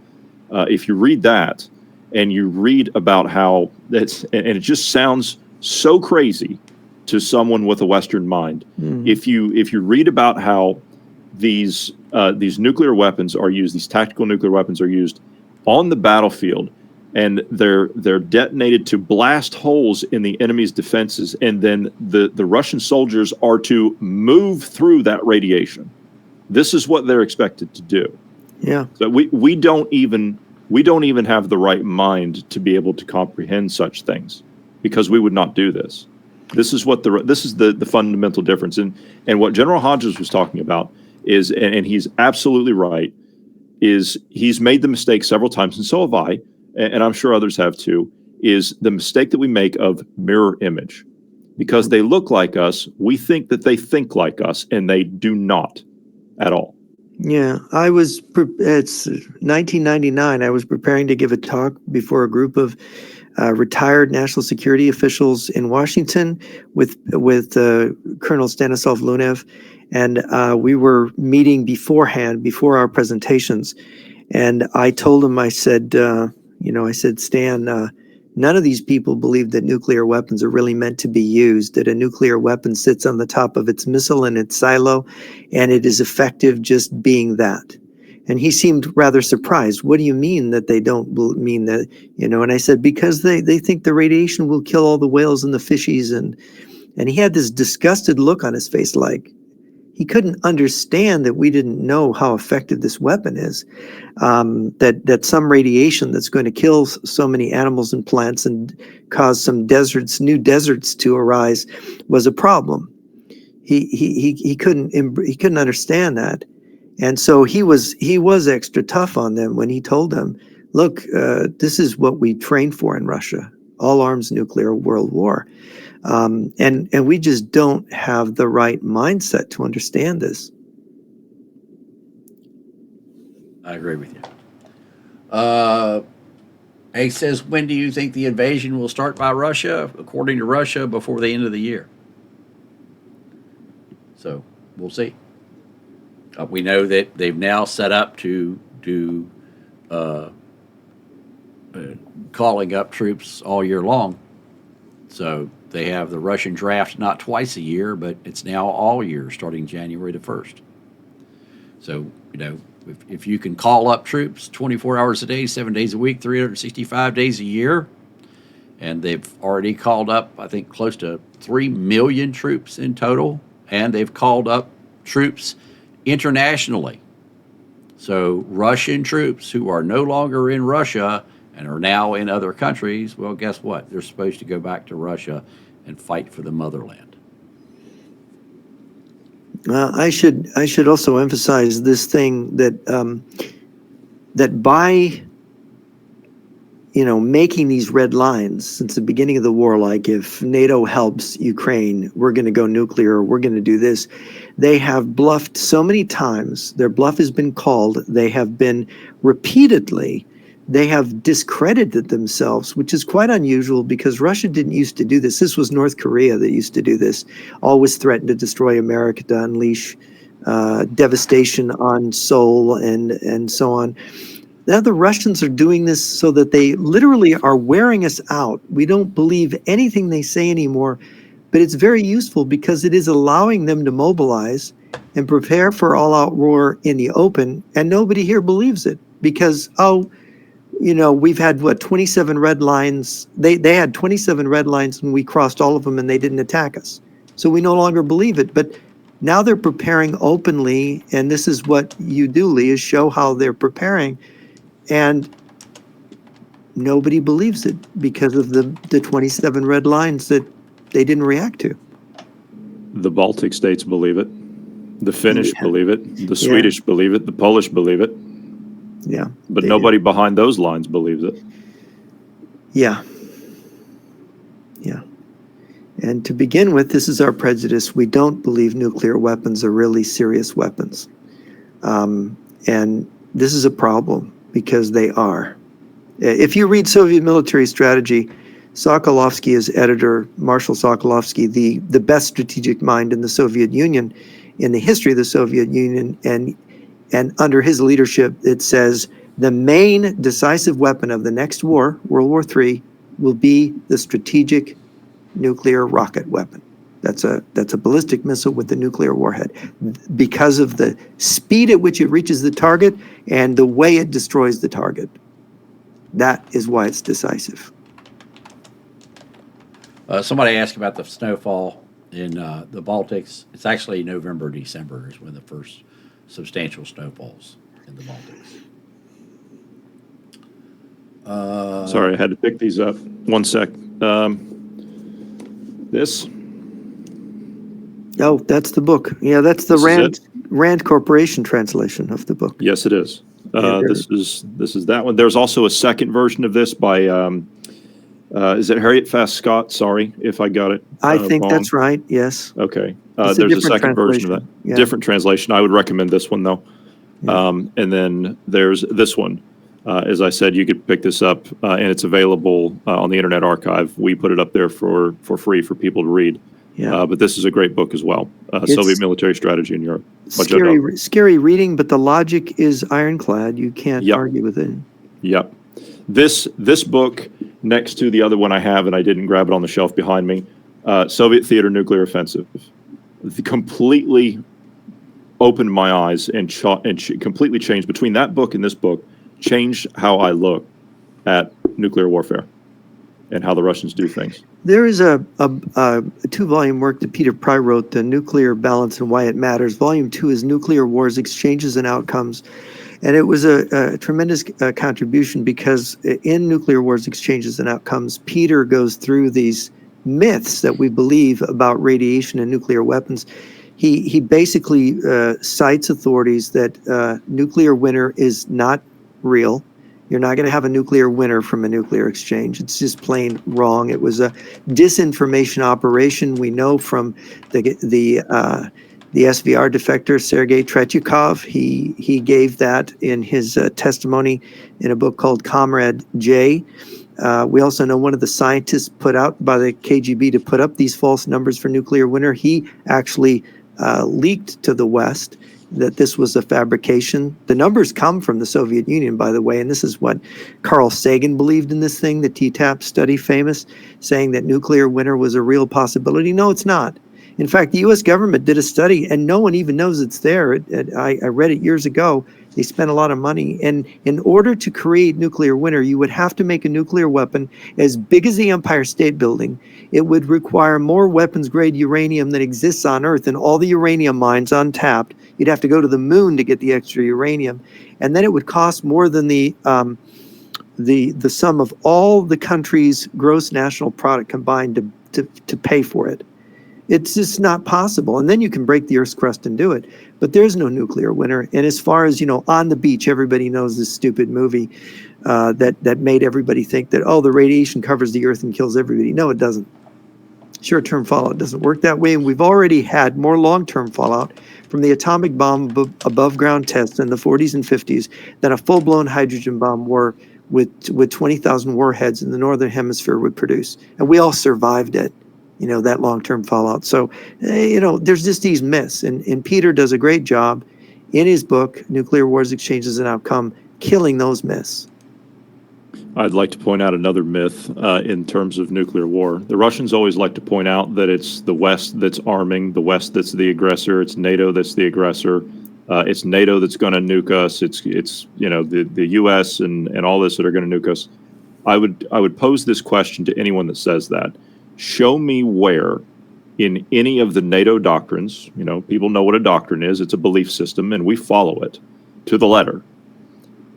If you read that and you read about how and it just sounds so crazy to someone with a Western mind. Mm. If you read about how these nuclear weapons are used, these tactical nuclear weapons are used on the battlefield, and they're detonated to blast holes in the enemy's defenses, and then the Russian soldiers are to move through that radiation. This is what they're expected to do. Yeah. So we don't even have the right mind to be able to comprehend such things, because we would not do this. This is the fundamental difference. And what General Hodges was talking about is, and he's absolutely right, is he's made the mistake several times, and so have I, and I'm sure others have too, is the mistake that we make of mirror image. Because they look like us, we think that they think like us, and they do not at all. Yeah, it's 1999. I was preparing to give a talk before a group of retired national security officials in Washington with Colonel Stanislav Lunev, and we were meeting beforehand, before our presentations. And I told him, I said, Stan, none of these people believe that nuclear weapons are really meant to be used, that a nuclear weapon sits on the top of its missile in its silo, and it is effective just being that. And he seemed rather surprised. What do you mean that they don't mean that? And I said, because they think the radiation will kill all the whales and the fishies. And he had this disgusted look on his face, like he couldn't understand that we didn't know how effective this weapon is, that some radiation that's going to kill so many animals and plants and cause some new deserts to arise was a problem. He couldn't understand that. And so he was extra tough on them when he told them, look, this is what we trained for in Russia, all arms nuclear world war. And we just don't have the right mindset to understand this. I agree with you. He says, when do you think the invasion will start by Russia? According to Russia, before the end of the year. So we'll see. We know that they've now set up to do calling up troops all year long. So they have the Russian draft not twice a year, but it's now all year, starting January the 1st. So, if you can call up troops 24 hours a day, 7 days a week, 365 days a year, and they've already called up, I think, close to 3 million troops in total, and they've called up troops internationally. So Russian troops who are no longer in Russia and are now in other countries, well, guess what? They're supposed to go back to Russia and fight for the motherland. I should also emphasize this thing that that by making these red lines since the beginning of the war, like if NATO helps Ukraine, we're going to go nuclear, we're going to do this. They have bluffed so many times. Their bluff has been called. They have been repeatedly. They have discredited themselves, which is quite unusual because Russia didn't used to do this. This was North Korea that used to do this, always threatened to destroy America, to unleash devastation on Seoul and so on. Now the Russians are doing this so that they literally are wearing us out. We don't believe anything they say anymore, but it's very useful because it is allowing them to mobilize and prepare for all-out war in the open, and nobody here believes it because, we've had 27 red lines. They had 27 red lines and we crossed all of them and they didn't attack us. So we no longer believe it. But now they're preparing openly, and this is what you do, Lee, is show how they're preparing. And nobody believes it because of the 27 red lines that they didn't react to. The Baltic states believe it. The Finnish believe it. The Swedish believe it. The Polish believe it. Yeah. But nobody behind those lines believes it. Yeah. Yeah. And to begin with, this is our prejudice. We don't believe nuclear weapons are really serious weapons. And this is a problem because they are. If you read Soviet military strategy, Sokolovsky is editor, Marshal Sokolovsky, the best strategic mind in the Soviet Union, in the history of the Soviet Union, and under his leadership, it says the main decisive weapon of the next war, World War III, will be the strategic nuclear rocket weapon. That's a ballistic missile with a nuclear warhead, because of the speed at which it reaches the target and the way it destroys the target. That is why it's decisive. Somebody asked about the snowfall in the Baltics. It's actually November, December is when the first substantial snowfalls in the Baltics. Sorry, I had to pick these up. One sec. This? Oh, that's the book. Yeah, that's the Rand Corporation translation of the book. Yes, it is. Yeah, this is that one. There's also a second version of this by is it Harriet Fast Scott? Sorry if I got it. I think wrong. That's right. Yes. Okay. It's There's a second version of that. Yeah. Different translation. I would recommend this one though. Yeah. And then there's this one. As I said, you could pick this up, and it's available on the Internet Archive. We put it up there for free for people to read. Yeah. But this is a great book as well. Soviet military strategy in Europe. Scary reading, but the logic is ironclad. You can't argue with it. Yep. This book, next to the other one I have, and I didn't grab it on the shelf behind me, Soviet Theater Nuclear Offensive, completely opened my eyes and completely changed, between that book and this book, changed how I look at nuclear warfare and how the Russians do things. There is a 2-volume work that Peter Pry wrote, The Nuclear Balance and Why It Matters. Volume 2 is Nuclear Wars, Exchanges and Outcomes. And it was a tremendous contribution because in Nuclear Wars, Exchanges and Outcomes, Peter goes through these myths that we believe about radiation and nuclear weapons. He basically cites authorities that nuclear winter is not real. You're not going to have a nuclear winter from a nuclear exchange. It's just plain wrong. It was a disinformation operation. We know from the SVR defector, Sergei Tretyakov. He gave that in his testimony in a book called Comrade J. We also know one of the scientists put out by the KGB to put up these false numbers for nuclear winter. He actually leaked to the West that this was a fabrication. The numbers come from the Soviet Union, by the way, and this is what Carl Sagan believed in this thing, the TTAP study famous, saying that nuclear winter was a real possibility. No, it's not. In fact, the U.S. government did a study, and no one even knows it's there. I read it years ago. They spent a lot of money. And in order to create nuclear winter, you would have to make a nuclear weapon as big as the Empire State Building. It would require more weapons-grade uranium than exists on Earth, and all the uranium mines untapped. You'd have to go to the moon to get the extra uranium. And then it would cost more than the sum of all the country's gross national product combined to pay for it. It's just not possible. And then you can break the Earth's crust and do it. But there's no nuclear winter. And as far as, On the Beach, everybody knows this stupid movie that made everybody think that, the radiation covers the Earth and kills everybody. No, it doesn't. Short-term fallout doesn't work that way. And we've already had more long-term fallout from the atomic bomb above-ground tests in the 40s and 50s than a full-blown hydrogen bomb war with 20,000 warheads in the Northern Hemisphere would produce. And we all survived it. That long-term fallout. So, there's just these myths. And Peter does a great job in his book, Nuclear Wars, Exchanges and Outcome, killing those myths. I'd like to point out another myth in terms of nuclear war. The Russians always like to point out that it's the West that's arming, the West that's the aggressor, it's NATO that's the aggressor. It's NATO that's going to nuke us. It's the U.S. and all this that are going to nuke us. I would pose this question to anyone that says that. Show me where in any of the NATO doctrines, people know what a doctrine is. It's a belief system, and we follow it to the letter.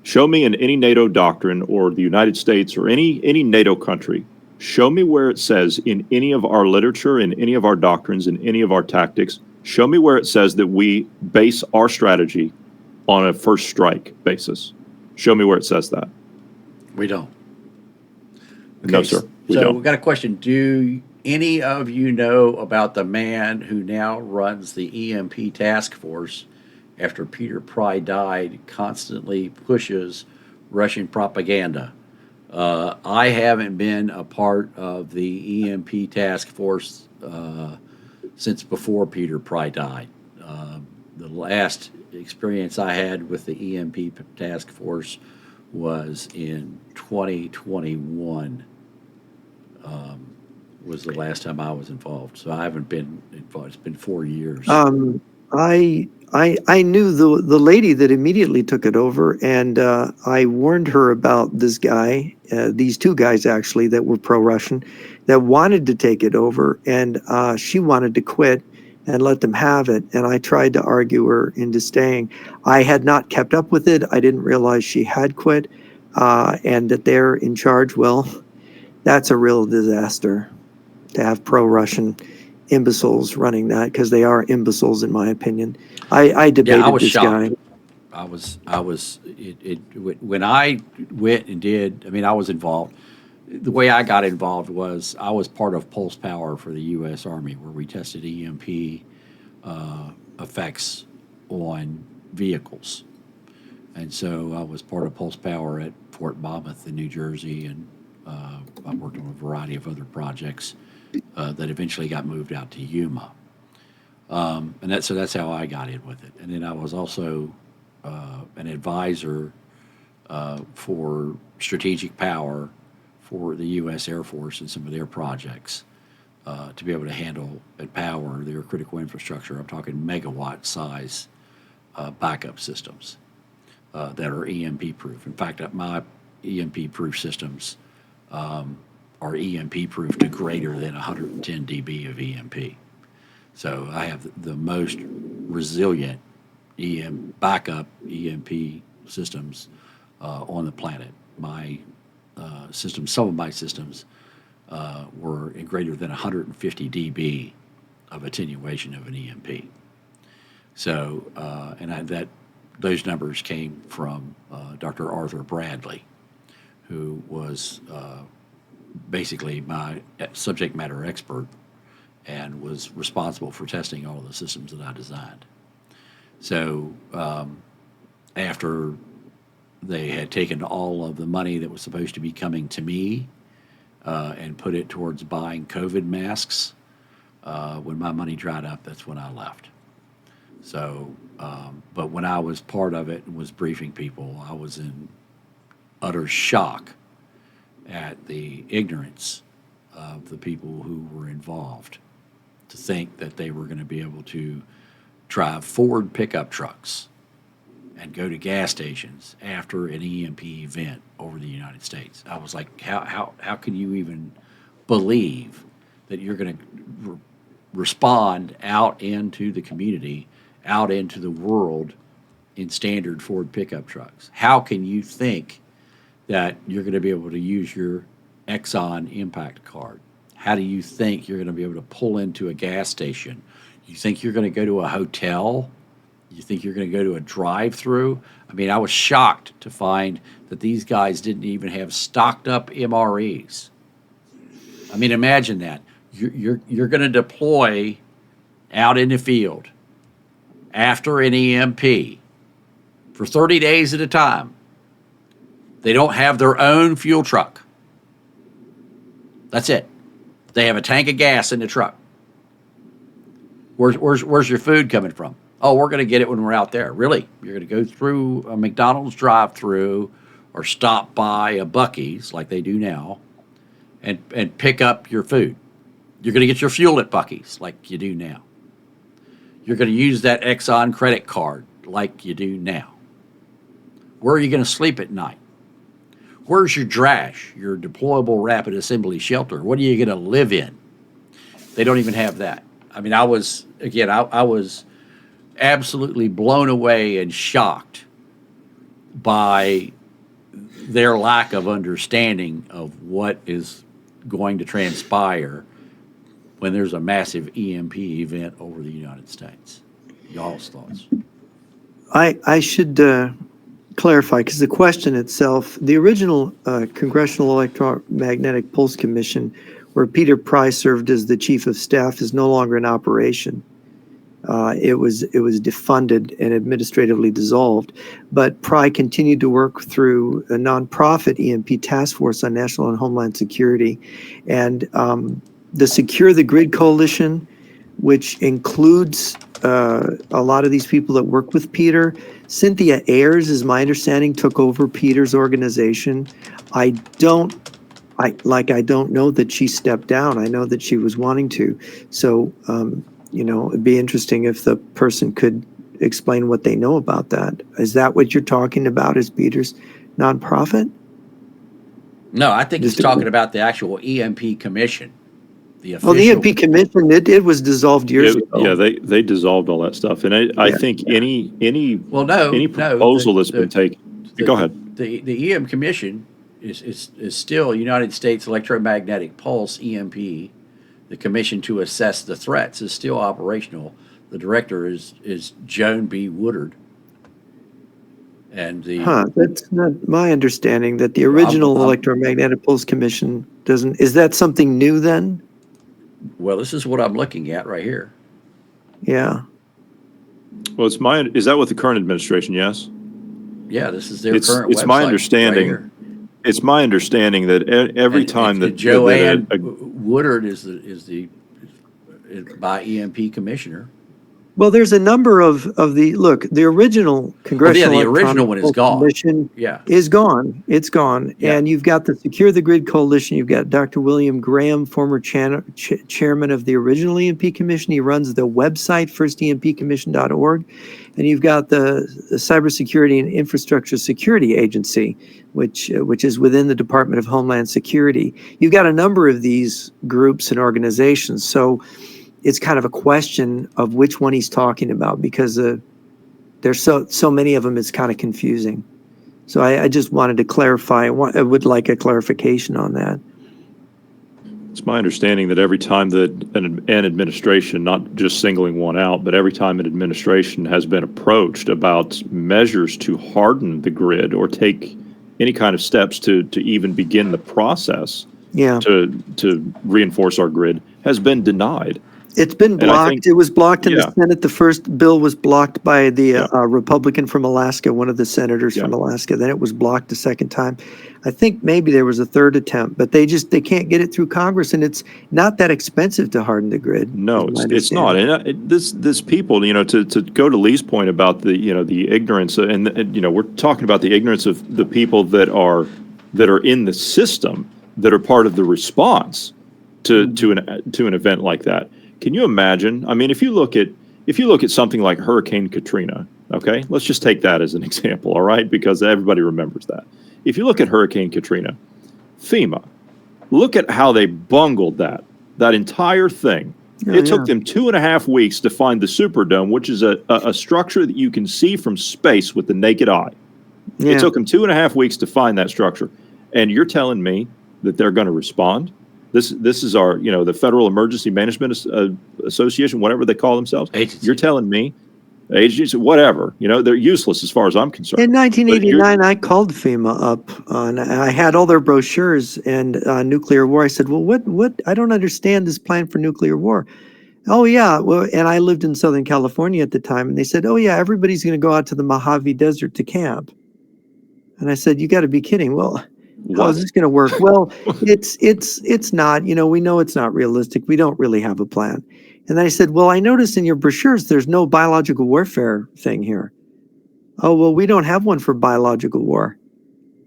Show me in any NATO doctrine or the United States or any NATO country, show me where it says in any of our literature, in any of our doctrines, in any of our tactics, show me where it says that we base our strategy on a first strike basis. Show me where it says that. We don't. No, sir. We So don't. we've got a question. Do any of you know about the man who now runs the EMP task force after Peter Pry died, constantly pushes Russian propaganda? I haven't been a part of the EMP task force since before Peter Pry died. The last experience I had with the EMP task force was in 2021. Was the last time I was involved. So I haven't been involved. It's been 4 years. I knew the lady that immediately took it over, and I warned her about this guy, these two guys actually that were pro-Russian, that wanted to take it over, and she wanted to quit and let them have it. And I tried to argue her into staying. I had not kept up with it. I didn't realize she had quit, and that they're in charge. Well, that's a real disaster to have pro-Russian imbeciles running that, because they are imbeciles in my opinion. I debated I was this shocked. guy. When I went and did, I was involved. The way I got involved was I was part of Pulse Power for the U.S. Army, where we tested EMP effects on vehicles. And so I was part of Pulse Power at Fort Monmouth in New Jersey, and I worked on a variety of other projects that eventually got moved out to Yuma. And that's how I got in with it. And then I was also an advisor for strategic power for the U.S. Air Force and some of their projects to be able to handle and power their critical infrastructure. I'm talking megawatt size backup systems that are EMP proof. In fact, my EMP proof systems are EMP proof to greater than 110 dB of EMP. So I have the most resilient backup EMP systems on the planet. My systems, some of my systems were in greater than 150 dB of attenuation of an EMP. So, those numbers came from Dr. Arthur Bradley, who was basically my subject matter expert and was responsible for testing all of the systems that I designed. So after they had taken all of the money that was supposed to be coming to me and put it towards buying COVID masks, when my money dried up, that's when I left. So, but when I was part of it and was briefing people, I was in utter shock at the ignorance of the people who were involved, to think that they were going to be able to drive Ford pickup trucks and go to gas stations after an EMP event over the United States. I was like, how can you even believe that you're going to respond out into the community, out into the world in standard Ford pickup trucks? How can you think that you're going to be able to use your Exxon impact card? How do you think you're going to be able to pull into a gas station? You think you're going to go to a hotel? You think you're going to go to a drive-through? I was shocked to find that these guys didn't even have stocked up MREs. Imagine that. You're going to deploy out in the field after an EMP for 30 days at a time. They don't have their own fuel truck. That's it. They have a tank of gas in the truck. Where's your food coming from? Oh, we're going to get it when we're out there. Really? You're going to go through a McDonald's drive-through or stop by a Buc-ee's like they do now and pick up your food. You're going to get your fuel at Buc-ee's like you do now. You're going to use that Exxon credit card like you do now? Where are you going to sleep at night? Where's your DRASH, your deployable rapid assembly shelter? What are you going to live in? They don't even have that. I mean, I was absolutely blown away and shocked by their lack of understanding of what is going to transpire when there's a massive EMP event over the United States. Y'all's thoughts? I should clarify, because the question itself, the original Congressional Electromagnetic Pulse Commission, where Peter Pry served as the chief of staff, is no longer in operation. It was defunded and administratively dissolved, but Pry continued to work through a nonprofit EMP task force on national and homeland security, and the Secure the Grid Coalition, which includes a lot of these people that work with Peter. Cynthia Ayers, is my understanding, took over Peter's organization. I don't know that she stepped down. I know that she was wanting to. So, it'd be interesting if the person could explain what they know about that. Is that what you're talking about, is Peter's nonprofit? No, I think he's talking about the actual EMP commission. The official. Well, the EMP commission, it was dissolved years ago. Yeah, they dissolved all that stuff, and I think any proposal that's been taken. Go ahead. The EM commission is still United States Electromagnetic Pulse, EMP. The commission to assess the threats is still operational. The director is Joan B. Woodard. And that's not my understanding, that the original Electromagnetic Pulse Commission doesn't. Is that something new then? Well, this is what I'm looking at right here. Yeah. Well, is that what the current administration? Yes. Yeah, this is their current. It's my understanding. Right, it's my understanding that every time that Joanne Woodard is by EMP commissioner. Well, there's a number of the original Congressional the original one is gone. Commission is gone. It's gone. Yeah. And you've got the Secure the Grid Coalition. You've got Dr. William Graham, former chairman of the original EMP Commission. He runs the website, firstempcommission.org. And you've got the Cybersecurity and Infrastructure Security Agency, which is within the Department of Homeland Security. You've got a number of these groups and organizations. So it's kind of a question of which one he's talking about, because there's so many of them, it's kind of confusing. So I just wanted to clarify. I would like a clarification on that. It's my understanding that every time that an administration, not just singling one out, but every time an administration has been approached about measures to harden the grid or take any kind of steps to even begin the process to reinforce our grid, has been denied. It's been blocked. It was blocked in the Senate. The first bill was blocked by the Republican from Alaska, one of the senators from Alaska. Then it was blocked the second time. I think maybe there was a third attempt, but they can't get it through Congress, and it's not that expensive to harden the grid. No, it's not. And this people, to go to Lee's point about the ignorance, and we're talking about the ignorance of the people that are in the system, that are part of the response to an event like that. Can you imagine? I mean, if you look at something like Hurricane Katrina, okay, let's just take that as an example, all right, because everybody remembers that. If you look at Hurricane Katrina, FEMA, look at how they bungled that entire thing. It took them 2.5 weeks to find the Superdome, which is a structure that you can see from space with the naked eye. It took them 2.5 weeks to find that structure, and you're telling me that they're going to respond? This is our, the Federal Emergency Management Association, whatever they call themselves. Agency. You're telling me, agency, whatever, they're useless as far as I'm concerned. In 1989, I called FEMA up, and I had all their brochures and nuclear war. I said, well, what? I don't understand this plan for nuclear war. Oh, yeah. Well, and I lived in Southern California at the time, and they said, oh, yeah, everybody's going to go out to the Mojave Desert to camp. And I said, you got to be kidding. Well, how is this going to work? Well, it's not, we know it's not realistic. We don't really have a plan. And then I said, well, I noticed in your brochures, there's no biological warfare thing here. Oh, well, we don't have one for biological war.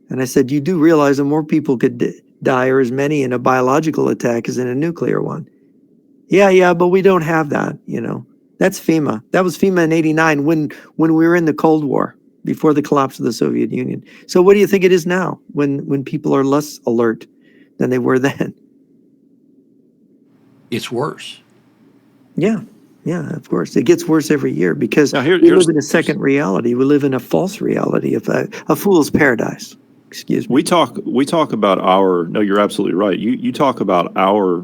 And I said, you do realize that more people could die, or as many in a biological attack as in a nuclear one. Yeah, but we don't have that, That's FEMA. That was FEMA in '89 when we were in the Cold War, before the collapse of the Soviet Union. So what do you think it is now when people are less alert than they were then? It's worse. Yeah, of course. It gets worse every year because Now, we live in a second reality. We live in a false reality of a fool's paradise. Excuse me. we talk about our. No, you're absolutely right. You talk about our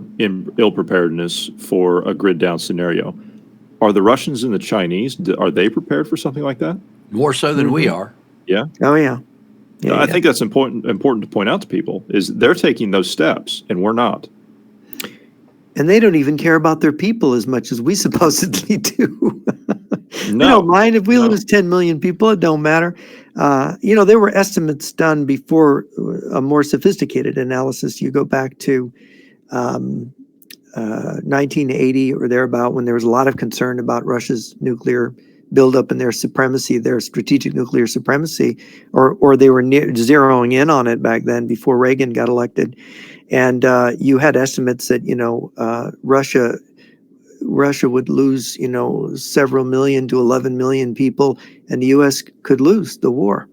ill preparedness for a grid down scenario. Are the Russians and the Chinese, are they prepared for something like that? More so than we are. Yeah. Oh yeah. I think that's important to point out to people is they're taking those steps and we're not. And they don't even care about their people as much as we supposedly do. They No, don't mind if we no. lose 10 million people. It don't matter. There were estimates done before a more sophisticated analysis. You go back to 1980 or thereabout, when there was a lot of concern about Russia's nuclear buildup and their supremacy, their strategic nuclear supremacy, or they were zeroing in on it back then before Reagan got elected. And you had estimates that Russia would lose several million to 11 million people, and the U.S. could lose the war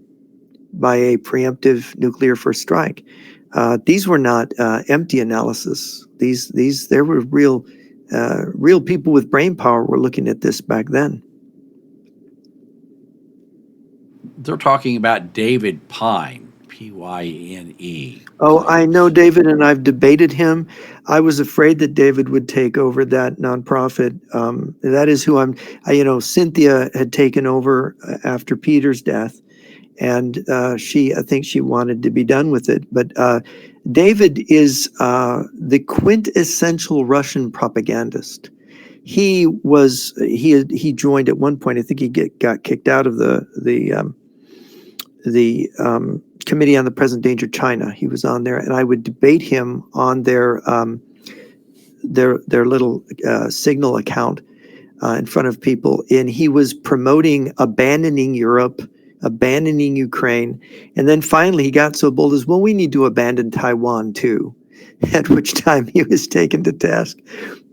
by a preemptive nuclear first strike. These were not empty analysis. There were real people with brain power were looking at this back then. They're talking about David Pine, Pyne. Oh, I know David, and I've debated him. I was afraid that David would take over that nonprofit. That is who Cynthia had taken over after Peter's death, and I think she wanted to be done with it. But David is the quintessential Russian propagandist. He joined at one point. I think he got kicked out of the Committee on the Present Danger China. He was on there, and I would debate him on their little Signal account in front of people. And he was promoting abandoning Europe, abandoning Ukraine, and then finally he got so bold as, well, we need to abandon Taiwan too. At which time he was taken to task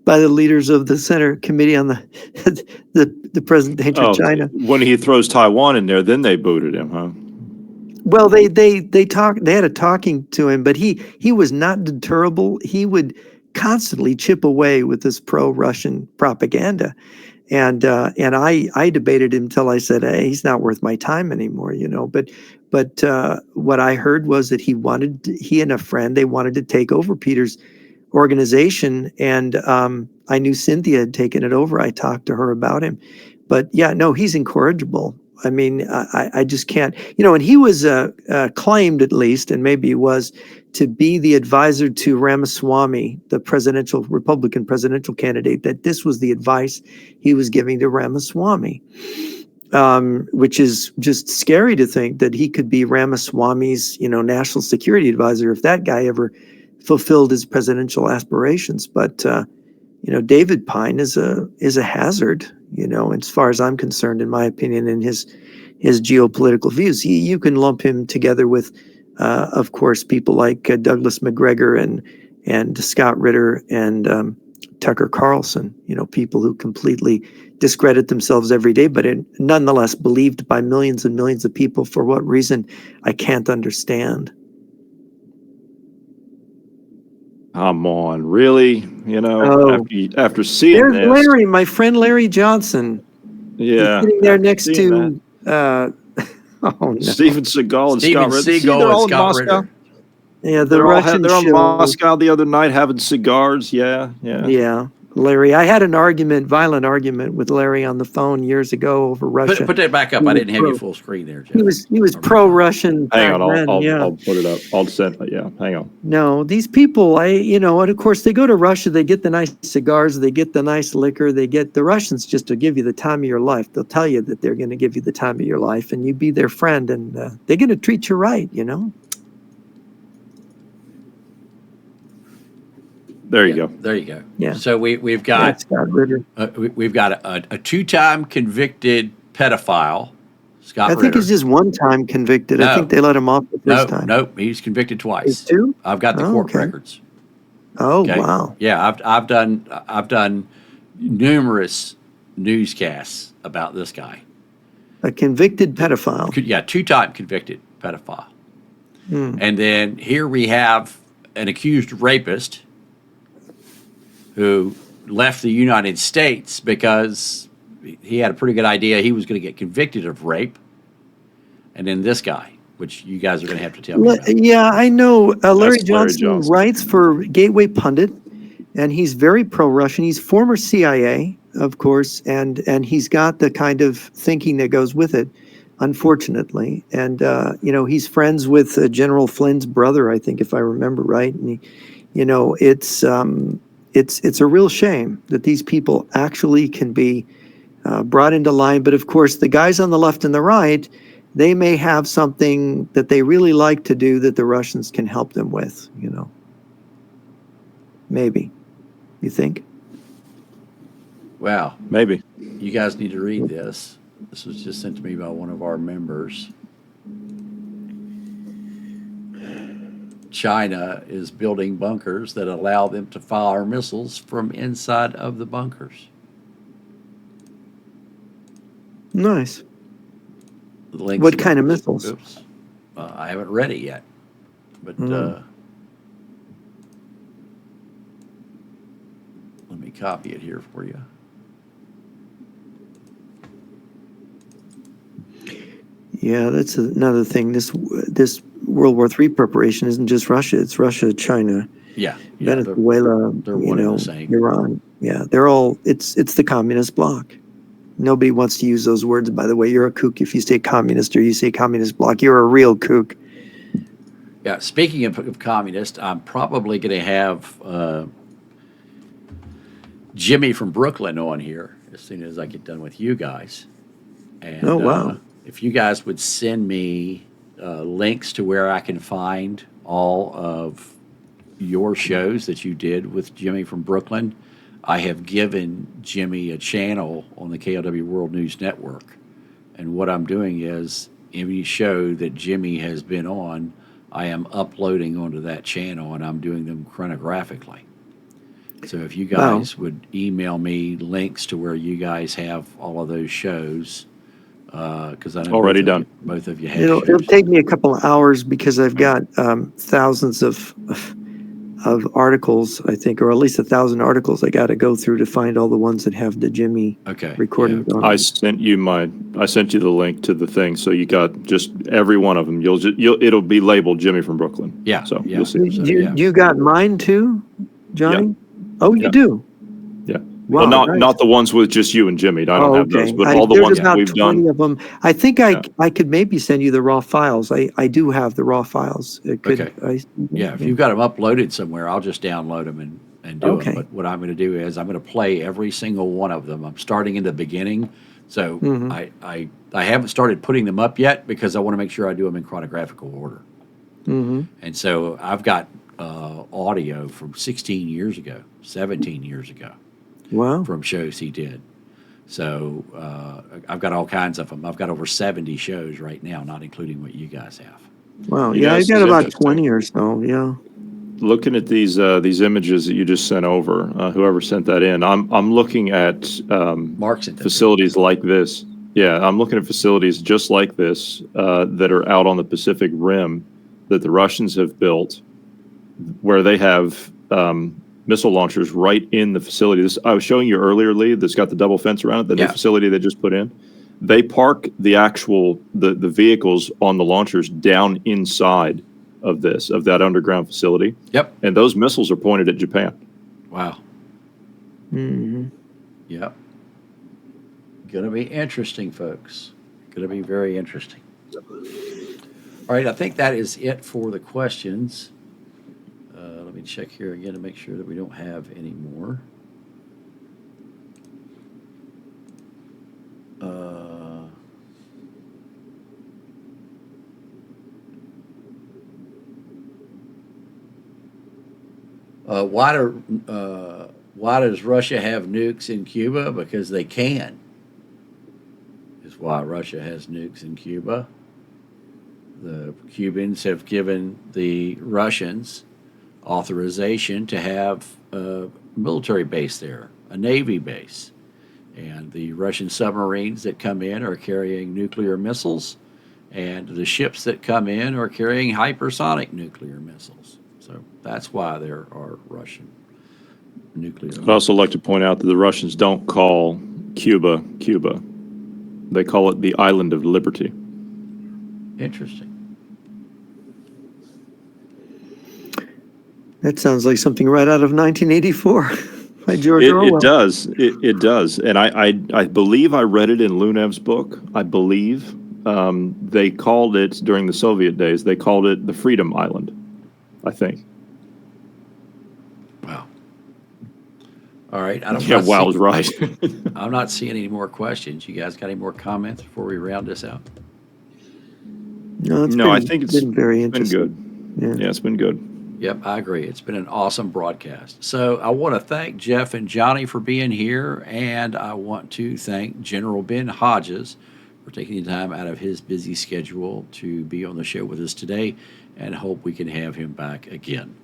by the leaders of the Center Committee on the Present Danger China. When he throws Taiwan in there, then they booted him, huh? Well, they had a talking to him, but he was not deterrable. He would constantly chip away with this pro-Russian propaganda, and I debated him till I said, hey, he's not worth my time anymore, But what I heard was that he and a friend, they wanted to take over Peter's organization, and I knew Cynthia had taken it over. I talked to her about him, but yeah, no, he's incorrigible. I mean, I just can't, and he was claimed, at least, and maybe he was, to be the advisor to Ramaswamy, the Republican presidential candidate, that this was the advice he was giving to Ramaswamy, which is just scary to think that he could be Ramaswamy's, national security advisor if that guy ever fulfilled his presidential aspirations. But, David Pine is a hazard, as far as I'm concerned, in my opinion, in his geopolitical views. You can lump him together with, of course, people like Douglas McGregor and Scott Ritter and Tucker Carlson, people who completely discredit themselves every day, but nonetheless believed by millions and millions of people. For what reason, I can't understand. Come on, really? After seeing there's this, Larry, my friend Larry Johnson. yeah, He's sitting there next to oh no, Steven Seagal and Steven Scott Ritter. Seagal They're all and in Scott Moscow. Ritter. yeah, the They're Russian on show. Moscow the other night having cigars. Yeah. Yeah, Larry. I had violent argument with Larry on the phone years ago over Russia. Put that back up. I didn't have you full screen there, Joe. He was pro-Russian. Hang on, then, I'll put it up. I'll send. Yeah, hang on. No, these people, and of course they go to Russia, they get the nice cigars, they get the nice liquor, the Russians just to give you the time of your life. They'll tell you that they're going to give you the time of your life, and you be their friend, and they're going to treat you right, There you go. There you go. Yeah. So we've got Scott Ritter. we've got a two-time convicted pedophile, Scott I Ritter. think he's just one time convicted. I think they let him off the first time. Nope, he's convicted twice. He's two? I've got the court records. Oh, Okay? wow. Yeah, I've done numerous newscasts about this guy. A convicted pedophile. Yeah, two-time convicted pedophile. And then here we have an accused rapist who left the United States because he had a pretty good idea he was going to get convicted of rape. And then this guy, which you guys are going to have to tell me about. Yeah, I know. Larry That's Larry Johnson Johnson. writes for Gateway Pundit, and he's very pro-Russian. He's former CIA, of course, and he's got the kind of thinking that goes with it, unfortunately. And he's friends with General Flynn's brother, I think, if I remember right. And it's a real shame that these people actually can be brought into line. But of course, the guys on the left and the right, they may have something that they really like to do that the Russians can help them with, Maybe. You think? Wow. Maybe. You guys need to read this. This was just sent to me by one of our members. China is building bunkers that allow them to fire missiles from inside of the bunkers. Nice. The links What about kind of this- missiles? Oops. I haven't read it yet, but let me copy it here for you. Yeah, that's another thing. This World War III preparation isn't just Russia. It's Russia, China, Yeah, Venezuela, they're one and the same. Iran. Yeah, they're all. It's the communist bloc. Nobody wants to use those words, by the way. You're a kook if you say communist or you say communist bloc. You're a real kook. Yeah, speaking of communist, I'm probably going to have Jimmy from Brooklyn on here as soon as I get done with you guys. And Oh, wow. if you guys would send me links to where I can find all of your shows that you did with Jimmy from Brooklyn, I have given Jimmy a channel on the KLW World News Network. And what I'm doing is any show that Jimmy has been on, I am uploading onto that channel, and I'm doing them chronographically. So if you guys would email me links to where you guys have all of those shows, because I know Already done. Both of you have It'll shows. take me a couple of hours because I've got thousands of articles, I think, or at least 1,000 articles I got to go through to find all the ones that have the Jimmy recording on I them. sent you the link to the thing, so you got just every one of them. It'll be labeled Jimmy from Brooklyn. Yeah, So yeah. you'll see. You got mine too, Johnny? Yeah. Oh, you Yeah. do? Yeah. Wow, Well, nice. not the ones with just you and Jimmy. I don't have those, but all the There's ones that about we've 20 done. of them. I think I could maybe send you the raw files. I do have the raw files. Okay. Yeah, if you've got them uploaded somewhere, I'll just download them and do Okay. them. But what I'm going to do is I'm going to play every single one of them. I'm starting in the beginning, so I haven't started putting them up yet because I want to make sure I do them in chronological order. And so I've got audio from 16 years ago, 17 years ago. Wow. From shows he did. So I've got all kinds of them. I've got over 70 shows right now, not including what you guys have. Wow. You Yeah, know, I this got is about interesting. 20 or so. Yeah. Looking at these images that you just sent over, whoever sent that in, I'm looking at Mark's in facilities like this. Yeah, I'm looking at facilities just like this that are out on the Pacific Rim that the Russians have built, where they have missile launchers right in the facility. This I was showing you earlier, Lee. That's got the double fence around it. The new facility they just put in. They park the actual the vehicles on the launchers down inside of that underground facility. Yep. And those missiles are pointed at Japan. Wow. Mm-hmm. Yep. Going to be interesting, folks. Going to be very interesting. All right, I think that is it for the questions. Let me check here again to make sure that we don't have any more. Why does Russia have nukes in Cuba? Because they can. Is why Russia has nukes in Cuba. The Cubans have given the Russians authorization to have a military base there, a Navy base. And The Russian submarines that come in are carrying nuclear missiles, and the ships that come in are carrying hypersonic nuclear missiles. So that's why there are Russian nuclear I'd missiles. also like to point out that the Russians don't call Cuba, Cuba. They call it the Island of Liberty. Interesting. That sounds like something right out of 1984 by George Orwell. It does. It does. And I believe I read it in Lunev's book. I believe they called it, during the Soviet days, they called it the Freedom Island, I think. Wow. All right. I'm Yeah, not wow, seeing- is right. I'm not seeing any more questions. You guys got any more comments before we round this out? No, No, I think it's been very been interesting. good. Yeah, it's been good. Yep, I agree. It's been an awesome broadcast. So I want to thank Jeff and Johnny for being here, and I want to thank General Ben Hodges for taking the time out of his busy schedule to be on the show with us today, and hope we can have him back again.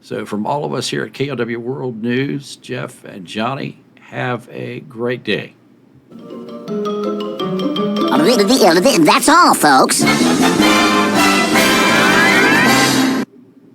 So from all of us here at KLW World News, Jeff and Johnny, have a great day. That's all, folks.